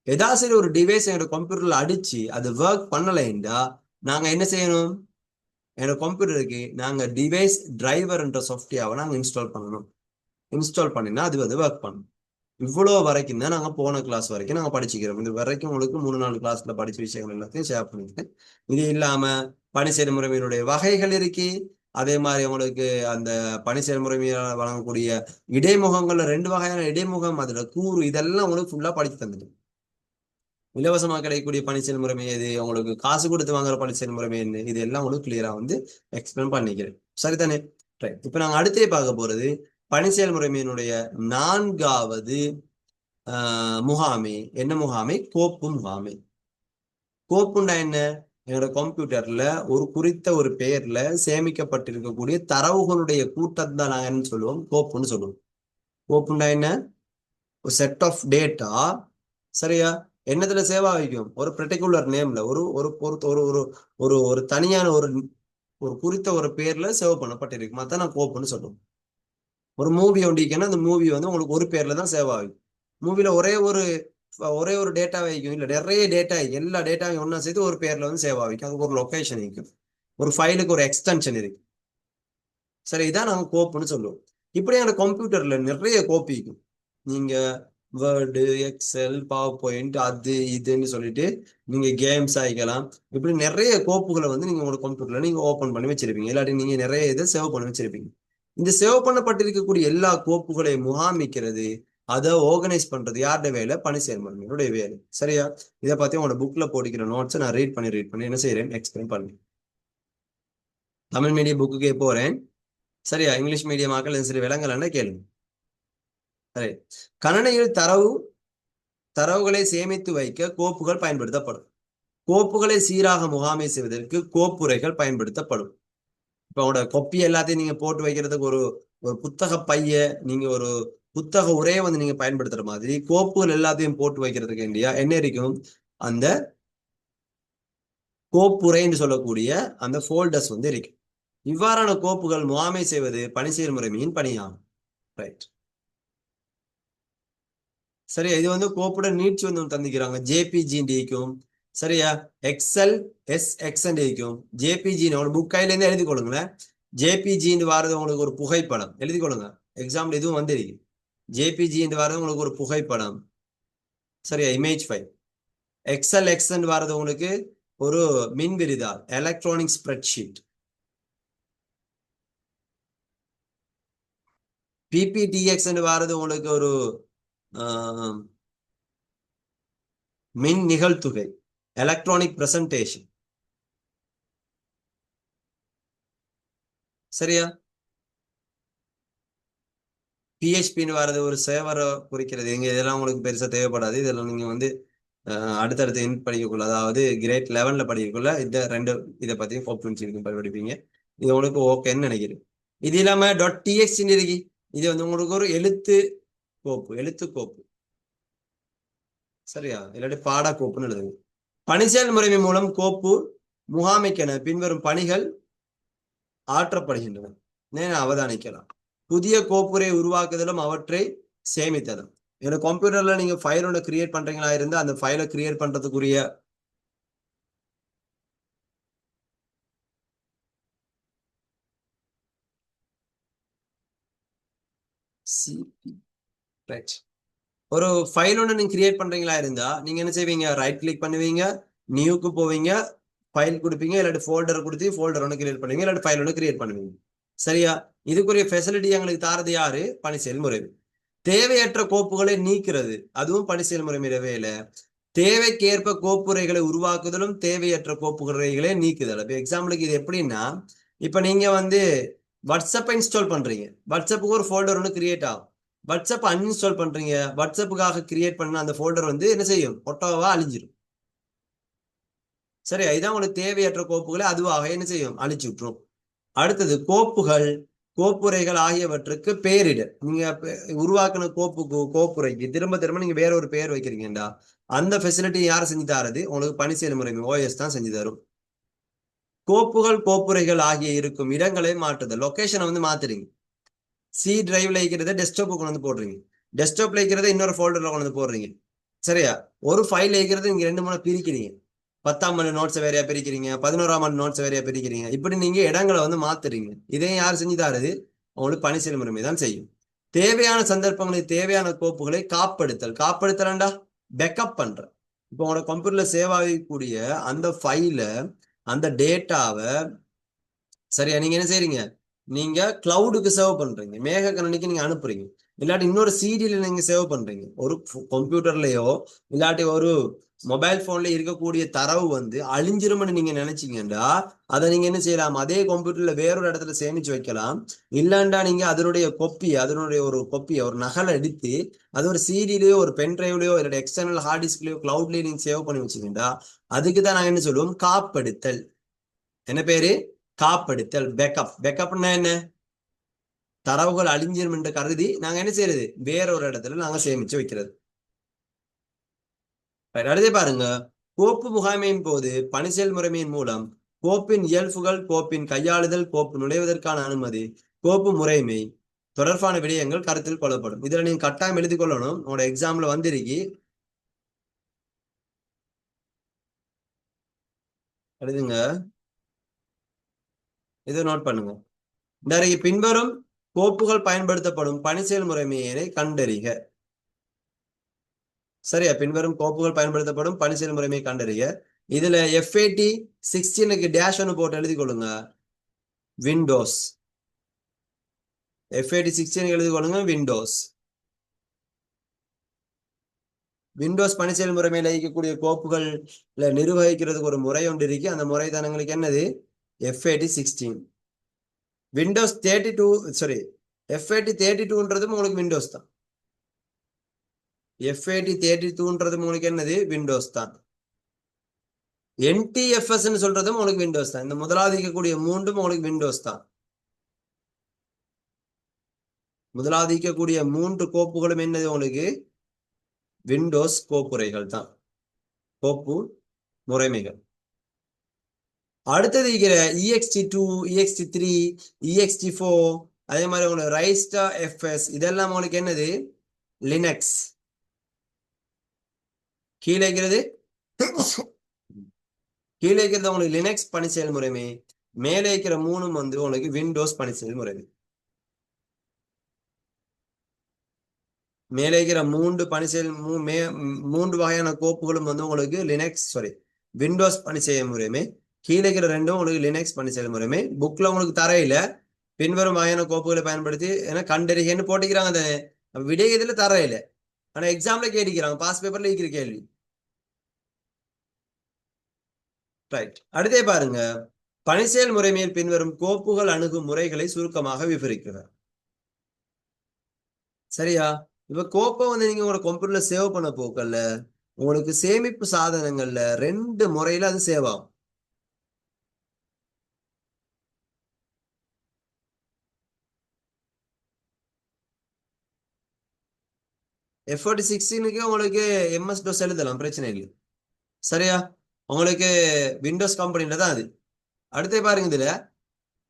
ஏதாச்சும் ஒரு டிவைஸ் என்னோட கம்ப்யூட்டர்ல அடிச்சு அது ஒர்க் பண்ணலைன்னா நாங்க என்ன செய்யணும்? என்னோட கம்ப்யூட்டருக்கு நாங்க டிவைஸ் டிரைவர்ன்ற சாஃப்ட்வேரை நாங்க இன்ஸ்டால் பண்ணணும். இன்ஸ்டால் பண்ணினா அது வந்து ஒர்க் பண்ணும். இவ்வளோ வரைக்கும் தான் நாங்கள் போன கிளாஸ் வரைக்கும் நாங்கள் படிச்சுக்கிறோம். இது வரைக்கும் உங்களுக்கு 3-4 கிளாஸ்ல படிச்ச விஷயங்கள் எல்லாத்தையும் ஷேர் பண்ணிருக்கேன். இது இல்லாம பணி செயல்முறைமையினுடைய வகைகள் இருக்கு. அதே மாதிரி உங்களுக்கு அந்த பணி செயல்முறைமையால் வழங்கக்கூடிய இடைமுகங்கள்ல 2 வகையான இடைமுகம், அதுல கூறு, இதெல்லாம் உங்களுக்கு ஃபுல்லா படிச்சு தந்துட்டு, இலவசமாக கிடைக்கக்கூடிய பணி செயல்முறைமை எது, உங்களுக்கு காசு கொடுத்து வாங்குற பணி செயல்முறைமை என்ன, இது எல்லாம் உங்களுக்கு கிளியரா வந்து எக்ஸ்பிளைன் பண்ணிக்கிறேன். சரிதானே? ரைட். இப்ப நாங்க அடுத்தே பார்க்க போறது பணி செயல்முறைமையினுடைய 4வது முகாமை. என்ன முகாமை? கோப்பு முகாமை. கோப்புண்டா என்ன? என்னோட கம்ப்யூட்டர்ல ஒரு குறித்த ஒரு பெயர்ல சேமிக்கப்பட்டிருக்கக்கூடிய தரவுகளுடைய கூட்டத்தை தான் நாங்க என்ன சொல்லுவோம்? கோப்புன்னு சொல்லுவோம். கோப்புண்டா என்ன? ஒரு செட் ஆஃப் டேட்டா. சரியா? என்னத்துல சேவ் ஆகிக்கும்? ஒரு பர்டிகுலர் நேம்ல, ஒரு ஒரு பொறுத்த ஒரு ஒரு ஒரு ஒரு தனியான ஒரு ஒரு குறித்த ஒரு பேர்ல சேவ் பண்ணப்பட்டிருக்கு. அதான் நான் கோப்புன்னு சொல்லுவோம். ஒரு மூவி ஒண்டிக்கன்னா அந்த மூவி வந்து உங்களுக்கு ஒரு பேர்ல தான் சேவ் ஆகும். மூவில ஒரே ஒரு டேட்டா வைக்கும், இல்ல நிறைய டேட்டா, எல்லா டேட்டாவையும் ஒன்னா சேர்த்து ஒரு பேர்ல வந்து சேவ் ஆகிக்கும். அதுக்கு ஒரு லொகேஷன் இருக்கும், ஒரு ஃபைலுக்கு ஒரு எக்ஸ்டென்ஷன் இருக்கு. சரி, இதான் நாங்க கோப்புன்னு சொல்லுவோம். இப்படியான கம்ப்யூட்டர்ல நிறைய கோப்பு இருக்கும். நீங்க வேர்டு, எக்ஸல், பவர் பாயிண்ட், அது இதுன்னு சொல்லிட்டு நீங்க கேம்ஸ் ஆகிக்கலாம். இப்படி நிறைய கோப்புகளை வந்து நீங்க உங்களோட கம்ப்யூட்டர்ல நீங்க ஓபன் பண்ணி வச்சிருப்பீங்க. இல்லாட்டி நீங்க நிறைய இதை சேவ் பண்ணி வச்சிருப்பீங்க. இந்த சேவ் பண்ணப்பட்டிருக்கக்கூடிய எல்லா கோப்புகளை முகாமிக்கிறது, அதை ஆர்கனைஸ் பண்றது யாருடைய வேலை? பணி செயல்முறையினுடைய வேலை. சரியா? இதை பத்தி உங்களோட புக்ல போடிக்கிற நோட்ஸை நான் ரீட் பண்ணி என்ன செய்யறேன்? எக்ஸ்பிளைன் பண்ணேன். தமிழ் மீடியம் புக்குக்கே போறேன். சரியா? இங்கிலீஷ் மீடியம் ஆக்கள் சரி விளங்கலன்னா கேளுங்க. சரி. கணனையில் தரவுகளை சேமித்து வைக்க கோப்புகள் பயன்படுத்தப்படும். கோப்புகளை சீராக முகாமை செய்வதற்கு கோப்புரைகள் பயன்படுத்தப்படும். இப்ப உங்களோட கொப்பி எல்லாத்தையும் நீங்க போட்டு வைக்கிறதுக்கு ஒரு ஒரு புத்தக பைய, நீங்க ஒரு புத்தக உரையை வந்து நீங்க பயன்படுத்துற மாதிரி கோப்புகள் எல்லாத்தையும் போட்டு வைக்கிறதுக்கு வேண்டியா என்ன இருக்கும்? அந்த கோப்புரைன்னு சொல்லக்கூடிய அந்த ஃபோல்டர்ஸ் வந்து இருக்கும். இவ்வாறான கோப்புகள் முகாமை செய்வது பணி செயல்முறைமையின் பணியாகும். ரைட். சரியா? இது வந்து கோப்புட நீட்சி வந்து தந்திக்கிறாங்க. ஜேபிஜி இருக்கும். சரியா? எக்ஸ்எல் எஸ்எக்ஸ் இருக்கும். ஜேபிஜி புக் கையில இருந்து எழுதி கொள்ளுங்களேன். ஜேபிஜி வாரது உங்களுக்கு ஒரு புகைப்படம் எழுதி கொள்ளுங்க. எக்ஸாம்பிள் இதுவும் வந்துருக்கு. ஜேபிஜி வாரது உங்களுக்கு ஒரு புகைப்படம். சரியா? Image file. எக்ஸ்எல் எக்ஸ் வாரது உங்களுக்கு ஒரு மின் விரிதாள், எலக்ட்ரானிக் ஸ்ப்ரெட்ஷீட். பிபிடிஎக்ஸ் வாரது உங்களுக்கு ஒரு மின் நிகழ்த்துகை, எலக்ட்ரானிக் பிரசன்டேஷன். சரியா? பிஹெச்பின்னு வர்றது ஒரு சேவரை குறிக்கிறது. இங்க இதெல்லாம் உங்களுக்கு பெருசா தேவைப்படாது. இதெல்லாம் நீங்க வந்து அடுத்தடுத்து படிக்கக்குள்ள, அதாவது கிரேட் 11ல படிக்கக்குள்ள இந்த ரெண்டு இதை பத்தி படிப்பீங்க. இது உங்களுக்கு ஓகேன்னு நினைக்கிறேன். இது இல்லாம .txt இருக்கு. இது வந்து உங்களுக்கு ஒரு எழுத்து கோப்பு. சரியா? இல்லாட்டி பாட கோப்புன்னு எழுதுங்க. பணிச்செயல் முறைமை மூலம் கோப்பு முகாமைக்கென பின்வரும் பணிகள் ஆற்றப்படுகின்றன. அவதானிக்கலாம். புதிய கோப்புரை உருவாக்குதலும் அவற்றை சேமித்தலும். என்னோட கம்ப்யூட்டர்ல நீங்க ஃபைல் ஒன்று கிரியேட் பண்றீங்களா இருந்தா அந்த ஃபைலை கிரியேட் பண்றதுக்குரிய சிபி ரைட். ஒரு ஃபைல் ஒன்று நீங்க கிரியேட் பண்றீங்களா இருந்தா நீங்க என்ன செய்வீங்க, ரைட் கிளிக் பண்ணுவீங்க, நியூக்கு போவீங்க, ஃபைல் கொடுப்பீங்க, இல்லாட்டி ஃபோல்டர் கொடுத்து ஃபோல்டர் ஒன்று கிரியேட் பண்ணுவீங்க, இல்லாட்டி ஃபைல் ஒன்று கிரியேட் பண்ணுவீங்க. சரியா? இதுக்குரிய ஃபெசிலிட்டி எங்களுக்கு தாரது யாரு? பணி செயல்முறை. தேவையற்ற கோப்புகளை நீக்கிறது அதுவும் பணி செயல்முறை வேலை. தேவைக்கேற்ப கோப்புரைகளை உருவாக்குதலும் தேவையற்ற கோப்புரைகளை நீக்குதல். இப்போ எக்ஸாம்பிளுக்கு இது எப்படின்னா, இப்ப நீங்க வந்து வாட்ஸ்அப்பை இன்ஸ்டால் பண்றீங்க, வாட்ஸ்அப்புக்கு ஒரு ஃபோல்டர் ஒன்று கிரியேட் ஆகும். வாட்ஸ்அப் அன்இன்ஸ்டால் பண்றீங்க, வாட்ஸ்அப்புக்காக கிரியேட் பண்ண அந்த ஃபோல்டர் வந்து என்ன செய்யும், ஒட்டோவா அழிஞ்சிடும். சரியா? இதான் உங்களுக்கு தேவையற்ற கோப்புகளை அதுவாக என்ன செய்யும், அழிச்சு விட்டுரும். அடுத்தது கோப்புகள் கோப்புரைகள் ஆகியவற்றுக்கு பெயரிட. நீங்க உருவாக்கின கோப்புக்கு கோப்புரைக்கு திரும்ப திரும்ப நீங்க வேற ஒரு பெயர் வைக்கிறீங்கடா, அந்த ஃபெசிலிட்டி யார் செஞ்சு தரது? உங்களுக்கு பணி செயல்முறை ஓஎஸ் தான் செஞ்சு தரும். கோப்புகள் கோப்புரைகள் ஆகிய இருக்கும் இடங்களை மாற்றுதல், லொகேஷனை வந்து மாத்துறீங்க. சி டிரைவ்ல இருக்கிறத டெஸ்க்டாப் கொண்டு வந்து போடுறீங்க, டெஸ்க்டாப்ல இருக்கிறத இன்னொரு ஃபோல்டர்ல கொண்டு வந்து போடுறீங்க. சரியா? ஒரு ஃபைல் இருக்கிறது நீங்க 2 3 பிரிக்கிறீங்க. 10ஆம் ஆண்டு நோட்ஸ் வேறையா பிரிக்கிறீங்க, 11ஆம் ஆண்டு நோட்ஸ் வேறையா பிரிக்கிறீங்க. இப்படி நீங்க இடங்களை வந்து மாத்துறீங்க. இதையும் யார் செஞ்சு தாருது? உங்களுக்கு பணி செயல்முறை தான் செய்யும். தேவையான சந்தர்ப்பங்களில் தேவையான கோப்புகளை காப்படுத்தல். காப்படுத்தலண்டா பேக்கப் பண்ற. இப்போ உங்களோட கம்ப்யூட்டர்ல சேவ் ஆகக்கூடிய அந்த ஃபைல, அந்த டேட்டாவை சரியா நீங்க என்ன செய்றீங்க, நீங்க கிளவுடுக்கு சேவ் பண்றீங்க, மேக கணினிக்கு நீங்க அனுப்புறீங்க, இல்லாட்டி இன்னொரு சிடில நீங்க சேவ் பண்றீங்க. ஒரு கம்ப்யூட்டர்லயோ இல்லாட்டி ஒரு மொபைல் போன்ல இருக்கக்கூடிய தரவு வந்து அழிஞ்சிரும்னு நீங்க நினைச்சீங்கன்னா அதை நீங்க என்ன செய்யலாம், அதே கம்ப்யூட்டர்ல வேறொரு இடத்துல சேமிச்சு வைக்கலாம். இல்லண்டா நீங்க அதனுடைய கொப்பியை ஒரு நகலை எடுத்து அது ஒரு சிடிலயோ ஒரு பென் டிரைவ்லயோ இல்லாட்டி எக்ஸ்டர்னல் ஹார்ட் டிஸ்க்லயோ கிளவுட்லயோ நீங்க சேவ் பண்ணி வச்சீங்கன்னா அதுக்கு தான் நாங்க என்ன சொல்லுவோம், காப்படுத்தல். என்ன பேரு? காப்படுத்தல். பேக்கப். பேக்கப்னா என்ன? தரவுகள் அழிஞ்சிரும் என்று கருதி நாங்க என்ன செய்யறது, வேற ஒரு இடத்துல நாங்க சேமிச்சு வைக்கிறது. அடுத்தே பாருங்க, கோப்பு முகாமையின் போது பணி செயல்முறைமையின் மூலம் கோப்பின் இயல்புகள், கோப்பின் கையாளுதல், கோப்பு நுழைவதற்கான அனுமதி, கோப்பு முறைமை தொடர்பான விடயங்கள் கருத்தில் கொள்ளப்படும். இதுல நீங்க கட்டாயம் எழுதி கொள்ளணும், உங்களோட எக்ஸாம்ல வந்திருக்கி எழுதுங்க, இதை நோட் பண்ணுங்க. நிறைய பின்வரும் கோப்புகள் பயன்படுத்தப்படும் பணி செயல்முறைமையை கண்டறிக. சரியா? பின்வரும் கோப்புகள் பயன்படுத்தப்படும் பணி செயல்முறைமை கண்டறிய. இதுல FAT 16க்கு டேஷ் ஒன்று போட்டு எழுதி கொள்ளுங்க, விண்டோஸ். FAT 16 எழுதி கொள்ளுங்க, விண்டோஸ். விண்டோஸ் பணி செயல்முறைமையில இருக்கக்கூடிய கோப்புகள் நிர்வகிக்கிறதுக்கு ஒரு முறை ஒன்று இருக்கு. அந்த முறை தான் எங்களுக்கு என்னது, FAT 16. விண்டோஸ் 32 சாரி FAT 32ன்றதும் உங்களுக்கு விண்டோஸ் தான். FAT 32ன்றதும் உங்களுக்கு என்னது, விண்டோஸ் தான். NTFS சொல்றதும் உங்களுக்கு விண்டோஸ் தான். இந்த முதலாவது இருக்கக்கூடிய மூன்றும் உங்களுக்கு விண்டோஸ் தான். முதலாவது இருக்கக்கூடிய 3 கோப்புகளும் என்னது உங்களுக்கு, விண்டோஸ் கோப்புரைகள் தான், கோப்பு முறைமைகள். அடுத்தது இருக்கிற EXT2, EXT3, EXT4, அதே மாதிரி உங்களுக்கு ரைஸ்டா FS, இதெல்லாம் உங்களுக்கு என்னது, லினக்ஸ். கீழே இருக்கிறது கீழே இருக்கிறது உங்களுக்கு லினக்ஸ் பணி செயல்முறைமை. மேலே இருக்கிற 3 வந்து உங்களுக்கு விண்டோஸ் பணி செயல்முறைமை. மேலே இருக்கிற 3 பணி செயல் 3 வகையான கோப்புகளும் வந்து உங்களுக்கு லினக்ஸ் சாரி விண்டோஸ் பணி செயல்முறைமை. கீழே இருக்கிற 2ம் உங்களுக்கு லினக்ஸ் பணி செயல்முறைமை. புக்ல உங்களுக்கு தரையில பின்வரும் வகையான கோப்புகளை பயன்படுத்தி ஏன்னா கண்டறிகன்னு போட்டிக்கிறாங்க, அந்த விடை இதுல தரையில, ஆனா எக்ஸாம்ல கேட்டிக்கிறாங்க, பாஸ் பேப்பர்ல இருக்கிற கேள்வி. ரைட். அடுத்தே பாருங்க, பணி செயல்முறைமையில் பின்வரும் கோப்புகள் அணுகும் முறைகளை சுருக்கமாக விவரிக்கிறார். சரியா? இப்ப கோப்பை வந்து நீங்க உங்களோட கம்ப்யூட்டர்ல சேவ் பண்ண போக்கல்ல, உங்களுக்கு சேமிப்பு சாதனங்கள்ல 2 முறையில அது சேவ் ஆகும். F46க்கு உங்களுக்கு MS DOS எழுதலாம், பிரச்சனை இல்லை. சரியா? உங்களுக்கு விண்டோஸ் கம்பெனில தான் அது. அடுத்து பாருங்க, இதுல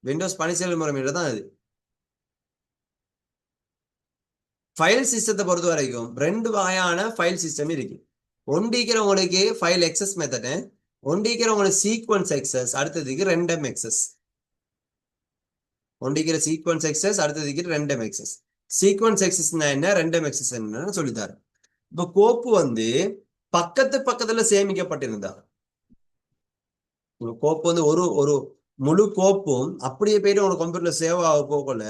விண்டோஸ் பணி செயல்முறைமையில தான் அது. ஃபைல் சிஸ்டத்தை பொறுத்த வரைக்கும் ரெண்டு வகையான ஃபைல் சிஸ்டம் இருக்கு. ஒன்றிக்கிறவங்களுக்கு ஃபைல் எக்ஸஸ் மெத்தடு, ஒன்றிக்கிறவங்களுக்கு சீக்வன்ஸ் எக்ஸஸ், அடுத்ததுக்கு ரெண்டம் எக்ஸஸ். ஒன்றிக்கிற சீக்வன்ஸ் எக்ஸஸ், அடுத்ததுக்கு ரெண்டம் எக்ஸஸ். சீக்வன்ஸ் எக்ஸஸ்னா என்ன, ரெண்டம் எக்ஸஸ் என்னன்னு சொல்லித்தாரு. இப்ப கோப்பு வந்து பக்கத்துல சேமிக்கப்பட்டிருந்தா, கோப்பு வந்து ஒரு ஒரு முழு கோப்பும் அப்படியே போயிட்டு உங்க கம்ப்யூட்டர்ல சேவ் ஆக போகல,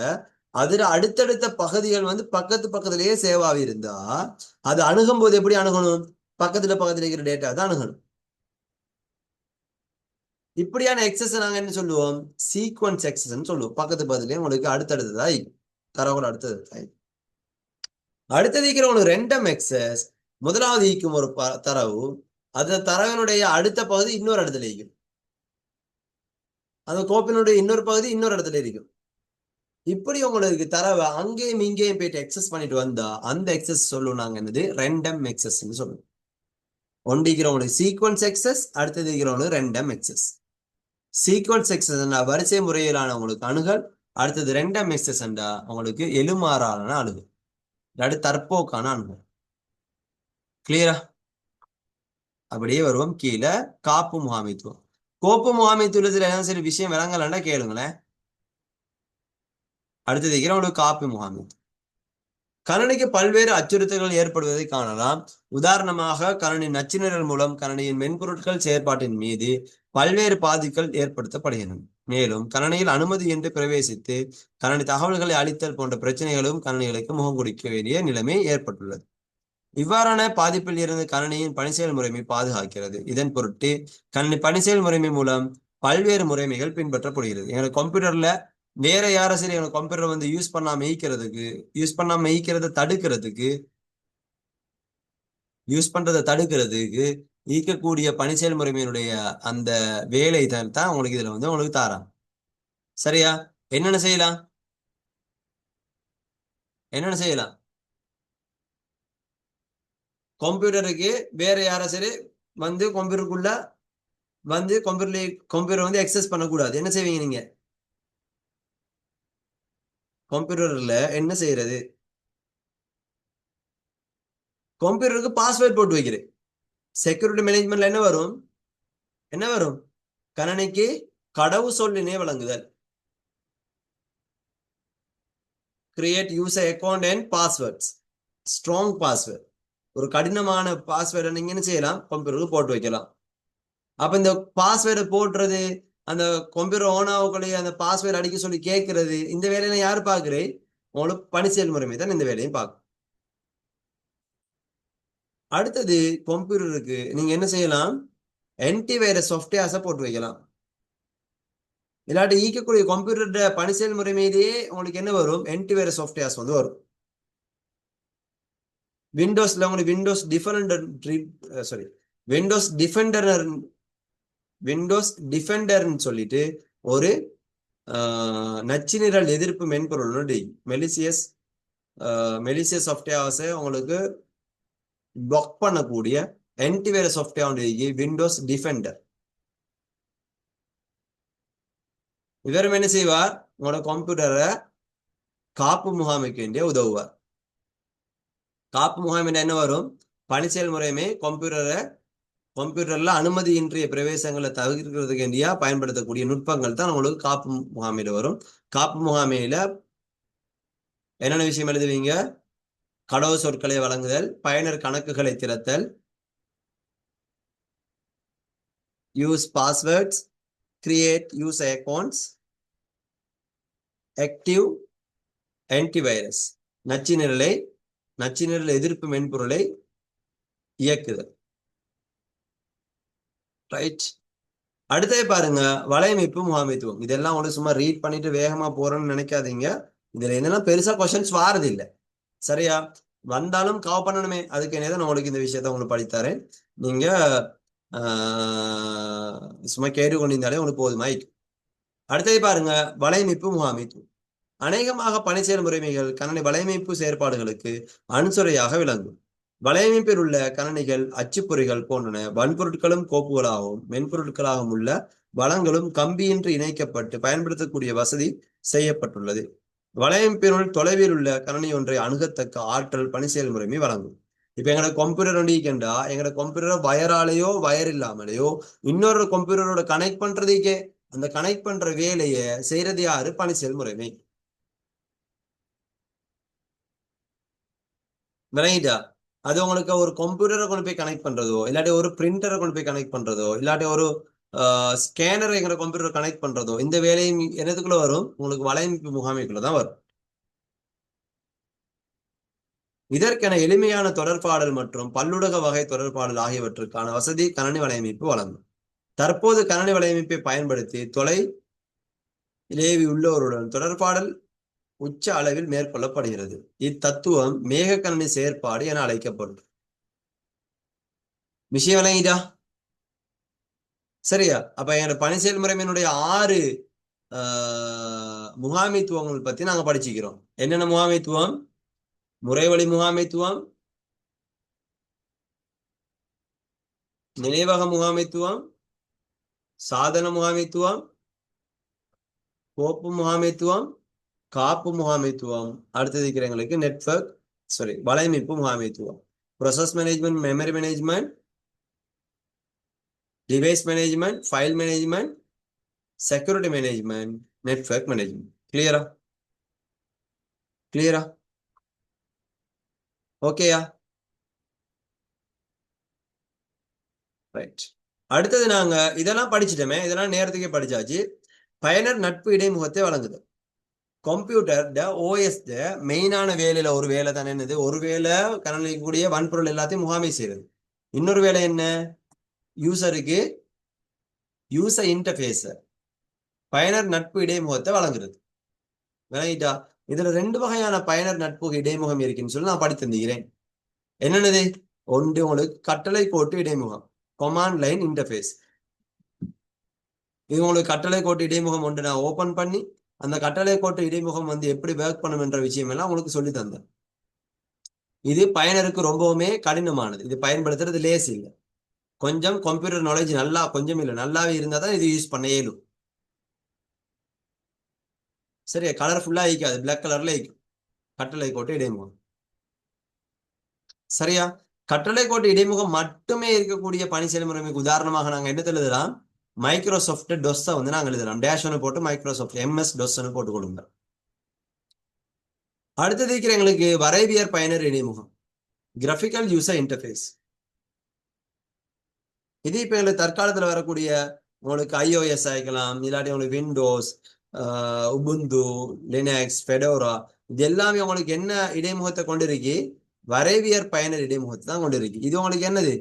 அதுல அடுத்தடுத்த பகுதிகள் வந்து பக்கத்துலயே சேவ் ஆகி இருந்தா அது அணுகும் போது எப்படி அணுகணும், பக்கத்துல இருக்கிற டேட்டா தான் அணுகணும். இப்படியான எக்ஸஸ் நாங்க என்ன சொல்லுவோம், சீக்வன்ஸ் எக்ஸஸ் சொல்லுவோம். பக்கத்துலயே உங்களுக்கு அடுத்தடுத்ததாய் தரவுகள் அடுத்தது. அடுத்தது உங்களுக்கு ரெண்டம் எக்ஸஸ், முதலாவது ஈக்கும் ஒரு தரவு, அந்த தரவினுடைய அடுத்த பகுதி இன்னொரு இடத்துல இருக்கும், அந்த கோப்பினுடைய இன்னொரு பகுதி இன்னொரு இடத்துல இருக்கும். இப்படி உங்களுக்கு தரவை அங்கேயும் இங்கேயும் போயிட்டு எக்ஸஸ் பண்ணிட்டு வந்தா அந்த எக்ஸஸ் சொல்லுவோம் நாங்க என்னது, ரெண்டம் எக்ஸஸ் சொல்லுவோம். ஒன்றிக்கிறவங்களுக்கு சீக்வன்ஸ் எக்ஸஸ், அடுத்தது இருக்கிறவங்களுக்கு ரெண்டம் எக்ஸஸ். சீக்வன்ஸ் எக்ஸஸ் வரிசை முறையிலான உங்களுக்கு அணுகல், அடுத்தது ரெண்டம் எக்ஸஸ் உங்களுக்கு எழுமாறான அணுகல், இல்லாட்டி தற்போக்கான அணுகல். கிளியரா? அப்படியே வருவோம் கீழே. காப்பு முகாமைத்துவம். கோப்பு முகாமைத்துவத்துல என்ன சில விஷயம் விளங்கலன்னா கேளுங்களேன். அடுத்தது உங்களுக்கு காப்பு முகாமைத்துவம். கணனிக்கு பல்வேறு அச்சுறுத்தல்கள் ஏற்படுவதை காணலாம். உதாரணமாக கணனி நச்சுநிரல் மூலம் கணனியின் மென்பொருட்கள் செயற்பாட்டின் மீது பல்வேறு பாதிப்புகள் ஏற்படுத்தப்படுகின்றன. மேலும் கணனியில் அனுமதியின்றி பிரவேசித்து கணனி தகவல்களை அளித்தல் போன்ற பிரச்சனைகளும் கணனிகளுக்கு முகம் கொடுக்க வேண்டிய நிலைமை ஏற்பட்டுள்ளது. இவ்வாறான பாதிப்பில் இருந்து கணனியின் பணிச்செயல் முறைமை பாதுகாக்கிறது. இதன் பொருட்டு கணனி பணிச்செயல் முறைமை மூலம் பல்வேறு முறைமைகள் பின்பற்றப்படுகிறது. எங்களுக்கு கம்ப்யூட்டர்ல வேற யாரும் சரி எங்க கம்ப்யூட்டர் வந்து யூஸ் பண்ணாம ஈக்கிறத தடுக்கிறதுக்கு ஈக்கக்கூடிய பணிச்செயல் முறைமையினுடைய அந்த வேலை தான் உங்களுக்கு இதுல வந்து உங்களுக்கு தாராம். சரியா? என்னென்ன செய்யலாம், கம்ப்யூட்டருக்கு வேற யாரும் சரி வந்து கம்ப்யூட்டருக்குள்ள வந்து கம்ப்யூட்டர் வந்து எக்ஸஸ் பண்ணக்கூடாது. என்ன செய்வீங்க நீங்க கம்ப்யூட்டர்ல, என்ன செய்யறது, கம்ப்யூட்டருக்கு பாஸ்வேர்ட் போட்டு வைக்கிறேன். செக்யூரிட்டி மேனேஜ்மெண்ட்ல என்ன வரும், கணனிக்கு கடவு சொல்லினே வழங்குதல், create user account and passwords, strong password, ஒரு கடினமான பாஸ்வேர்டை நீங்க என்ன செய்யலாம், கம்ப்யூட்டருக்கு போட்டு வைக்கலாம். அப்ப இந்த பாஸ்வேர்டை போடுறது, அந்த கம்ப்யூட்டர் ஓன் ஆகக்கூடிய அந்த பாஸ்வேர்டு அடிக்க சொல்லி கேட்கறது, இந்த வேலையெல்லாம் யாரு பாக்குறே, உங்களுக்கு பணிச்செயல் முறைமை தான் இந்த வேலையும் பார்க்கும். அடுத்தது கம்ப்யூட்டருக்கு நீங்க என்ன செய்யலாம், ஆன்டிவைரஸ் சாஃப்ட்வேர்ஸை போட்டு வைக்கலாம். இல்லாட்டி ஈக்கக்கூடிய கம்ப்யூட்டர் பணிச்செயல் முறைமையிலேயே உங்களுக்கு என்ன வரும், ஆன்டிவைரஸ் சாஃப்ட்வேர்ஸ் வந்து வரும். விண்டோஸ்ல உங்களுக்கு விண்டோஸ் டிஃபெண்டர்னு சொல்லிட்டு ஒரு நச்சுநிரல் எதிர்ப்பு மென்பொருள், மெலிசியஸ் சாஃப்ட்வேர்ஸை உங்களுக்கு பிளாக் பண்ணக்கூடிய ஆன்டிவைரஸ் சாஃப்ட்வேர் விண்டோஸ் டிஃபெண்டர். இவரும் என்ன செய்வார், உங்களோட கம்ப்யூட்டரை காப்பு முகாமைக்கு வேண்டிய உதவுவார். காப்பு முகாம் என்ன வரும், பணிச்செயல் முறைமை கம்ப்யூட்டர்ல அனுமதியின்றிய பிரவேசங்களை தவிர்க்கிறதுக்கு வேண்டியா பயன்படுத்தக்கூடிய நுட்பங்கள் தான் உங்களுக்கு காப்பு முகாமையில வரும். காப்பு முகாமையில என்னென்ன விஷயம் எழுதுவீங்க, கடவு சொற்களை வழங்குதல், பயனர் கணக்குகளை திறத்தல், use passwords, create user accounts, active antivirus, நச்சுநிரல் எதிர்ப்பு மென்பொருளை இயக்குதல். ரைட். அடுத்தது பாருங்க, வலையமைப்பு முகாமைத்துவம். இதெல்லாம் உங்களுக்கு சும்மா ரீட் பண்ணிட்டு வேகமா போறேன்னு நினைக்காதீங்க. இதுல என்னெல்லாம் பெருசா கொஸ்டின்ஸ் வாரது இல்லை. சரியா? வந்தாலும் கவர் பண்ணணுமே, அதுக்கு என்னதான் உங்களுக்கு இந்த விஷயத்த உங்களுக்கு படித்தாரேன். நீங்க சும்மா கேட்டு கொண்டிருந்தாலே உங்களுக்கு போதுமாயிட்டு. அடுத்தது பாருங்க, வலையமைப்பு முகாமைத்துவம். அநேகமாக பணிச்செயல் முறைமைகள் கணனி வலையமைப்பு செயற்பாடுகளுக்கு அனுசரையாக விளங்கும். வலையமைப்பில் உள்ள கணனிகள் அச்சுப்பொறிகள் போன்றன வன்பொருட்களும் கோப்புகளாகவும் மென்பொருட்களாகவும் உள்ள வளங்களும் கம்பியின்றி இணைக்கப்பட்டு பயன்படுத்தக்கூடிய வசதி செய்யப்பட்டுள்ளது. வலையமைப்பினுள் தொலைவில் உள்ள கணனி ஒன்றை அணுகத்தக்க ஆற்றல் பணி செயல்முறைமை வழங்கும். இப்ப எங்களோட கம்ப்யூட்டர் ஒண்டிக்கண்டா எங்களோட கம்ப்யூட்டர் வயராலேயோ வயர் இல்லாமலேயோ இன்னொரு கம்ப்யூட்டரோட கனெக்ட் பண்றதுக்கே அந்த கனெக்ட் பண்ற வேலையை செய்யறது யாரு? பணி செயல்முறைமை. விளங்கிட்டா? அது உங்களுக்கு ஒரு கம்ப்யூட்டரை கொண்டு போய் கனெக்ட் பண்றதோ இல்லாட்டி ஒரு பிரிண்டரை கொண்டு போய் கனெக்ட் பண்றதோ இல்லாட்டி ஒரு ஸ்கேனரை எங்களோட கம்ப்யூட்டர் கனெக்ட் பண்றதோ இந்த வேலையும் என்னதுக்குள்ள வரும்? உங்களுக்கு வலையமைப்பு முகாமைக்குள்ள தான் வரும். இதற்கென எளிமையான தொடர்பாடல் மற்றும் பல்லுலக வகை தொடர்பாடல் ஆகியவற்றுக்கான வசதி கணனி வலையமைப்பு வழங்கும். தற்போது கணனி வலையமைப்பை பயன்படுத்தி தொலை இலேவி உள்ளவருடன் தொடர்பாடல் உச்ச அளவில் மேற்கொள்ளப்படுகிறது. இத்தத்துவம் மேக கணனி செயற்பாடு என அழைக்கப்படும். விஷயம் விளங்கிட்டா? சரியா? அப்ப என்னோட பணி செயல்முறையினுடைய 6 முகாமைத்துவங்கள் பத்தி நாங்க படிச்சுக்கிறோம். என்னென்ன முகாமைத்துவம்? முறைவழி முகாமைத்துவம், நினைவக முகாமைத்துவம், சாதன முகாமைத்துவம், கோப்பு முகாமைத்துவம், காப்பு முகாமைத்துவம், அடுத்தது இருக்கிறவங்களுக்கு நெட்வொர்க் வலையமைப்பு முகாமைத்துவம், process management, memory management, device management, file management, security management, network management. Clear? Clear? ஓகேயா? ரைட். அடுத்தது நாங்க இதெல்லாம் படிச்சுட்டோமே, இதெல்லாம் நேரத்துக்கே படிச்சாச்சு. பயனர் நட்பு இடைமுகத்தை வழங்குது. கம்ப்யூட்டர் ஓஎஸ் மெயினான வேலையில ஒரு வேலை தானே என்னது? ஒரு வேலை கணனிக்கூடிய வன்பொருள் எல்லாத்தையும் முகாமை செய்யறது. இன்னொரு வேலை என்ன? யூசருக்கு யூசர் இன்டர்ஃபேஸ் பயனர் நட்பு இடைமுகத்தை வழங்குறது. விளங்கிட்டா? இதுல 2 வகையான பயனர் நட்பு இடைமுகம் இருக்குன்னு சொல்லி நான் படித்து தந்துகிறேன். என்னென்னது? ஒன்று உங்களுக்கு கட்டளை கோட்டு இடைமுகம், கொமாண்ட் லைன் இன்டர்ஃபேஸ். இது உங்களுக்கு கட்டளை கோட்டு இடைமுகம் ஒன்று நான் ஓபன் பண்ணி அந்த கட்டளை கோட்டு இடைமுகம் எப்படி ஒர்க் பண்ணும் என்ற விஷயம் எல்லாம் உங்களுக்கு சொல்லி தந்தேன். இது பயனருக்கு ரொம்பவுமே கடினமானது. இது பயன்படுத்துறது லேஸ் இல்லை. கொஞ்சம் கம்ப்யூட்டர் நாலேஜ் நல்லா கொஞ்சம் இல்லை நல்லாவே இருந்தால் தான் இது யூஸ் பண்ண இயலும். சரியா? கலர்ஃபுல்லா ஆயிக்காது, பிளாக் கலர்ல ஆயிக்கும் கட்டளை கோட்டு இடைமுகம். சரியா? கட்டளை கோட்டு இடைமுகம் மட்டுமே இருக்கக்கூடிய பணி செயல்முறைக்கு உதாரணமாக நாங்க என்ன எழுதலாம்? மைக்ரோசாஃப்ட் டொஸ்ஸை நாங்க எழுதலாம். டேஷ் ஒன்று போட்டு மைக்ரோசாஃப்ட் எம்எஸ் டொஸ்ன்னு போட்டு கொடுங்க. அடுத்தது இருக்கிற எங்களுக்கு வரைவியர் பயனர் இடைமுகம், கிராபிக்கல் யூசர் இன்டர்ஃபேஸ். இது இப்ப எங்களுக்கு தற்காலத்துல வரக்கூடிய உங்களுக்கு iOS ஆகிக்கலாம், இல்லாட்டி உங்களுக்கு விண்டோஸ், உபுந்து, லினக்ஸ், ஃபெடோரா, இது எல்லாமே உங்களுக்கு என்ன இடைமுகத்தை கொண்டிருக்கு? வரைவியர் பயனர் இடைமுகத்தை தான் கொண்டிருக்கு. இது உங்களுக்கு என்னது?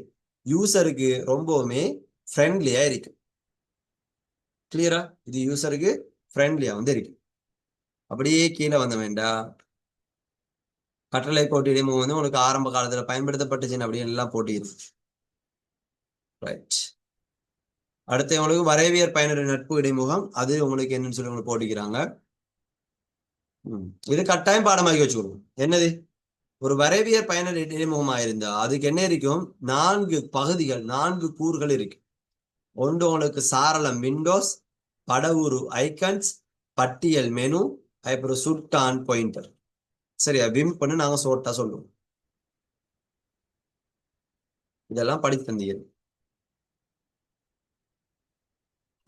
யூசருக்கு ரொம்பவுமே ஃப்ரெண்ட்லியா இருக்கு. கிளியரா? இது யூசருக்கு ஃப்ரெண்ட்லியா இருக்கு. அப்படியே கீழே வந்த வேண்டாம். கட்டளை கோட்டு இடைமுகம் உங்களுக்கு ஆரம்ப காலத்துல பயன்படுத்தப்பட்டுச்சுன்னு அப்படியே எல்லாம் போட்டிருக்கு. ரைட். அடுத்து உங்களுக்கு வரைவியர் பயனர் நட்பு இடைமுகம், அது உங்களுக்கு என்னன்னு சொல்லி உங்களுக்கு போட்டிக்கிறாங்க. இது கட்டாயம் பாடமாக்கி வச்சுக்கணும். என்னது? ஒரு வரைவியர் பயனர் இடைமுகமா இருந்தா அதுக்கு என்ன இருக்கும்? 4 பகுதிகள், 4 கூறுகள் இருக்கு. ஒன்று உங்களுக்கு சாரளம் விண்டோஸ், படவுரு ஐக்கன்ஸ், பட்டியல் மெனு, அப்புறம் சுட்டான் பாயிண்டர். சரியா? விம்ப்னு நாங்க ஷோர்ட்டா சொல்லுவோம். இதெல்லாம் படித்து தந்தீங்க.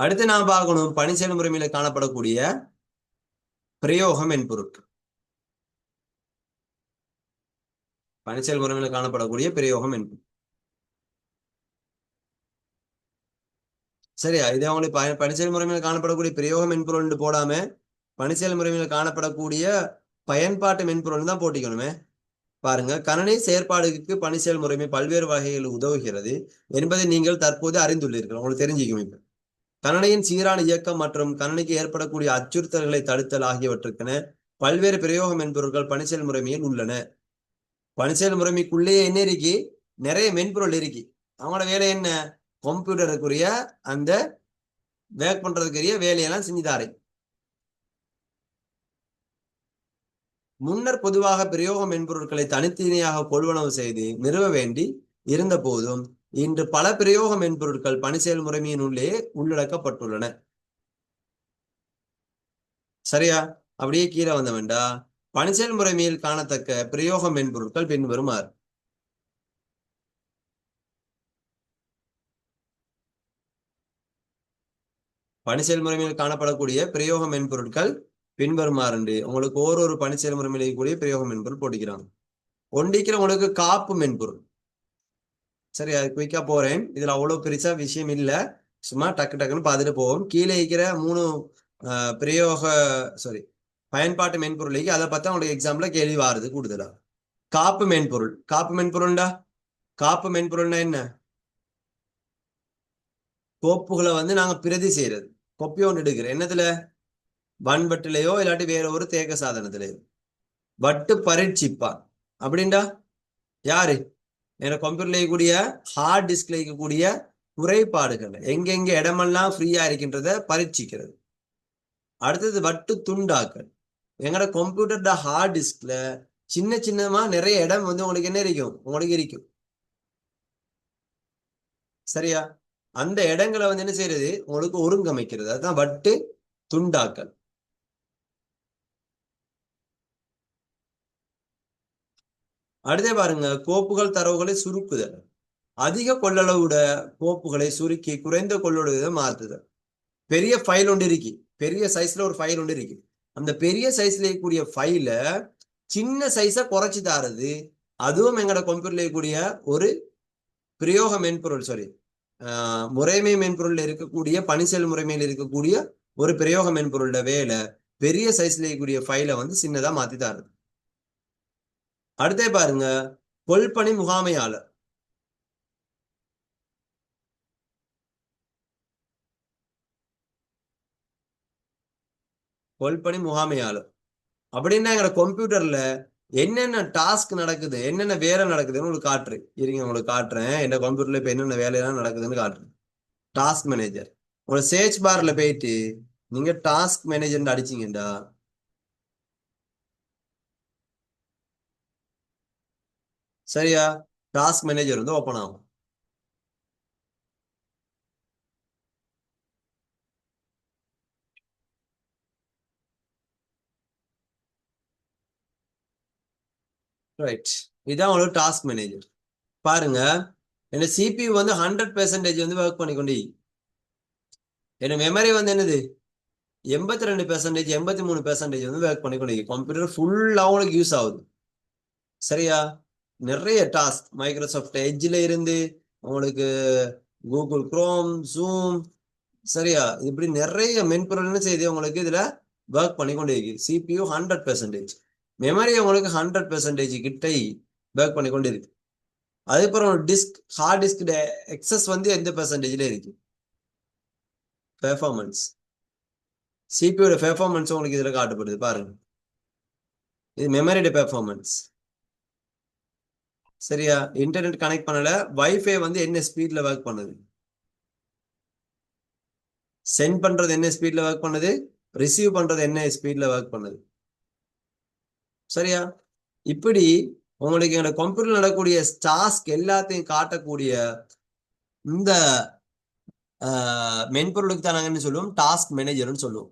அடுத்து நான் பார்க்கணும் பணி செயல்முறையில காணப்படக்கூடிய பிரயோக மென்பொருள். பணி செயல்முறையில காணப்படக்கூடிய பிரயோக மென்பொருள். சரியா? இதே அவங்களுக்கு பணி செயல்முறையில் காணப்படக்கூடிய பிரயோக மென்பொருள் போடாம பணி செயல்முறையில் காணப்படக்கூடிய பயன்பாட்டு மென்பொருள் தான் போட்டிக்கணுமே. பாருங்க, கணனி செயற்பாடுக்கு பணி செயல்முறைமை பல்வேறு வகைகளில் உதவுகிறது என்பதை நீங்கள் தற்போது அறிந்துள்ளீர்கள். உங்களுக்கு தெரிஞ்சுக்கும். இப்ப கணனியின் சீரான இயக்கம் மற்றும் கணனிக்கு ஏற்படக்கூடிய அச்சுறுத்தல்களை தடுத்தல் ஆகியவற்றுக்கென பல்வேறு பிரயோக மென்பொருட்கள் பணி செயல்முறைமையில் உள்ளன. பணி செயல்முறைமைக்குள்ளேயே என்ன இருக்கு? நிறைய மென்பொருள் இருக்கு. அவங்களோட வேலை என்ன? கம்ப்யூட்டருக்குரிய அந்த வேக் பண்றதுக்குரிய வேலையெல்லாம் செஞ்சுதாரு. முன்னர் பொதுவாக பிரயோக மென்பொருட்களை தனித்தனியாக கொள்வனவு செய்து நிறுவ வேண்டி இருந்த போதும் இன்று பல பிரயோக மென்பொருட்கள் பணி செயல்முறைமையின் உள்ளே உள்ளடக்கப்பட்டுள்ளன. சரியா? அப்படியே கீழே வந்த வேண்டா பணிச்செயல் முறைமையில் காணத்தக்க பிரயோக மென்பொருட்கள் பின்வருமாறு. பணிச்செயல் முறைமையில் காணப்படக்கூடிய பிரயோக மென்பொருட்கள் பின்வருமாறு உங்களுக்கு ஒரு பணிச்செயல் முறைமையில் இருக்கக்கூடிய பிரயோக மென்பொருள் போட்டிக்கிறாங்க. ஒண்டிக்கிற உங்களுக்கு காப்பு மென்பொருள். சரி, அது குயிக்கா போறேன். இதுல அவ்வளவு பெருசா விஷயம் இல்லை, சும்மா டக்கு டக்குன்னு பார்த்துட்டு போவோம். கீழே இருக்கிற 3 பிரயோக சாரி பயன்பாட்டு மென்பொருளைக்கு அதை பார்த்தா உங்களுக்கு எக்ஸாம்பிள கேள்வி வாருது கூடுதலா. காப்பு மென்பொருள். காப்பு மென்பொருள்டா, காப்பு மென்பொருள்னா என்ன? கோப்புகளை வந்து நாங்க பிரதி செய்யறது, கொப்பி ஒன்று எடுக்கிறேன். என்னதுல? வன்வட்டிலையோ இல்லாட்டி வேற ஒரு தேக்க சாதனத்திலையோ. வட்டு பரீட்சிப்பா அப்படின்டா யாரு? என கம்ப்யூட்டர்ல இருக்கக்கூடிய ஹார்ட் டிஸ்க்ல இருக்கக்கூடிய குறைபாடுகள் எங்கெங்க இடமெல்லாம் ஃப்ரீயா இருக்கின்றத பரீட்சிக்கிறது. அடுத்தது வட்டு துண்டாக்கள். எங்கட கம்ப்யூட்டர் ஹார்ட் டிஸ்க்ல சின்ன சின்னமா நிறைய இடம் வந்து உங்களுக்கு என்ன இருக்கும், உங்களுக்கு இருக்கும். சரியா? அந்த இடங்களை வந்து என்ன செய்யறது, உங்களுக்கு ஒருங்கமைக்கிறது. அதுதான் வட்டு துண்டாக்கல். அடுத்தே பாருங்க, கோப்புகள் தரவுகளை சுருக்குதல். அதிக கொள்ளளவுட கோப்புகளை சுருக்கி குறைந்த கொள்ளளவு மாற்றுதல். பெரிய ஃபைல் ஒன்று இருக்கு, பெரிய சைஸ்ல ஒரு ஃபைல் ஒன்று இருக்கு. அந்த பெரிய சைஸ்ல இருக்கக்கூடிய ஃபைல சின்ன சைஸை குறைச்சி தாருது. அதுவும் எங்களோட கம்ப்யூட்டர்ல இருக்கக்கூடிய ஒரு பிரயோக மென்பொருள். சாரி, முறைமை மென்பொருள் இருக்கக்கூடிய பணிச்செயல் முறைமையில் இருக்கக்கூடிய ஒரு பிரயோக மென்பொருளோட வேலை பெரிய சைஸ்ல இருக்கக்கூடிய ஃபைலை வந்து சின்னதா மாத்தி தாருது. அடுத்தே பாருங்க, கொள்பணி முகாமையாளர். கொள்பணி முகாமையாளர் அப்படின்னா எங்க கம்ப்யூட்டர்ல என்னென்ன டாஸ்க் நடக்குது, என்னென்ன வேலை நடக்குதுன்னு உங்களுக்கு காட்டுறேன். இருங்க, உங்களுக்கு காட்டுறேன் என்ன கம்ப்யூட்டர்ல இப்ப என்னென்ன வேலையெல்லாம் நடக்குதுன்னு காட்டுறேன். Task manager. உங்களோட சர்ச் பார்ல போயிட்டு நீங்க டாஸ்க் மேனேஜர் அடிச்சீங்கடா, சரியா? டாஸ்க் மேனேஜர் வந்து ஓப்பன் ஆகும். ரைட், இதுதான் உங்களுக்கு டாஸ்க் மேனேஜர். பாருங்க, என்ன சிபியூ வந்து 100% வந்து ஒர்க் பண்ணிக்கொண்டு, என்ன மெமரி வந்து என்னது 82%, 83% வந்து ஒர்க் பண்ணிக்கொண்டு, கம்ப்யூட்டர் ஃபுல்லா உங்களுக்கு யூஸ் ஆகுது. சரியா? நிறைய டாஸ்க் மைக்ரோசாஃப்ட் எட்ஜ்ல இருந்து உங்களுக்கு கூகுள் குரோம், ஜூம், சரியா, இப்படி நிறைய மென்பொருள் என்ன செய்யுது உங்களுக்கு இதுல ஒர்க் பண்ணி கொண்டு இருக்கு. சிபியூ 100%, மெமரி உங்களுக்கு 100% கிட்ட ஒர்க் பண்ணி கொண்டு இருக்கு. அதுக்கப்புறம் டிஸ்க், ஹார்ட் டிஸ்க் எக்ஸஸ் வந்து எந்த பெர்சன்டேஜ்ல இருக்கு? பெர்ஃபார்மன்ஸ், சிபியோட பெர்ஃபார்மன்ஸ் உங்களுக்கு இதுல காட்டப்படுது பாருங்க. இது மெமரியோட பெர்ஃபார்மன்ஸ். சரியா? இன்டர்நெட் கனெக்ட் பண்ணல, வைஃபை வந்து என்ன ஸ்பீட்ல ஒர்க் பண்ணுது, சென்ட் பண்றது என்ன ஸ்பீட்ல ஒர்க் பண்ணுது, ரிசீவ் பண்றது என்ன ஸ்பீட்ல ஒர்க் பண்ணுது. சரியா? இப்படி உங்களுக்கு என்னோட கம்ப்யூட்டர் நடக்கக்கூடிய டாஸ்க் எல்லாத்தையும் காட்டக்கூடிய இந்த மென்பொருளுக்கு தான் நாங்க என்ன சொல்லுவோம், டாஸ்க் மேனேஜர்னு சொல்லுவோம்.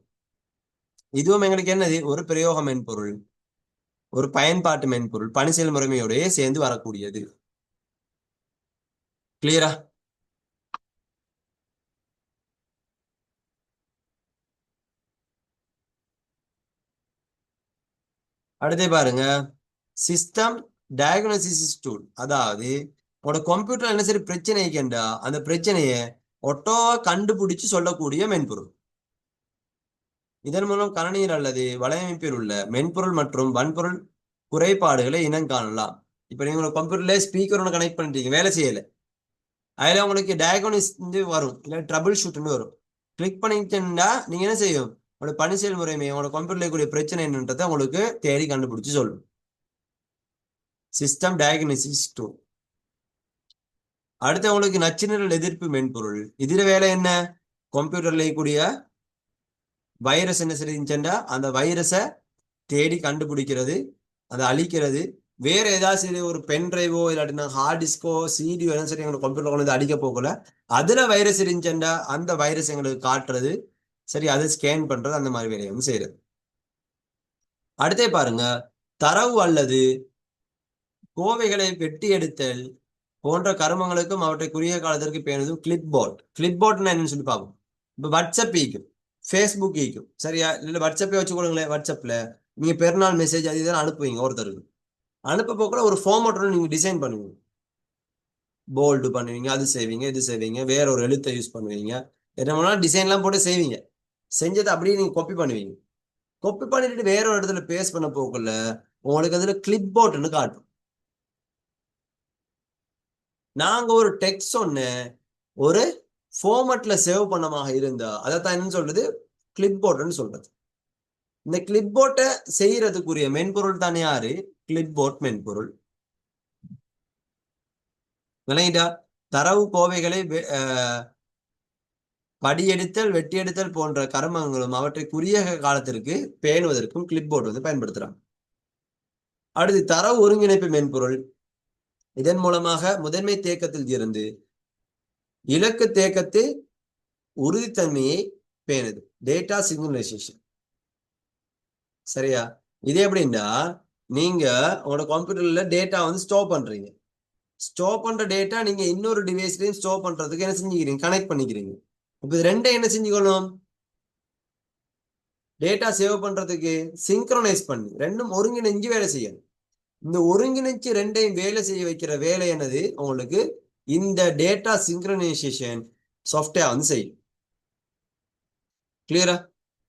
இதுவும் எங்களுக்கு என்னது, ஒரு பிரயோக மென்பொருள், ஒரு பயன்பாட்டு மென்பொருள், பணி செயல்முறைமையோடய சேர்ந்து வரக்கூடியது. கிளியரா? அடுத்தே பாருங்க, சிஸ்டம் டயக்னோசிஸ் டூல். அதாவது உங்களோட கம்ப்யூட்டர் என்ன சரி பிரச்சனை இருக்கேன்டா, அந்த பிரச்சனையை ஒட்டோவா கண்டுபிடிச்சு சொல்லக்கூடிய மென்பொருள். இதன் மூலம் கணனியில் அல்லது வலையமைப்பில் உள்ள மென்பொருள் மற்றும் வன்பொருள் குறைபாடுகளை இனம் காணலாம். இப்ப நீங்க உங்க கம்ப்யூட்டர்ல ஸ்பீக்கர் ஒன்று கனெக்ட் பண்ணிட்டீங்க, வேலை செய்யல, அதுல உங்களுக்கு டயக்னோசிஸ் வரும், இல்ல ட்ரபிள் ஷூட்னு வரும். கிளிக் பண்ணிட்டா நீங்க என்ன செய்யும், உங்களோட பணி செயல்முறைமை உங்களோட கம்ப்யூட்டர்ல கூடிய பிரச்சனை என்னன்றதை உங்களுக்கு தேடி கண்டுபிடிச்சு சொல்லும். System diagnosis tool. அடுத்து உங்களுக்கு நச்சுநிரல் எதிர்ப்பு மென்பொருள். இதுல வேலை என்ன, கம்ப்யூட்டர்ல கூடிய வைரஸ் என்ன செஞ்சா அந்த வைரஸை தேடி கண்டுபிடிக்கிறது, அதை அழிக்கிறது. வேற ஏதாச்சும் ஒரு பென் டிரைவோ இல்லாட்டினா ஹார்ட் டிஸ்கோ சிடியோ என்ன சரி எங்களுக்கு கம்ப்யூட்டர் கொண்டு அடிக்க போகல, அதுல வைரஸ் இருந்துச்சுண்டா அந்த வைரஸ் எங்களுக்கு காட்டுறது, சரி, அதை ஸ்கேன் பண்றது, அந்த மாதிரி வேலையை வந்து செய்யறது. அடுத்தே பாருங்க, தரவு அல்லது கோவைகளை வெட்டி எடுத்தல் போன்ற கருமங்களுக்கும் அவற்றை குறுகிய காலத்திற்கு பேணுதும் கிளிப் போர்ட்னா என்னன்னு சொல்லி பார்ப்போம். இப்போ வாட்ஸ்அப் ஈக்கும், ஃபேஸ்புக் ஈக்கும், சரியா? இல்லை வாட்ஸ்அப்பே வச்சுக்கொள்ளுங்களேன். வாட்ஸ்அப்ல நீங்க பெருநாள் மெசேஜ் அது இதெல்லாம் அனுப்புவீங்க ஒருத்தருக்கு. அனுப்ப போக்குள்ள ஒரு ஃபார்மேட் நீங்க டிசைன் பண்ணுவீங்க, போல்டு பண்ணுவீங்க, அது செய்வீங்க, இது செய்வீங்க, வேற ஒரு எழுத்தை யூஸ் பண்ணுவீங்க, என்ன டிசைன்லாம் போட்டு செய்வீங்க. செஞ்சதை அப்படியே நீங்க காப்பி பண்ணுவீங்க. காப்பி பண்ணிட்டு வேற ஒரு இடத்துல பேஸ்ட் பண்ண போக்குள்ள உங்களுக்கு அதுல கிளிப் போர்ட்னு காட்டும். நாங்க ஒரு டெக்ஸ்ட் ஒன்னு ஒரு ஃபார்மட்ல சேவ் பண்ணமாக இருந்தா அதைத்தான் என்ன சொல்றது, கிளிப் போர்ட்னு சொல்றது. இந்த கிளிப் போர்ட்டை செய்யறதுக்குரிய மென்பொருள் தானே யாரு, கிளிப் போர்ட் மென்பொருள். விளங்கிட்டா? தரவு கோவைகளை படியெடுத்தல் வெட்டியெடுத்தல் போன்ற கர்மங்களும் அவற்றை குறுகிய காலத்திற்கு பேணுவதற்கும் கிளிப் போர்ட் வந்து பயன்படுத்துறாங்க. அடுத்து தரவு ஒருங்கிணைப்பு மென்பொருள். இதன் மூலமாக முதன்மை தேக்கத்தில் இருந்து இலக்கு தேக்கத்து உறுதித்தன்மையை பேணுது, டேட்டா சிக்னலைசேஷன். சரியா? இது எப்படின்னா, நீங்க உங்களோட கம்ப்யூட்டர்ல டேட்டா வந்து ஸ்டோர் பண்றீங்க. ஸ்டோர் பண்ற டேட்டா நீங்க இன்னொரு டிவைஸ்லயும் ஸ்டோர் பண்றதுக்கு என்ன செஞ்சுக்கிறீங்க, கனெக்ட் பண்ணிக்கிறீங்க. இப்ப இது ரெண்டை என்ன செஞ்சுக்கணும், டேட்டா சேவ் பண்றதுக்கு சிங்க்ரனைஸ் பண்ணி ரெண்டும் ஒருங்கிணைஞ்சு வேலை செய்யணும். இந்த ஒருங்கிணைச்சு ரெண்டையும் வேலை செய்ய வைக்கிற வேலை என்னது உங்களுக்கு, இந்த டேட்டா சிங்க்ரனைசேஷன் சாஃப்ட்வேர் வந்து செய்யும். கிளியரா?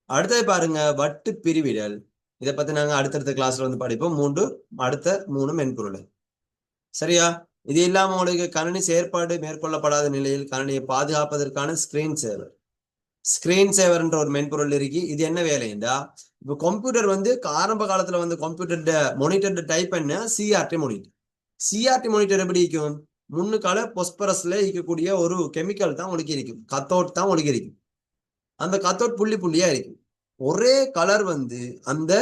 அடுத்தது பாருங்க, வட்டு பிரிவிடல். இதை பத்தி நாங்க அடுத்தடுத்த கிளாஸ்ல வந்து படிப்போம். அடுத்த மூணு மென்பொருள். சரியா? இது இல்லாம உங்களுக்கு கணினி செயற்பாடு மேற்கொள்ளப்படாத நிலையில் கணினியை பாதுகாப்பதற்கான ஸ்கிரீன் சேவர்ன்ற ஒரு மென்பொருள் இருக்கு. இது என்ன வேலைண்டா, இப்போ கம்ப்யூட்டர் வந்து ஆரம்ப காலத்துல வந்து கம்ப்யூட்டர் மானிட்டர் டைப் பண்ண சிஆர்டி மானிட்டர். சிஆர்டி மானிட்டர் எப்படி இருக்கும், முன்னுக்கால பொஸ்பரஸ்ல இருக்கக்கூடிய ஒரு கெமிக்கல் தான் உங்களுக்கு இருக்கும், கத்தோட் தான் உங்களுக்கு இருக்கும். அந்த கத்தோட் புள்ளி புள்ளியா இருக்கும். ஒரே கலர் வந்து அந்த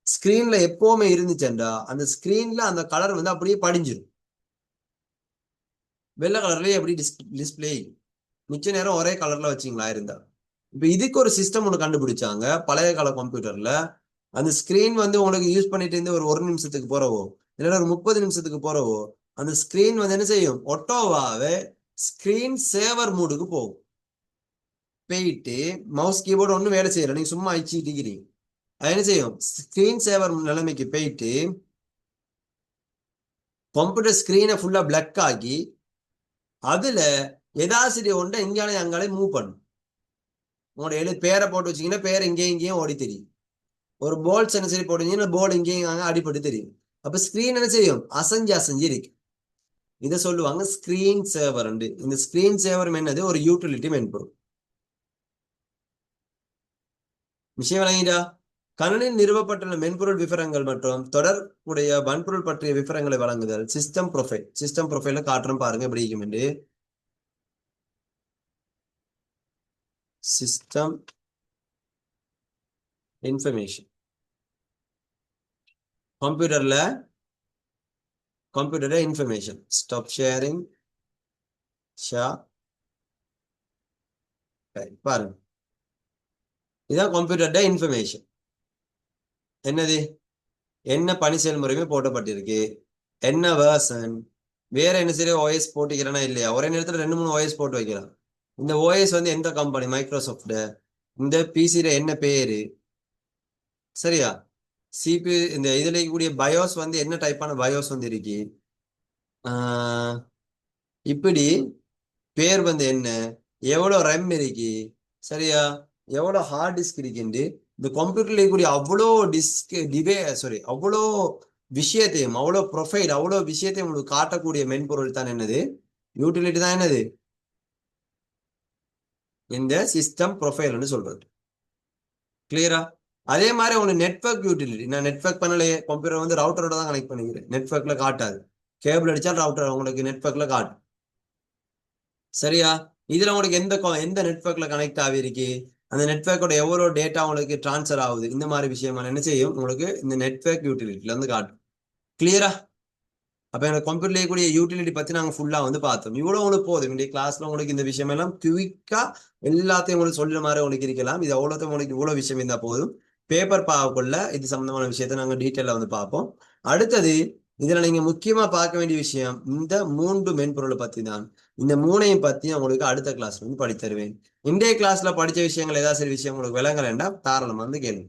ஸ்கிரீன்ல எப்பவுமே இருந்துச்சுண்டா அந்த ஸ்கிரீன்ல அந்த கலர் வந்து அப்படியே படிஞ்சிடும். வெள்ளை கலர்லயே எப்படி டிஸ்பிளே மிச்ச நேரம் ஒரே கலர்ல வச்சிங்களா இருந்தா. இப்ப இதுக்கு ஒரு சிஸ்டம் ஒன்று கண்டுபிடிச்சாங்க பழைய கால கம்ப்யூட்டர்ல. அந்த ஸ்கிரீன் வந்து உங்களுக்கு யூஸ் பண்ணிட்டு இருந்து ஒரு 1 நிமிஷத்துக்கு போறவோ இல்லைன்னா ஒரு 30 நிமிஷத்துக்கு போறவோ அந்த ஸ்கிரீன் வந்து என்ன செய்யும், ஒட்டோவாவே ஸ்கிரீன் சேவர் மூடுக்கு போகும். போயிட்டு மவுஸ் கீபோர்டு ஒன்றும் வேலை செய்யல, நீங்க சும்மா அழிச்சிட்டு இருக்கிறீங்க. அது என்ன செய்யும், ஸ்கிரீன் சேவர் நிலைமைக்கு போயிட்டு கம்ப்யூட்டர் ஸ்கிரீனை ஃபுல்லா பிளக் ஆகி அதுல எதாசிரி ஒன்றை இங்காலே அங்காலே மூவ் பண்ணும். உங்களோட பேரை போட்டு வச்சீங்கன்னா பேர் இங்கேயும் இங்கேயும் ஓடி தெரியும். ஒரு போல் சென்சரி போட்டீங்கன்னா போல் இங்கேயும் அங்கே அடிபட்டு தெரியும். அப்ப ஸ்கிரீன் என்ன செய்யும், அசைஞ்சு இருக்கு. இதை சொல்லுவாங்க ஸ்கிரீன் சேவர். இந்த ஸ்கிரீன் சேவர் என்னது, ஒரு யூட்டிலிட்டி மென்பொருள். விஷயம் விளங்கிட்டா? கணினியில் நிறுவப்பட்டுள்ள மென்பொருள் விவரங்கள் மற்றும் தொடர்புடைய வன்பொருள் பற்றிய விவரங்களை வழங்குதல் சிஸ்டம் ப்ரொஃபைல காட்டுறோம் பாருங்க எப்படி இருக்கும். சிஸ்டம் இன்ஃபர்மேஷன் கம்ப்யூட்டர்ல இன்ஃபர்மேஷன் ஸ்டாப் ஷேரிங் பாருங்க. இதான் கம்ப்யூட்டர்ட இன்ஃபர்மேஷன். என்னது, என்ன பணி செயல்முறையுமே போட்டப்பட்டிருக்கு, என்ன வேர்சன், வேற என்ன சரி ஓஎஸ் போட்டுக்கிறேன்னா இல்லையா, ஒரே நேரத்தில் 2 3 ஓஎஸ் போட்டு வைக்கலாம். இந்த ஓஎஸ் வந்து எந்த கம்பெனி, மைக்ரோசாஃப்ட். இந்த பிசில என்ன பேரு, சரியா? சிபி இந்த இதுல கூடிய பயோஸ் வந்து என்ன டைப்பான பயோஸ் வந்து இருக்கு, இப்படி பேர் வந்து என்ன, எவ்வளவு ரெம் இருக்கு, சரியா, எவ்வளவு ஹார்ட் டிஸ்க் இருக்குண்டு இந்த கம்ப்யூட்டர்ல கூடிய அவ்வளோ அவ்வளோ விஷயத்தையும் அவ்வளோ ப்ரொஃபைல் அவ்வளோ விஷயத்தையும் உங்களுக்கு காட்டக்கூடிய மென்பொருள் தான் என்னது, யூட்டிலிட்டி தான் என்னது, இந்த சிஸ்டம் ப்ரொஃபைல்னு சொல்றது. கிளியரா? அதே மாதிரி உங்களுக்கு நெட்வொர்க் யூட்டிலிட்டி. நான் நெட்வொர்க் பண்ணலையே, கம்ப்யூட்டர் வந்து ரவுட்டரோட தான் கனெக்ட் பண்ணிக்கிறேன், நெட்வொர்க்ல காட்டாது. கேபிள் அடிச்சா ரவுட்டர் உங்களுக்கு நெட்வொர்க்ல காட்டும். சரியா? இதுல உங்களுக்கு எந்த நெட்வொர்க்ல கனெக்ட் ஆகிருக்கு, அந்த நெட்வொர்க்கோட எவ்வளவு டேட்டா உங்களுக்கு டிரான்ஸ்ஃபர் ஆகுது, இந்த மாதிரி விஷயமா என்ன செய்யும் உங்களுக்கு இந்த நெட்வொர்க் யூட்டிலிட்டில இருந்து காட்டும். கிளியரா? அப்ப எனக்கு கம்ப்யூட்டர்லேயே கூடிய யூட்டிலிட்டி பத்தி நாங்க ஃபுல்லா வந்து பார்த்தோம். இவ்வளவு உங்களுக்கு போதும். இந்த கிளாஸ்ல உங்களுக்கு இந்த விஷயம் எல்லாம் குவிக்கா எல்லாத்தையும் உங்களுக்கு சொல்ற மாதிரி உங்களுக்கு இருக்கலாம். இது அவ்வளோத்தையும் உங்களுக்கு இவ்வளவு விஷயம் இருந்தா போதும். பேப்பர் பார்க்கக்குள்ள இது சம்பந்தமான விஷயத்த நாங்க டீட்டெயிலா வந்து பார்ப்போம். அடுத்தது இதுல நீங்க முக்கியமா பார்க்க வேண்டிய விஷயம் இந்த 3 மென்பொருளை பத்தி தான். இந்த 3ஐயும் பத்தி உங்களுக்கு அடுத்த கிளாஸ் வந்து படித்தருவேன். இன்றைய கிளாஸ்ல படிச்ச விஷயங்கள் ஏதாவது சரி விஷயம் உங்களுக்கு விளங்கலைன்னா தாராளமா வந்து கேளுங்க.